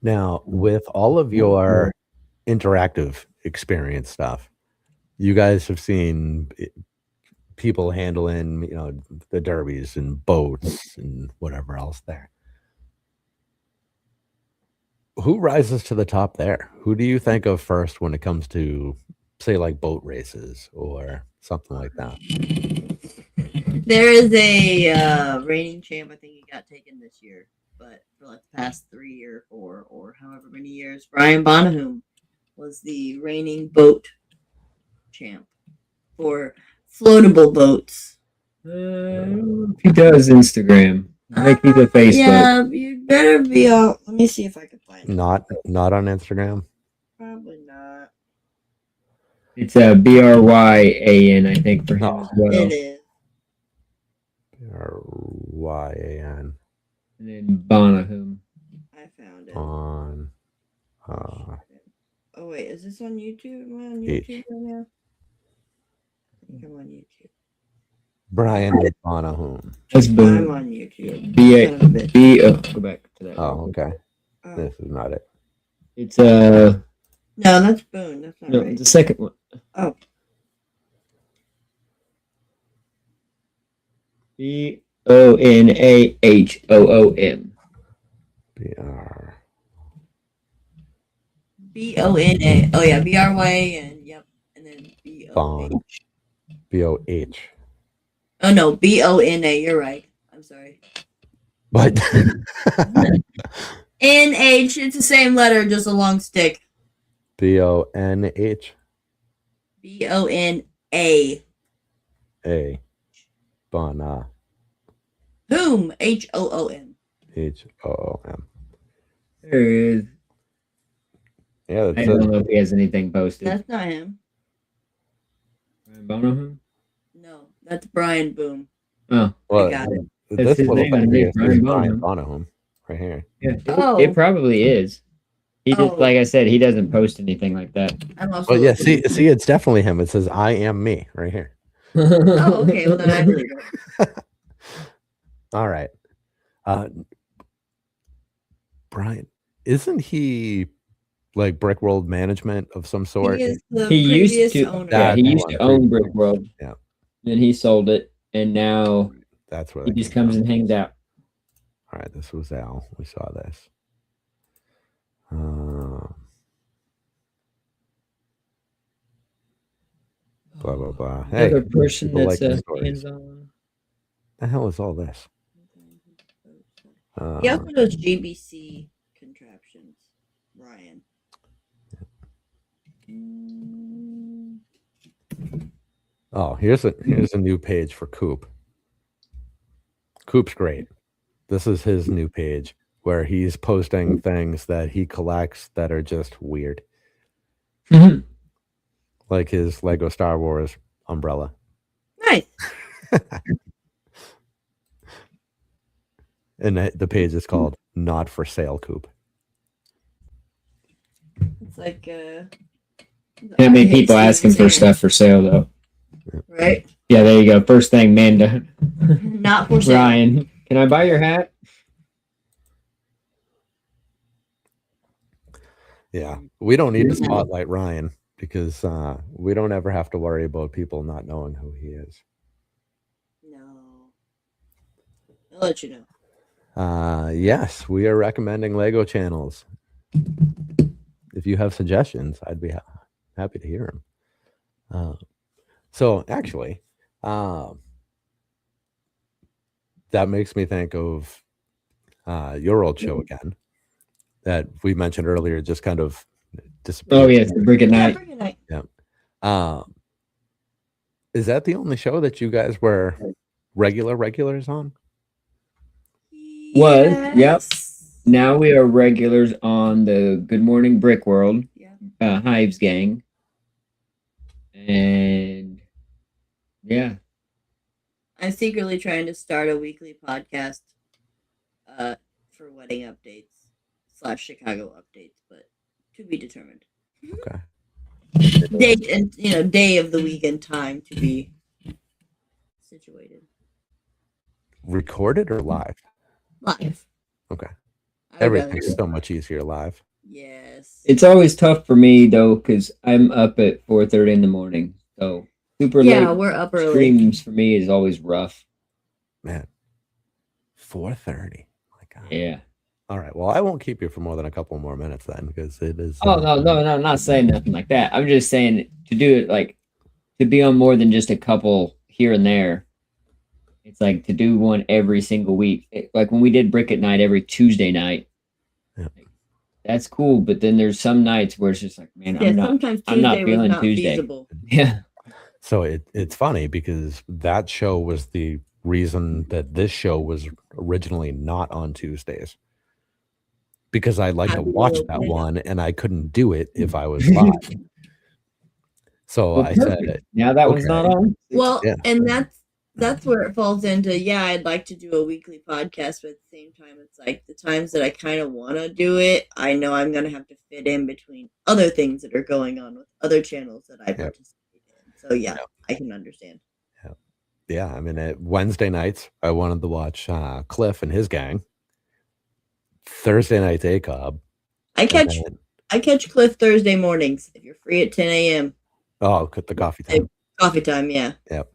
Speaker 2: Now, with all of your interactive experience stuff, you guys have seen people handling, the derbies and boats and whatever else there. Who rises to the top there? Who do you think of first when it comes to, say, like boat races or something like that?
Speaker 3: There is a reigning champ. I think he got taken this year, but for like the past 3 or 4 or however many years, Brian Bonahum was the reigning boat champ for floatable boats.
Speaker 4: He does Instagram. I think he's a Facebook.
Speaker 3: Yeah, you better be on. Let me see if I can find it.
Speaker 2: Not on Instagram.
Speaker 3: Probably not.
Speaker 4: It's a BRYAN, I think, for him as well.
Speaker 3: It is.
Speaker 2: BRYAN.
Speaker 4: And then Bonahum.
Speaker 3: I found it.
Speaker 2: On.
Speaker 3: Oh wait, is this on YouTube? Am I on YouTube right now? I think I'm on YouTube.
Speaker 2: Brian Bonahum.
Speaker 4: That's Boone.
Speaker 3: I'm on YouTube.
Speaker 4: Go back to that.
Speaker 2: Oh, okay. This is not it.
Speaker 4: It's
Speaker 3: No, that's Boone. That's not right.
Speaker 4: The second one.
Speaker 3: Oh.
Speaker 4: BONAHOOM.
Speaker 3: BONA. Oh yeah, BRY and yep, and then BOH.
Speaker 2: B-O-H.
Speaker 3: Oh no, B-O-N-A. You're right. I'm sorry.
Speaker 2: But
Speaker 3: N-H. It's the same letter, just a long stick.
Speaker 2: B-O-N-H.
Speaker 3: B-O-N-A.
Speaker 2: A. Bona.
Speaker 3: Boom. H-O-O-M.
Speaker 2: H-O-O-M.
Speaker 4: There he is.
Speaker 2: Yeah,
Speaker 4: I
Speaker 2: that's
Speaker 4: don't
Speaker 2: it.
Speaker 4: know if he has anything posted.
Speaker 3: That's not him.
Speaker 4: Brian Bonham?
Speaker 3: No, that's Brian Boom.
Speaker 4: Oh,
Speaker 2: Well,
Speaker 3: I got it.
Speaker 4: That's
Speaker 2: this
Speaker 4: his
Speaker 2: little
Speaker 4: name
Speaker 2: thing
Speaker 4: underneath,
Speaker 2: here
Speaker 4: Brian
Speaker 2: says Brian
Speaker 4: Bonham.
Speaker 2: Bonham right here.
Speaker 4: yeah.
Speaker 3: Oh.
Speaker 4: It probably is. He just,
Speaker 3: Oh.
Speaker 4: like I said, he doesn't post anything like that.
Speaker 3: I'm also
Speaker 2: But yeah, see, it's definitely him. It says I am me right here.
Speaker 3: Oh, okay. Well, then I believe it.
Speaker 2: All right. Brian, isn't he like Brick World Management of some sort?
Speaker 3: He is the
Speaker 4: He used
Speaker 3: previous
Speaker 4: to-
Speaker 3: owner.
Speaker 4: Yeah, he
Speaker 2: That's
Speaker 4: used
Speaker 2: one.
Speaker 4: to own Brick World.
Speaker 2: Yeah.
Speaker 4: Then he sold it, and now
Speaker 2: That's where
Speaker 4: he
Speaker 2: that
Speaker 4: just
Speaker 2: came
Speaker 4: comes
Speaker 2: from.
Speaker 4: and hangs out.
Speaker 2: All right, this was Al. We saw this. Blah blah blah. Hey,
Speaker 4: Another person
Speaker 2: people
Speaker 4: that's
Speaker 2: like the stories.
Speaker 4: hands-on.
Speaker 2: The hell is all this?
Speaker 3: He also does GBC contraptions. Ryan.
Speaker 2: Oh, here's a new page for Coop. Coop's great. This is his new page where he's posting things that he collects that are just weird, like his Lego Star Wars umbrella.
Speaker 3: Nice.
Speaker 2: And the page is called "Not for Sale Coop."
Speaker 3: It's like
Speaker 4: How many people asking for stuff for sale though?
Speaker 3: Right?
Speaker 4: Yeah, there you go. First thing, Manda.
Speaker 3: Not for sale.
Speaker 4: Ryan, can I buy your hat?
Speaker 2: Yeah, we don't need to spotlight Ryan because we don't ever have to worry about people not knowing who he is.
Speaker 3: No. I'll let you know.
Speaker 2: Yes, we are recommending Lego channels. If you have suggestions, I'd be happy to hear them. So actually, that makes me think of your old show again that we mentioned earlier, just kind of disappeared.
Speaker 4: Oh yes, the Brick at Night.
Speaker 3: Bring it
Speaker 2: Yeah. Is that the only show that you guys were regulars on?
Speaker 4: Was, yep.
Speaker 3: Yes.
Speaker 4: Now we are regulars on the Good Morning Brick World,
Speaker 3: Yeah.
Speaker 4: Hives Gang, and yeah,
Speaker 3: I'm secretly trying to start a weekly podcast for wedding updates / Chicago updates, but to be determined.
Speaker 2: Okay.
Speaker 3: Date and day of the week and time to be situated.
Speaker 2: Recorded or live?
Speaker 3: Live.
Speaker 2: Okay.
Speaker 3: I would rather
Speaker 2: Everything's
Speaker 3: do
Speaker 2: so
Speaker 3: it.
Speaker 2: much easier live.
Speaker 3: Yes.
Speaker 4: it's always tough for me though because I'm up at 4:30 in the morning, so super
Speaker 3: Yeah,
Speaker 4: late
Speaker 3: we're up early.
Speaker 4: streams for me is always rough.
Speaker 2: Man, 4:30. My God.
Speaker 4: Yeah.
Speaker 2: All right. Well, I won't keep you for more than a couple more minutes then, because it is.
Speaker 4: Oh no, I'm not saying nothing like that. I'm just saying to do it like to be on more than just a couple here and there. It's like to do one every single week. Like when we did Brick at Night every Tuesday night.
Speaker 2: Yeah.
Speaker 4: Like, that's cool, but then there's some nights where it's just like, man,
Speaker 3: Yeah,
Speaker 4: I'm not
Speaker 3: sometimes
Speaker 4: I'm not
Speaker 3: Tuesday
Speaker 4: feeling
Speaker 3: was not
Speaker 4: Tuesday.
Speaker 3: feasible.
Speaker 4: Yeah.
Speaker 2: So it's funny because that show was the reason that this show was originally not on Tuesdays. Because I like to watch that one and I couldn't do it if I was live. So
Speaker 4: Well,
Speaker 2: I
Speaker 4: perfect.
Speaker 2: said,
Speaker 4: Now that one's not
Speaker 2: okay.
Speaker 4: on.
Speaker 3: Well,
Speaker 2: Yeah.
Speaker 3: and that's where it falls into, yeah, I'd like to do a weekly podcast, but at the same time, it's like the times that I kind of want to do it, I know I'm going to have to fit in between other things that are going on with other channels that I participate in. So, yeah, I can understand.
Speaker 2: Yeah, I mean, Wednesday nights, I wanted to watch Cliff and his gang. Thursday nights, ACOB.
Speaker 3: I catch Cliff Thursday mornings if you're free at 10 a.m.
Speaker 2: Oh, the coffee time.
Speaker 3: Coffee time, yeah.
Speaker 2: Yep.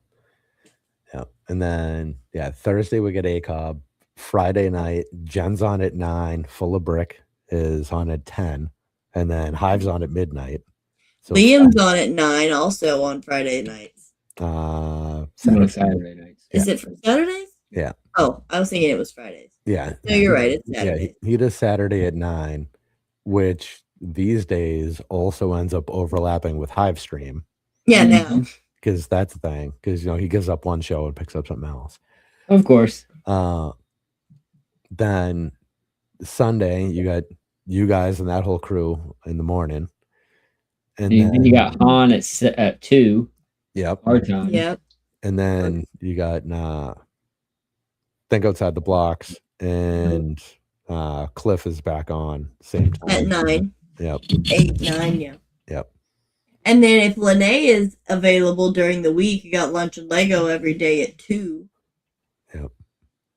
Speaker 2: And then, Thursday we get ACOB. Friday night, Jen's on at 9. Full of Brick is on at 10. And then Hive's on at midnight. So
Speaker 3: Liam's on at 9 also on Friday nights.
Speaker 4: No,
Speaker 2: Saturday.
Speaker 4: Saturday nights.
Speaker 3: Is it for Saturdays?
Speaker 2: Yeah.
Speaker 3: Oh, I was thinking it was Fridays.
Speaker 2: Yeah.
Speaker 3: No, you're right. It's
Speaker 2: Yeah,
Speaker 3: Saturday.
Speaker 2: he does Saturday at 9, which these days also ends up overlapping with Hive Stream
Speaker 3: Yeah, now.
Speaker 2: because that's the thing. Because he gives up one show and picks up something else.
Speaker 4: Of course.
Speaker 2: Then Sunday you got you guys and that whole crew in the morning, and
Speaker 4: then you got Han at 2.
Speaker 2: Yep.
Speaker 4: Our time.
Speaker 3: Yep.
Speaker 2: And then you got Think Outside the Blocks, and Cliff is back on same time
Speaker 3: At 9.
Speaker 2: Yep.
Speaker 3: 8, 9, yeah.
Speaker 2: Yep.
Speaker 3: And then if Lene is available during the week, you got Lunch and Lego every day at 2.
Speaker 2: Yep.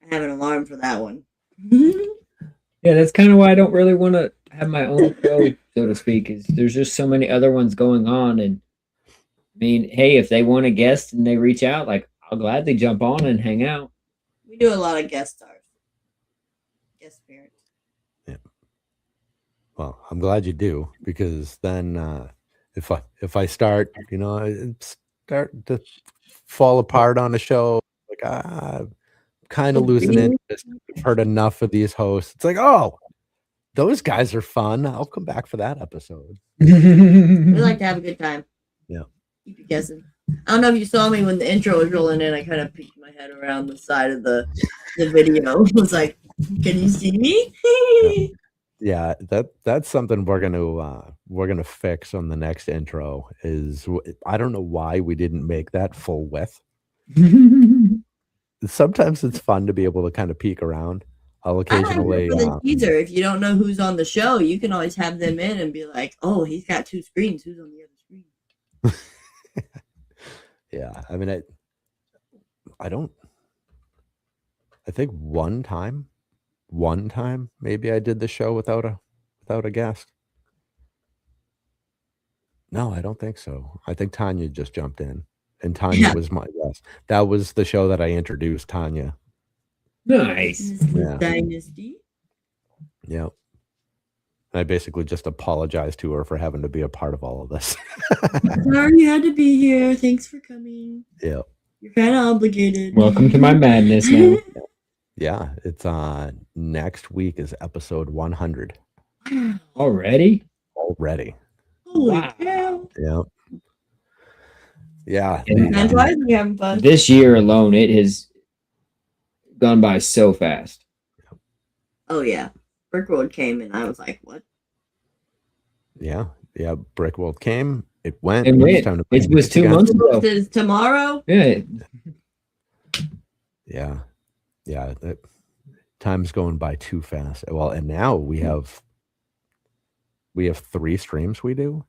Speaker 3: I have an alarm for that one.
Speaker 4: Yeah, that's kind of why I don't really want to have my own show, so to speak, is there's just so many other ones going on. And I mean, hey, if they want a guest and they reach out, like, I'll gladly jump on and hang out.
Speaker 3: We do a lot of guest stars. Guest appearance.
Speaker 2: Yeah. Well, I'm glad you do, because then if I start, start to fall apart on a show, like I'm kind of losing interest. I've heard enough of these hosts. It's like, oh, those guys are fun. I'll come back for that episode.
Speaker 3: We like to have a good time.
Speaker 2: Yeah.
Speaker 3: Keep you guessing. I don't know if you saw me when the intro was rolling in. I kind of peeked my head around the side of the video. It was like, can you see me?
Speaker 2: Yeah, that's something we're gonna fix on the next intro. Is I don't know why we didn't make that full width. Sometimes it's fun to be able to kind of peek around. I'll occasionally
Speaker 3: for the teaser. If you don't know who's on the show, you can always have them in and be like, "Oh, he's got 2 screens. Who's on the other screen?"
Speaker 2: Yeah, I mean, I think one time maybe I did the show without a guest. No, I don't think so. I think Tanya just jumped in, and Tanya was my guest. That was the show that I introduced Tanya.
Speaker 4: Nice.
Speaker 2: Yeah.
Speaker 3: Dynasty.
Speaker 2: Yeah. I basically just apologized to her for having to be a part of all of this.
Speaker 3: Sorry you had to be here. Thanks for coming.
Speaker 2: Yeah.
Speaker 3: You're kind of obligated.
Speaker 4: Welcome to my madness now.
Speaker 2: Yeah, it's next week is episode 100
Speaker 4: Already.
Speaker 3: Holy
Speaker 4: Wow.
Speaker 3: cow.
Speaker 2: Yeah. Yeah.
Speaker 3: That's why we're having fun.
Speaker 4: This year alone, it has gone by so fast.
Speaker 3: Oh, yeah. Brick Road came and I was like, what?
Speaker 2: Yeah. Brick World came. It went.
Speaker 4: It went.
Speaker 2: Time to
Speaker 4: It was 2 months ago.
Speaker 3: This is tomorrow?
Speaker 4: Yeah.
Speaker 2: Yeah. That time's going by too fast. Well, and now we have 3 streams we do.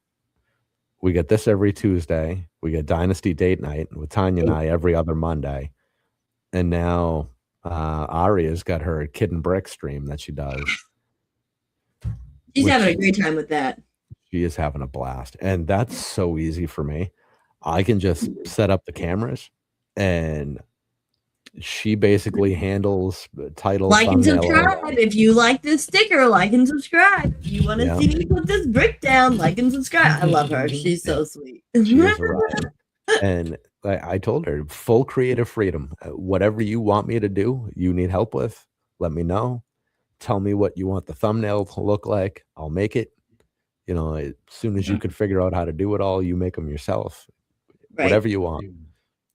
Speaker 2: We get this every Tuesday. We get Dynasty Date Night with Tanya and I every other Monday. And now Aria's got her Kid and Brick stream that she does.
Speaker 3: She's having a great time with that.
Speaker 2: She is having a blast. And that's so easy for me. I can just set up the cameras, and she basically handles the title.
Speaker 3: Like and
Speaker 2: thumbnail,
Speaker 3: subscribe. If you like this sticker, like and subscribe. If you want to
Speaker 2: Yeah.
Speaker 3: see me put this brick down, like and subscribe. I love her. She's so sweet.
Speaker 2: She is a riot. And I told her, full creative freedom. Whatever you want me to do, you need help with, let me know. Tell me what you want the thumbnail to look like. I'll make it. As soon as you could figure out how to do it all, you make them yourself.
Speaker 3: Right.
Speaker 2: Whatever you want.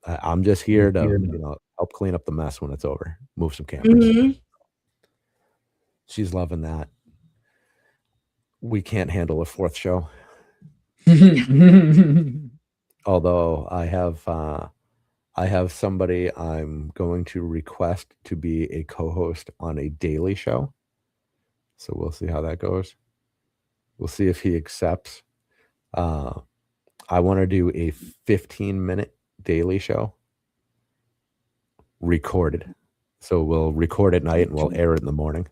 Speaker 2: I'm just here to help clean up the mess when it's over. Move some cameras.
Speaker 3: Mhm.
Speaker 2: She's loving that. We can't handle a 4th show. Although I have somebody I'm going to request to be a co-host on a daily show. So we'll see how that goes. We'll see if he accepts. I want to do a 15-minute daily show recorded. So we'll record at night and we'll air it in the morning.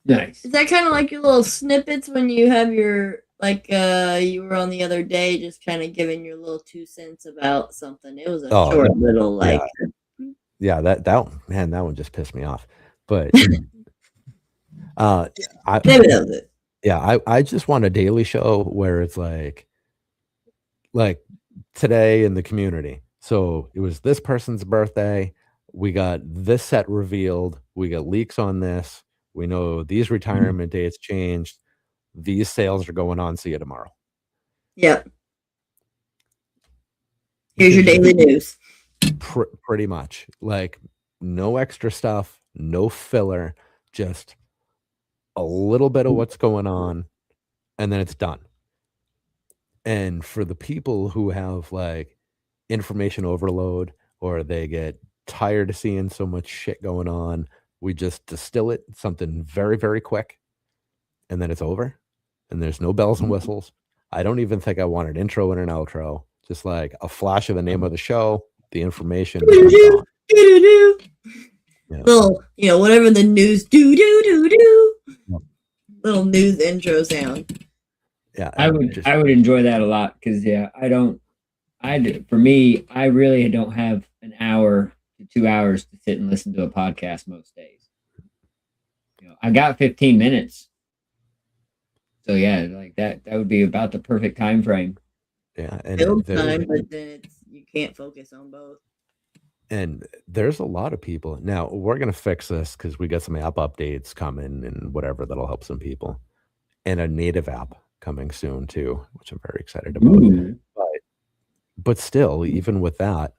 Speaker 4: Nice.
Speaker 3: Is that kind of like your little snippets when you have your, like, you were on the other day just kind of giving your little 2 cents about something? It was a short little, like.
Speaker 2: Yeah, that one just pissed me off. But
Speaker 3: Maybe that was it.
Speaker 2: Yeah, I just want a daily show where it's like today in the community. So it was this person's birthday. We got this set revealed. We got leaks on this. We know these retirement dates changed. These sales are going on. See you tomorrow.
Speaker 3: Yep. Here's your daily news.
Speaker 2: Pretty much. Like no extra stuff, no filler, just a little bit of what's going on, and then it's done. And for the people who have like information overload or they get tired of seeing so much shit going on, we just distill it, something very, very quick, and then it's over. And there's no bells and whistles. I don't even think I want an intro and an outro. Just like a flash of the name of the show, the information.
Speaker 3: Do-do-do, do-do-do.
Speaker 2: Yeah.
Speaker 3: Little, whatever the news do.
Speaker 2: Yep.
Speaker 3: Little news intro sound.
Speaker 2: Yeah,
Speaker 4: I would enjoy that a lot because for me, I really don't have an hour to 2 hours to sit and listen to a podcast most days. I got 15 minutes. So yeah, like that would be about the perfect time frame.
Speaker 2: Yeah, and
Speaker 3: Build time, but then you can't focus on both.
Speaker 2: And there's a lot of people. Now, we're going to fix this because we got some app updates coming and whatever that'll help some people. And a native app coming soon too, which I'm very excited about.
Speaker 4: Ooh.
Speaker 2: But still, even with that,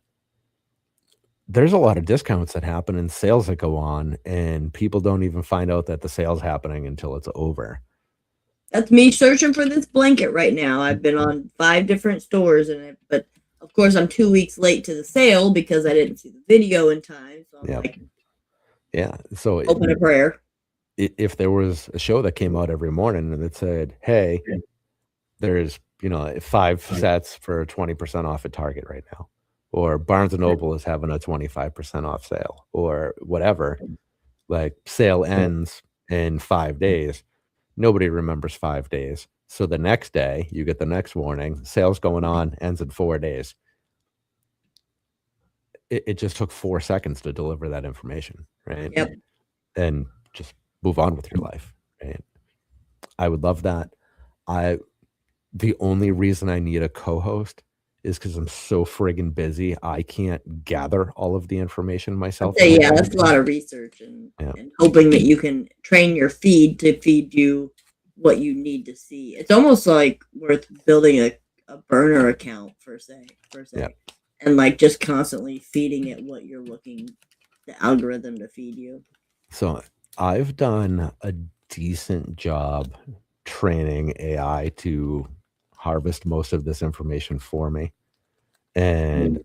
Speaker 2: there's a lot of discounts that happen and sales that go on, and people don't even find out that the sale's happening until it's over.
Speaker 3: That's me searching for this blanket right now. I've been on 5 different stores but of course I'm 2 weeks late to the sale because I didn't see the video in time. So I'm like,
Speaker 2: yeah. So
Speaker 3: open a prayer.
Speaker 2: If there was a show that came out every morning and it said, hey, there's 5 sets for 20% off at Target right now, or Barnes & Noble is having a 25% off sale, or whatever, like sale ends in 5 days. Nobody remembers 5 days. So the next day, you get the next warning, sales going on, ends in 4 days. It just took 4 seconds to deliver that information, right?
Speaker 3: Yep.
Speaker 2: And just move on with your life, right? I would love that. The only reason I need a co-host is because I'm so friggin' busy. I can't gather all of the information myself.
Speaker 3: Yeah, that's a lot of research and hoping that you can train your feed to feed you what you need to see. It's almost like worth building a burner account per se, and like just constantly feeding it what you're looking, the algorithm to feed you.
Speaker 2: So I've done a decent job training AI to harvest most of this information for me. And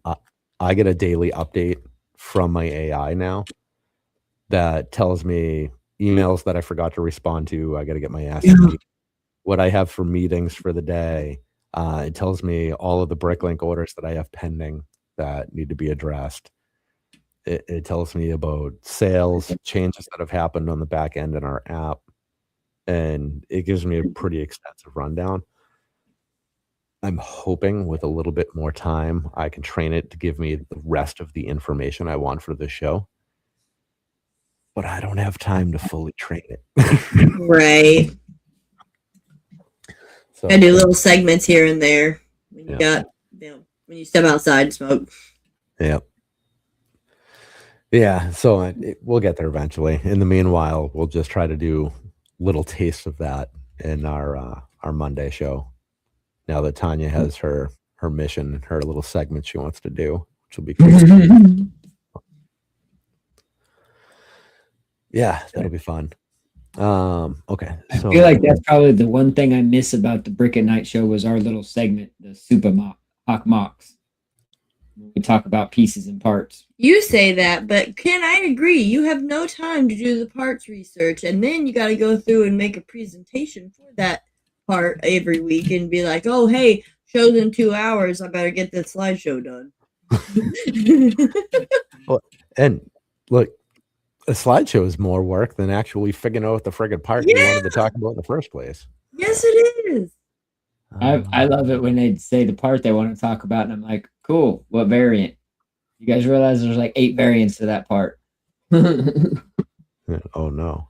Speaker 2: I get a daily update from my AI now that tells me emails that I forgot to respond to. I got to get my ass beat. What I have for meetings for the day. It tells me all of the Bricklink orders that I have pending that need to be addressed. It tells me about sales changes that have happened on the back end in our app. And it gives me a pretty extensive rundown. I'm hoping with a little bit more time, I can train it to give me the rest of the information I want for the show. But I don't have time to fully train it.
Speaker 3: Right.
Speaker 2: So
Speaker 3: I do little segments here and there. When you step outside and smoke.
Speaker 2: Yep. Yeah. So we'll get there eventually. In the meanwhile, we'll just try to do little tastes of that in our Monday show. Now that Tanya has her mission, her little segment she wants to do, which will be cool. Yeah, that'll be fun. Okay. So
Speaker 4: I feel like that's probably the one thing I miss about the Brick at Night show was our little segment, the Supahawk Mocks. We talk about pieces and parts.
Speaker 3: You say that, but Ken, I agree. You have no time to do the parts research, and then you got to go through and make a presentation for that part every week and be like, oh, hey, show's in 2 hours. I better get this slideshow done.
Speaker 2: Well, and look, a slideshow is more work than actually figuring out the friggin' part you wanted to talk about in the first place.
Speaker 3: Yes, it is.
Speaker 4: I love it when they say the part they want to talk about, and I'm like, cool, what variant? You guys realize there's like 8 variants to that part.
Speaker 2: Oh, no.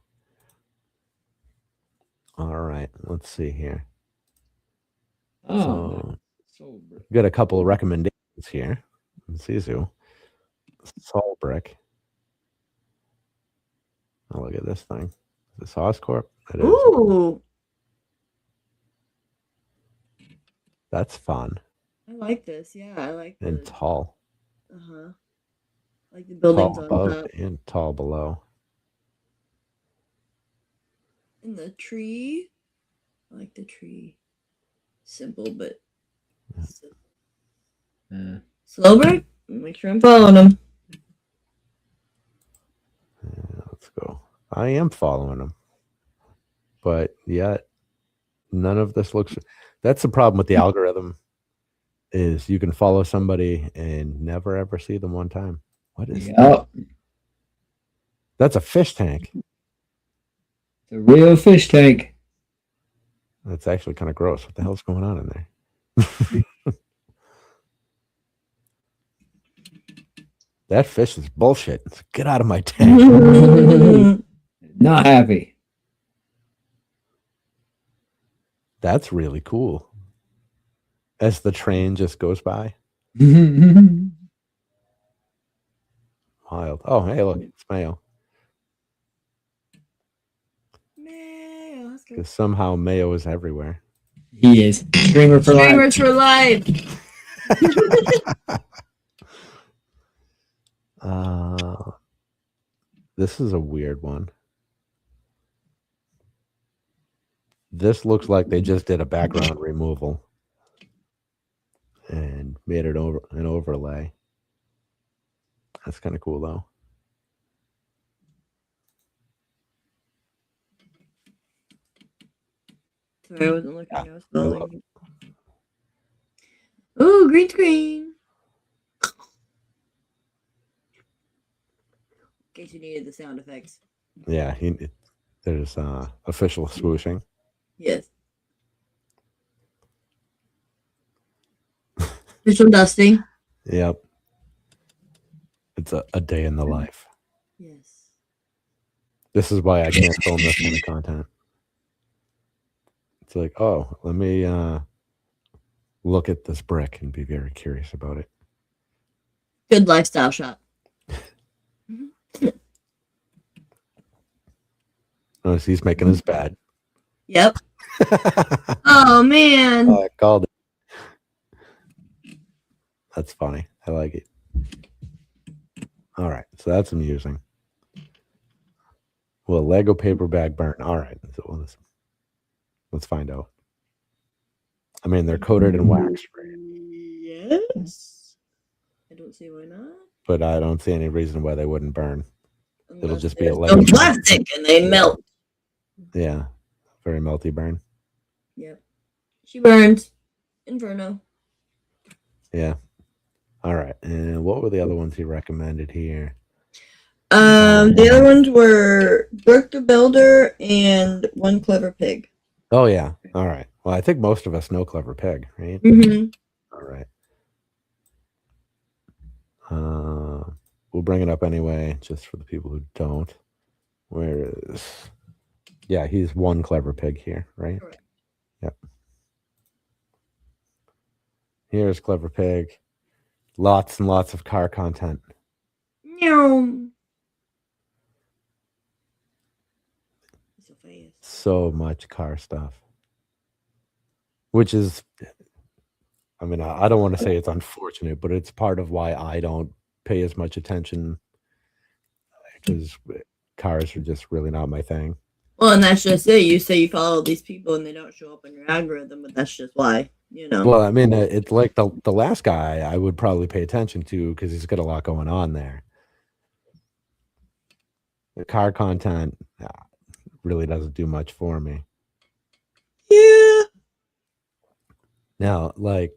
Speaker 2: All right, let's see here.
Speaker 4: Oh,
Speaker 2: Got a couple of recommendations here. Sisu. Sol Brick. Oh, look at this thing. Is this Oscorp? It is.
Speaker 3: Ooh,
Speaker 2: That's fun
Speaker 3: I like this. Yeah, I like
Speaker 2: and
Speaker 3: the
Speaker 2: tall.
Speaker 3: like the buildings
Speaker 2: Tall
Speaker 3: on
Speaker 2: above
Speaker 3: top
Speaker 2: and tall below.
Speaker 3: and the tree. I like the tree. Simple but slow break. Make sure I'm following them.
Speaker 2: Yeah, let's go. I am following them. But yet, none of this looks... That's the problem with the algorithm, is you can follow somebody and never ever see them one time. What is that? That's a fish tank.
Speaker 4: The real fish tank.
Speaker 2: That's actually kind of gross. What the hell's going on in there? That fish is bullshit. Get out of my tank.
Speaker 4: Not happy.
Speaker 2: That's really cool. As the train just goes by. Wild. Oh, hey, look, it's Mayo.
Speaker 3: Mayo, let's go.
Speaker 2: Because somehow Mayo is everywhere.
Speaker 4: He is. Streamer for life.
Speaker 3: Streamers for life.
Speaker 2: This is a weird one. This looks like they just did a background removal and made it over an overlay. That's kind of cool, though.
Speaker 3: Sorry, I wasn't looking. I was scrolling. Ooh, green screen. In case you needed the sound effects.
Speaker 2: Yeah, there's official swooshing.
Speaker 3: Yes. Official dusting.
Speaker 2: Yep. It's a day in the life.
Speaker 3: Yes.
Speaker 2: This is why I can't film this kind of content. It's like, oh, let me look at this brick and be very curious about it.
Speaker 3: Good lifestyle shot.
Speaker 2: Notice he's making his bed.
Speaker 3: Yep. Oh man.
Speaker 2: I called it. That's funny. I like it. All right, so that's amusing. Well, Lego paper bag burn. All right, so let's find out. I mean, they're coated in wax, right?
Speaker 3: Yes. I don't see why not.
Speaker 2: But I don't see any reason why they wouldn't burn. It'll
Speaker 3: Unless
Speaker 2: just be a
Speaker 3: there's
Speaker 2: Lego
Speaker 3: no plastic and they melt.
Speaker 2: Yeah, very melty burn.
Speaker 3: Yep. She burns. Inferno.
Speaker 2: Yeah. All right, and what were the other ones he recommended here?
Speaker 3: The other ones were Brooke the Builder and One Clever Pig.
Speaker 2: Oh yeah. All right. Well, I think most of us know Clever Pig, right?
Speaker 3: Mm-hmm.
Speaker 2: All right. We'll bring it up anyway, just for the people who don't. Where is... Yeah, he's One Clever Pig here, right?
Speaker 3: Correct.
Speaker 2: Yep. Here's Clever Pig. Lots and lots of car content.
Speaker 3: Meow. So fast.
Speaker 2: So much car stuff. Which is... I mean, I don't want to say it's unfortunate, but it's part of why I don't pay as much attention, because cars are just really not my thing.
Speaker 3: Well, and that's just it. You say you follow these people and they don't show up in your algorithm, but that's just why, you know.
Speaker 2: Well, I mean, it's like the last guy I would probably pay attention to because he's got a lot going on there. The car content really doesn't do much for me.
Speaker 3: Yeah.
Speaker 2: Now, like,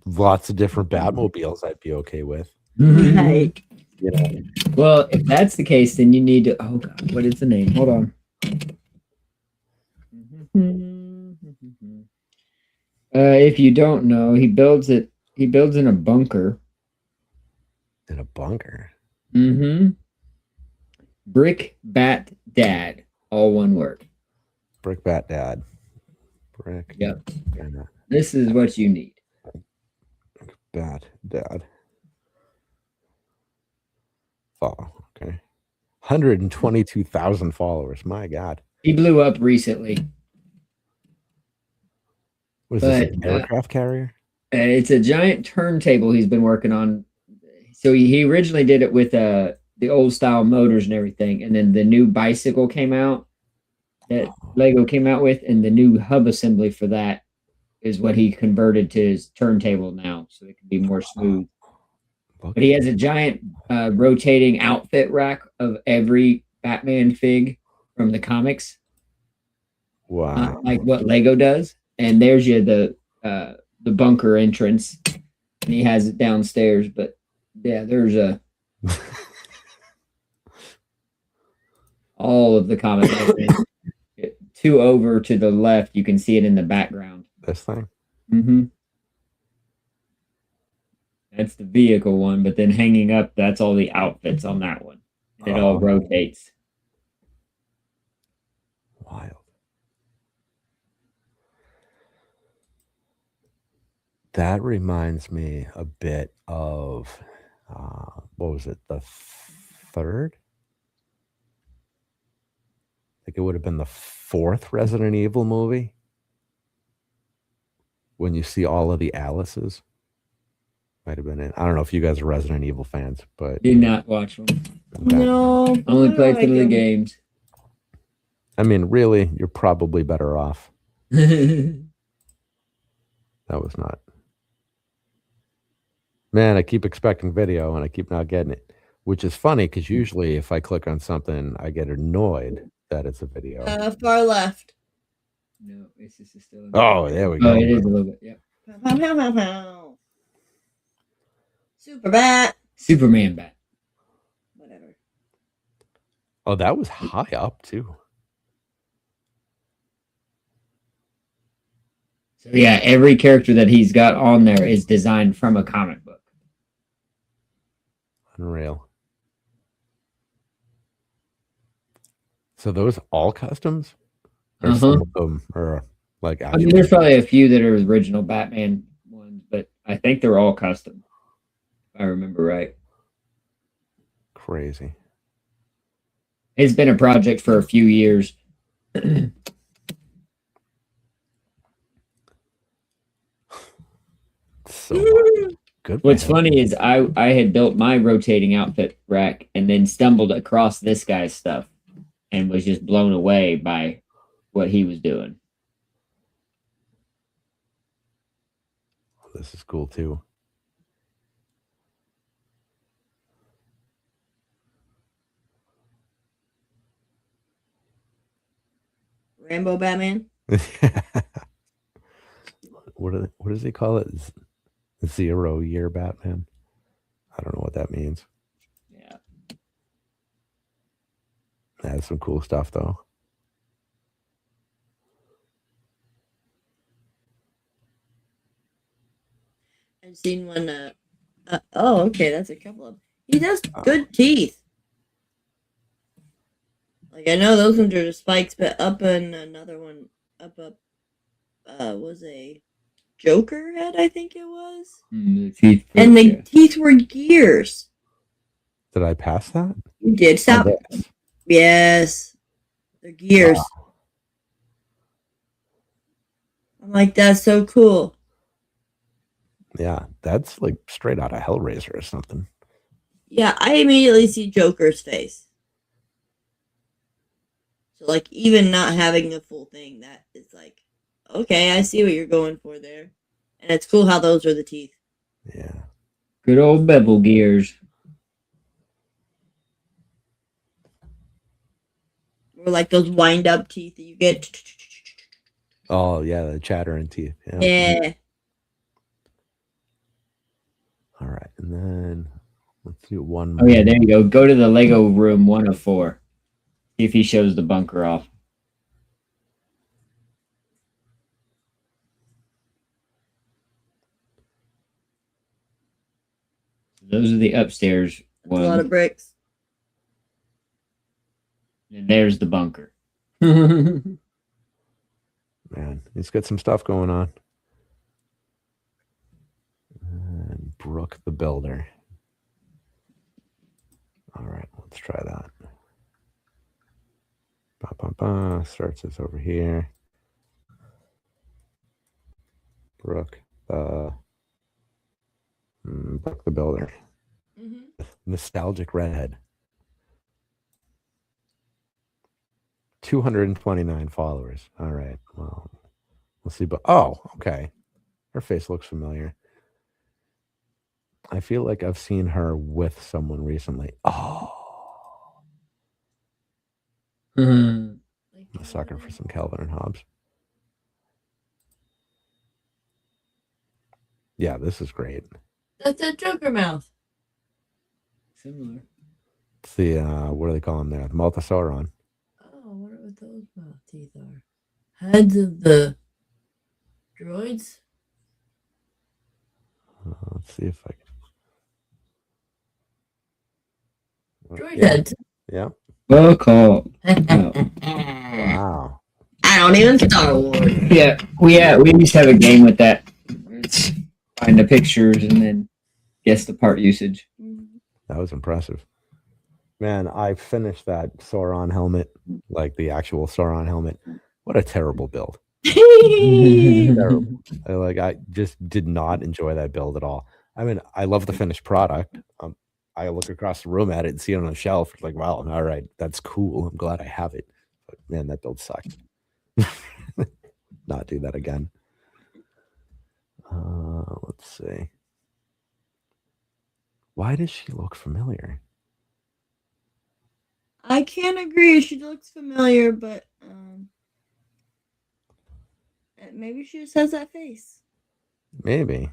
Speaker 2: lots of different Batmobiles I'd be okay with.
Speaker 3: Right.
Speaker 2: You know?
Speaker 4: Well, if that's the case, then you need to. Oh God, what is the name? Hold on. If you don't know, he builds it. He builds in a bunker.
Speaker 2: In a bunker.
Speaker 4: Mm-hmm. Brick Bat Dad, all one word.
Speaker 2: Brick Bat Dad. Brick.
Speaker 4: Yep.
Speaker 2: Dad.
Speaker 4: This is what you need.
Speaker 2: Bad dad. Follow. Okay. 122,000 followers. My God.
Speaker 4: He blew up recently.
Speaker 2: What is this?
Speaker 4: But,
Speaker 2: An aircraft carrier?
Speaker 4: It's a giant turntable he's been working on. So he originally did it with the old style motors and everything, and then the new bicycle came out that Lego came out with, and the new hub assembly for that is what he converted to his turntable now, so it can be more smooth. But he has a giant rotating outfit rack of every Batman fig from the comics,
Speaker 2: Wow.
Speaker 4: like what Lego does. And there's the bunker entrance, and he has it downstairs. But yeah, there's all of the comic. Two over to the left, you can see it in the background.
Speaker 2: This thing.
Speaker 4: Mm-hmm. That's the vehicle one, but then hanging up, that's all the outfits on that one. And it all rotates.
Speaker 2: Wild. That reminds me a bit of, what was it, the third? I think it would have been the fourth Resident Evil movie. When you see all of the Alices. Might have been it. I don't know if you guys are Resident Evil fans, but...
Speaker 4: Did not watch them.
Speaker 2: Okay.
Speaker 3: No.
Speaker 4: Only played
Speaker 3: like
Speaker 4: through the
Speaker 3: him.
Speaker 4: games.
Speaker 2: I mean, really, you're probably better off.
Speaker 4: Yeah.
Speaker 2: That was not... Man, I keep expecting video and I keep not getting it. Which is funny, because usually if I click on something, I get annoyed that it's a video.
Speaker 3: Far left.
Speaker 4: No, it's just still.
Speaker 2: Oh, there we go.
Speaker 4: Oh, it is a little bit. Yeah.
Speaker 3: Pow, pow, pow, pow. Super bat.
Speaker 4: Superman bat.
Speaker 3: Whatever.
Speaker 2: Oh, that was high up, too.
Speaker 4: So yeah, every character that he's got on there is designed from a comic book.
Speaker 2: Unreal. So those all customs? Or some of them are like
Speaker 4: I mean,
Speaker 2: actual...
Speaker 4: there's probably a few that are original Batman ones, but I think they're all custom. If I remember right.
Speaker 2: Crazy.
Speaker 4: It's been a project for a few years.
Speaker 2: So much. Good.
Speaker 4: What's funny is I had built my rotating outfit rack and then stumbled across this guy's stuff and was just blown away by what he was doing.
Speaker 2: This is cool too.
Speaker 3: Rambo Batman.
Speaker 2: What does he call it? 0 year Batman? I don't know what that means.
Speaker 4: Yeah.
Speaker 2: That's some cool stuff though.
Speaker 3: I've seen one. Oh, okay, that's a couple of. He does good teeth. Like I know those ones are the spikes, but up in another one, up, was a Joker head, I think it was.
Speaker 4: The teeth.
Speaker 3: And the teeth were gears.
Speaker 2: Did I pass that?
Speaker 3: You did stop.
Speaker 2: Oh, this.
Speaker 3: Yes, they're gears.
Speaker 2: Wow.
Speaker 3: I'm like, that's so cool.
Speaker 2: Yeah, that's like straight out of Hellraiser or something.
Speaker 3: Yeah, I immediately see Joker's face. So, like, even not having the full thing, that is like, okay, I see what you're going for there. And it's cool how those are the teeth.
Speaker 2: Yeah.
Speaker 4: Good old bevel gears.
Speaker 3: Or like those wind up teeth that you get.
Speaker 2: Oh yeah, the chattering teeth. Yeah.
Speaker 3: Yeah.
Speaker 2: All right, and then let's do one more.
Speaker 4: Oh yeah, there you go. Go to the Lego room 104. See if he shows the bunker off. Those are the upstairs
Speaker 3: That's a lot
Speaker 4: ones.
Speaker 3: of bricks.
Speaker 4: And there's the bunker.
Speaker 2: Man, he's got some stuff going on. And Brooke the Builder. All right, let's try that. Starts this over here. Brooke the Builder. Nostalgic redhead. 229 followers. All right. Well, we'll see. But okay. Her face looks familiar. I feel like I've seen her with someone recently. Oh, I'm a sucker for some Calvin and Hobbes. Yeah, this is great.
Speaker 5: That's a Joker mouth.
Speaker 4: Similar.
Speaker 2: It's the what do they call them there? The Multisauron.
Speaker 5: Oh, I wonder what those mouth teeth are. Heads of the droids?
Speaker 2: Let's see if I can.
Speaker 5: Droid heads.
Speaker 2: Yeah.
Speaker 4: Well called.
Speaker 2: Wow.
Speaker 3: I don't even Star Wars.
Speaker 4: Yeah, we used to have a game with that. It's find the pictures and then guess the part usage.
Speaker 2: That was impressive. Man, I finished that Sauron helmet, like the actual Sauron helmet. What a terrible build. Terrible. I just did not enjoy that build at all. I mean, I love the finished product. I look across the room at it and see it on a shelf. It's like, wow, all right, that's cool. I'm glad I have it. But man, that build sucked. Not do that again. Let's see. Why does she look familiar?
Speaker 3: I can't agree. She looks familiar, but maybe she just has that face.
Speaker 2: Maybe.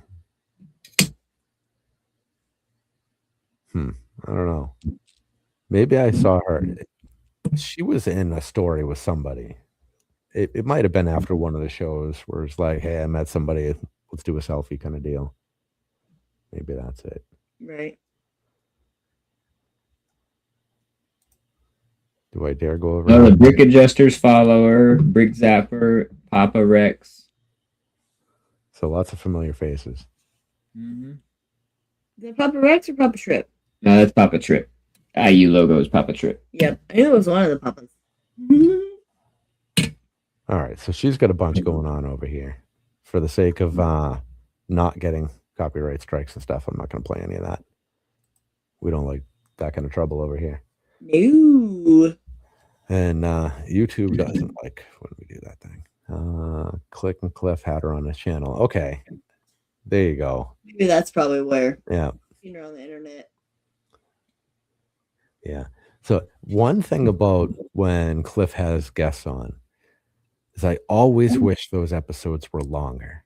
Speaker 2: I don't know. Maybe I saw her. She was in a story with somebody. It might have been after one of the shows where it's like, hey, I met somebody. Let's do a selfie kind of deal. Maybe that's it.
Speaker 3: Right.
Speaker 2: Do I dare go over?
Speaker 4: No, the Brick Adjusters follower, Brick Zapper, Papa Rex.
Speaker 2: So lots of familiar faces.
Speaker 4: Mm-hmm.
Speaker 3: Is that Papa Rex or Papa Shrimp?
Speaker 4: No, that's Papa Trip. IU logo is Papa Trip.
Speaker 3: Yep. I knew it was one of the Papas.
Speaker 2: All right, so she's got a bunch going on over here. For the sake of not getting copyright strikes and stuff, I'm not going to play any of that. We don't like that kind of trouble over here.
Speaker 3: No.
Speaker 2: And YouTube doesn't like when we do that thing. Click and Cliff had her on the channel. Okay, there you go.
Speaker 3: Maybe that's probably where.
Speaker 2: Yeah.
Speaker 3: Seen her on the internet.
Speaker 2: Yeah. So one thing about when Cliff has guests on is I always wish those episodes were longer.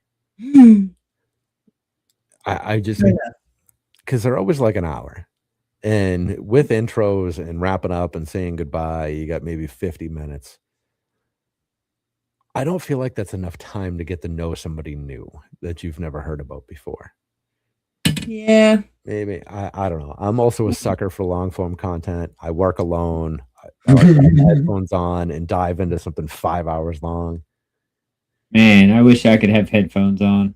Speaker 2: I just, because they're always like an hour. And with intros and wrapping up and saying goodbye, you got maybe 50 minutes. I don't feel like that's enough time to get to know somebody new that you've never heard about before.
Speaker 3: Yeah.
Speaker 2: Maybe. I don't know. I'm also a sucker for long form content. I work alone. I like to have headphones on and dive into something 5 hours long.
Speaker 4: Man, I wish I could have headphones on.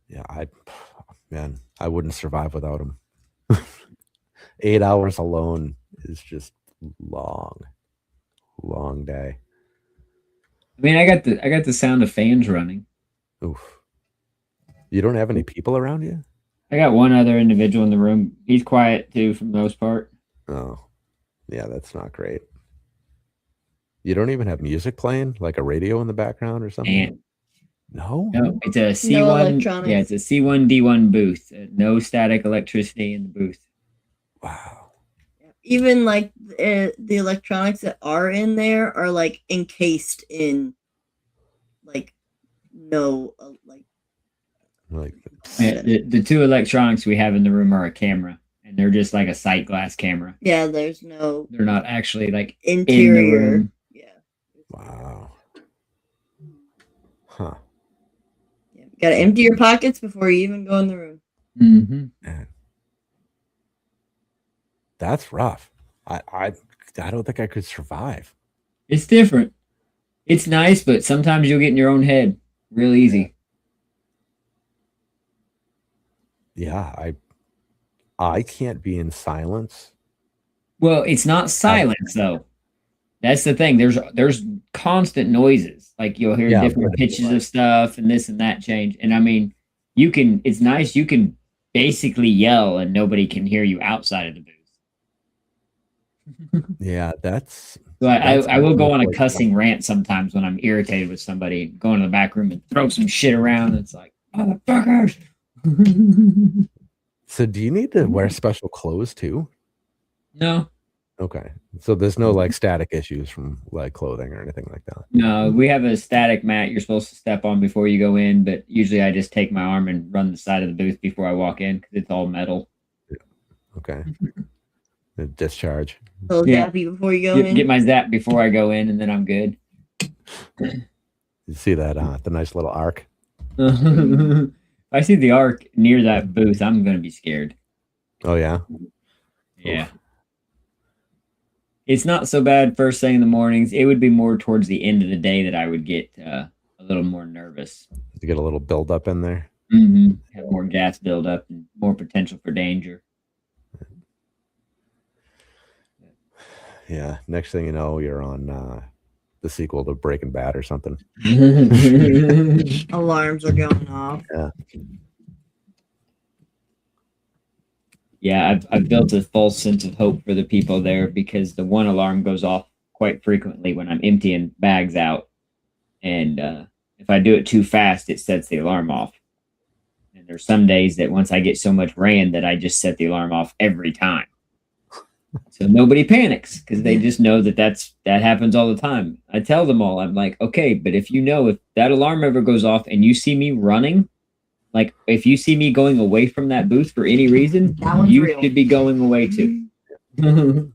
Speaker 2: Yeah, I wouldn't survive without them. 8 hours alone is just long day.
Speaker 4: I mean, I got the sound of fans running.
Speaker 2: Oof. You don't have any people around you?
Speaker 4: I got one other individual in the room. He's quiet too, for the most part.
Speaker 2: Oh, yeah, that's not great. You don't even have music playing, like a radio in the background or something?
Speaker 4: And
Speaker 2: No?
Speaker 4: no, it's a C1.
Speaker 3: No electronics.
Speaker 4: Yeah, it's a C1D1 booth. No static electricity in the booth.
Speaker 2: Wow.
Speaker 3: Even like the electronics that are in there are like encased in like no
Speaker 2: Like,
Speaker 4: Yeah, the two electronics we have in the room are a camera, and they're just like a sight glass camera.
Speaker 3: yeah, there's no
Speaker 4: They're not actually like
Speaker 3: interior.
Speaker 4: in the room.
Speaker 3: Yeah.
Speaker 2: wow. Huh.
Speaker 3: Yeah. You gotta empty your pockets before you even go in the room.
Speaker 4: Mm-hmm.
Speaker 2: Man. That's rough. I don't think I could survive.
Speaker 4: It's different. It's nice, but sometimes you'll get in your own head real easy.
Speaker 2: yeah, I can't be in silence.
Speaker 4: Well, it's not silence though. That's the thing. There's constant noises. Like you'll hear
Speaker 2: Yeah,
Speaker 4: different
Speaker 2: but
Speaker 4: pitches of stuff and this and that change. And I mean, you can. It's nice. You can basically yell and nobody can hear you outside of the booth.
Speaker 2: yeah, that's
Speaker 4: So
Speaker 2: that's
Speaker 4: I will go on a
Speaker 2: like-
Speaker 4: cussing rant sometimes when I'm irritated with somebody. Go into the back room and throw some shit around. It's like motherfuckers.
Speaker 2: So do you need to wear special clothes too?
Speaker 4: No,
Speaker 2: Okay. So there's no like static issues from like clothing or anything like that.
Speaker 4: no, we have a static mat you're supposed to step on before you go in, but usually I just take my arm and run the side of the booth before I walk in because it's all metal.
Speaker 2: Okay. The discharge.
Speaker 3: So
Speaker 4: Yeah.
Speaker 3: happy before you go in.
Speaker 4: Get my zap before I go in, and then I'm good.
Speaker 2: You see that the nice little arc?
Speaker 4: If I see the arc near that booth, I'm gonna be scared.
Speaker 2: Oh yeah.
Speaker 4: Yeah. It's not so bad first thing in the mornings. It would be more towards the end of the day that I would get a little more nervous.
Speaker 2: You get a little buildup in there.
Speaker 4: Have more gas buildup and more potential for danger.
Speaker 2: Yeah. Next thing you know, you're on the sequel to Breaking Bad or something.
Speaker 3: Alarms are going off.
Speaker 4: Yeah, I've built a false sense of hope for the people there because the one alarm goes off quite frequently when I'm emptying bags out. And if I do it too fast, it sets the alarm off. And there's some days that once I get so much rain that I just set the alarm off every time. So nobody panics because they just know that that happens all the time. I tell them all, I'm like, okay, but if that alarm ever goes off and you see me running, like if you see me going away from that booth for any reason,
Speaker 3: That one's
Speaker 4: you
Speaker 3: real.
Speaker 4: should be going away too. If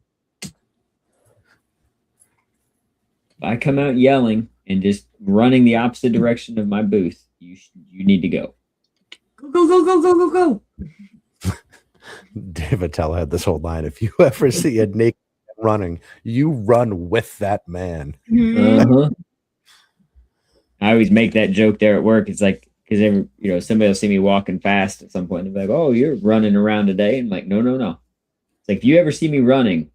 Speaker 4: I come out yelling and just running the opposite direction of my booth, you need to go.
Speaker 3: Go, go, go, go, go, go, go.
Speaker 2: Dave Attell had this whole line: if you ever see a naked man running, you run with that man.
Speaker 4: Uh-huh. I always make that joke there at work. It's like, because somebody will see me walking fast at some point and they'll be like, oh, you're running around today. And I'm like, no. It's like, if you ever see me running,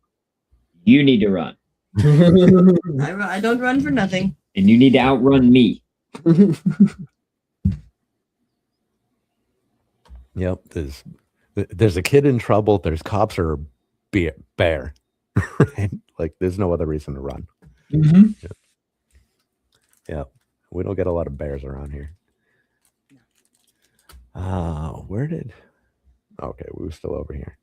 Speaker 4: you need to run.
Speaker 3: I don't run for nothing.
Speaker 4: And you need to outrun me.
Speaker 2: Yep. There's a kid in trouble. There's cops or bear. Right? Like there's no other reason to run. Yeah. We don't get a lot of bears around here. Okay, we were still over here.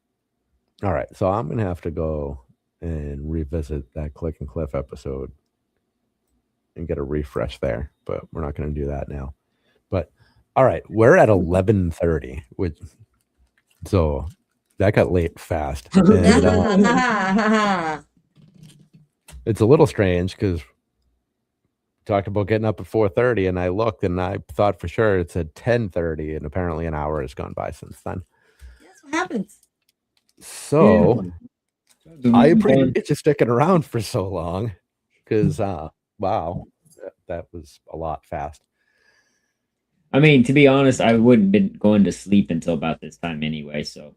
Speaker 2: All right, so I'm gonna have to go and revisit that Click and Cliff episode and get a refresh there, but we're not gonna do that now. But all right, we're at 11:30, so that got late fast. And, it's a little strange because talked about getting up at 4:30 and I looked and I thought for sure it said 10:30 and apparently an hour has gone by since then.
Speaker 3: That's what happens.
Speaker 2: So I appreciate you sticking around for so long because wow, that was a lot fast.
Speaker 4: I mean, to be honest, I wouldn't been going to sleep until about this time anyway, so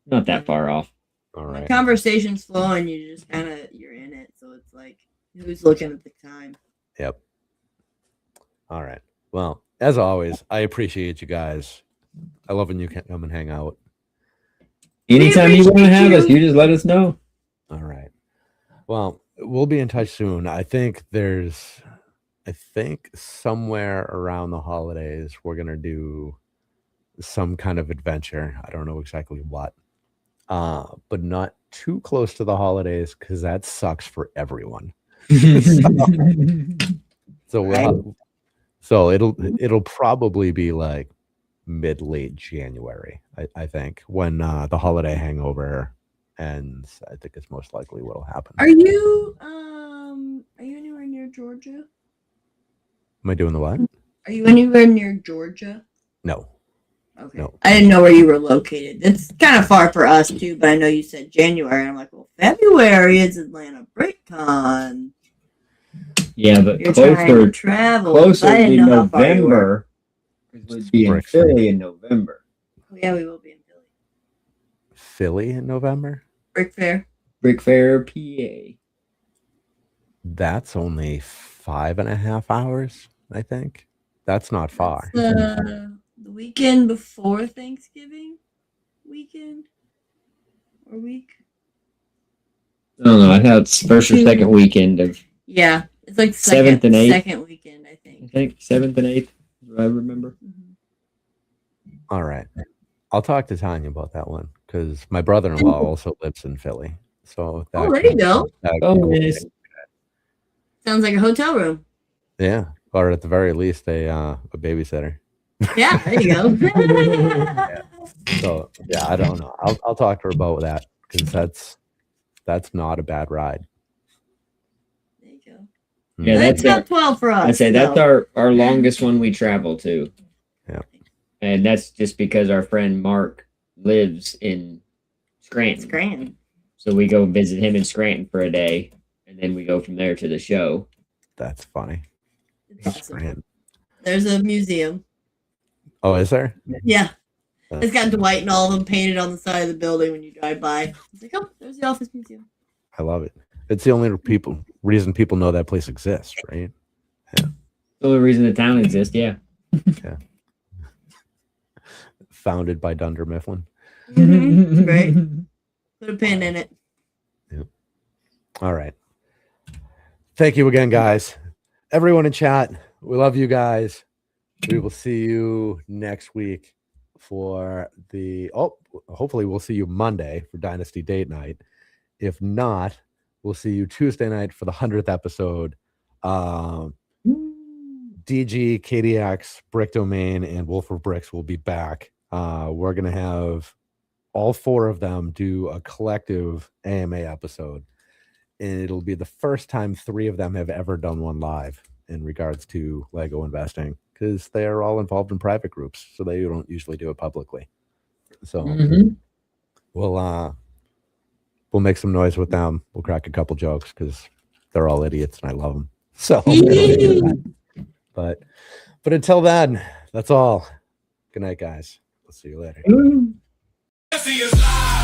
Speaker 4: not that far off.
Speaker 2: All right.
Speaker 3: The conversation's flowing, you just you're in it, so it's like who's looking at the time.
Speaker 2: Yep. All right. Well, as always, I appreciate you guys. I love when you can come and hang out.
Speaker 4: Anytime you want to have
Speaker 3: you.
Speaker 4: us, you just let us know.
Speaker 2: All right. Well, we'll be in touch soon. I think somewhere around the holidays, we're going to do some kind of adventure. I don't know exactly what, but not too close to the holidays because that sucks for everyone. So it'll probably be like late January, I think, when the holiday hangover ends. I think it's most likely what'll happen.
Speaker 3: Are you anywhere near Georgia?
Speaker 2: Am I doing the what?
Speaker 3: Are you anywhere near Georgia?
Speaker 2: No.
Speaker 3: Okay.
Speaker 2: No.
Speaker 3: I didn't know where you were located. It's kind of far for us too, but I know you said January. I'm like, well, February is Atlanta BrickCon.
Speaker 4: Yeah, but
Speaker 3: You're trying to travel.
Speaker 4: closer
Speaker 3: I didn't
Speaker 4: in
Speaker 3: know how far you were.
Speaker 4: November, because we'd be in
Speaker 2: Brick.
Speaker 4: Philly in November.
Speaker 3: Oh yeah, we will be in Philly.
Speaker 2: Philly in November?
Speaker 3: Brick Fair.
Speaker 4: Brick Fair, PA.
Speaker 2: That's only 5.5 hours, I think. That's not far.
Speaker 3: The weekend before Thanksgiving weekend or week.
Speaker 4: I don't know. I thought it's first or second weekend of.
Speaker 3: Yeah, it's like
Speaker 4: Seventh
Speaker 3: second
Speaker 4: and eighth?
Speaker 3: second weekend, I
Speaker 4: I
Speaker 3: think.
Speaker 4: think 7th and 8th. Do I remember?
Speaker 3: Mhm.
Speaker 2: All right. I'll talk to Tanya about that one because my brother-in-law also lives in Philly. So
Speaker 3: Oh, there you go.
Speaker 4: Oh, yes.
Speaker 3: Sounds like a hotel room.
Speaker 2: Yeah, or at the very least a babysitter.
Speaker 3: Yeah, there you go.
Speaker 2: So yeah, I don't know. I'll talk to her about that because that's not a bad ride.
Speaker 3: There you go.
Speaker 4: Yeah,
Speaker 3: That's
Speaker 4: that's
Speaker 3: about 12 for us.
Speaker 4: I'd say that's
Speaker 3: though.
Speaker 4: our longest one we travel to.
Speaker 2: Yeah.
Speaker 4: And that's just because our friend Mark lives in Scranton.
Speaker 3: It's grand.
Speaker 4: So we go visit him in Scranton for a day, and then we go from there to the show.
Speaker 2: That's funny.
Speaker 3: It's awesome.
Speaker 2: Grand.
Speaker 3: There's a museum.
Speaker 2: Oh, is there?
Speaker 3: Yeah. It's got Dwight and all of them painted on the side of the building when you drive by. It's like, oh, there's the Office Museum.
Speaker 2: I love it. It's the only reason people know that place exists, right?
Speaker 4: The only reason the town exists, yeah.
Speaker 2: Yeah. Founded by Dunder Mifflin.
Speaker 3: Mm-hmm. Great. Put a pin in it.
Speaker 2: All right. Thank you again, guys. Everyone in chat, we love you guys. We will see you next week for hopefully we'll see you Monday for Dynasty Date Night. If not, we'll see you Tuesday night for the 100th episode. DG, KDX, Brick Domain, and Wolf of Bricks will be back. We're going to have all 4 of them do a collective AMA episode. And it'll be the first time 3 of them have ever done one live in regards to Lego investing because they are all involved in private groups. So they don't usually do it publicly. So we'll make some noise with them. We'll crack a couple jokes because they're all idiots and I love them. So, but until then, that's all. Good night, guys. We'll see you later.
Speaker 1: See us live.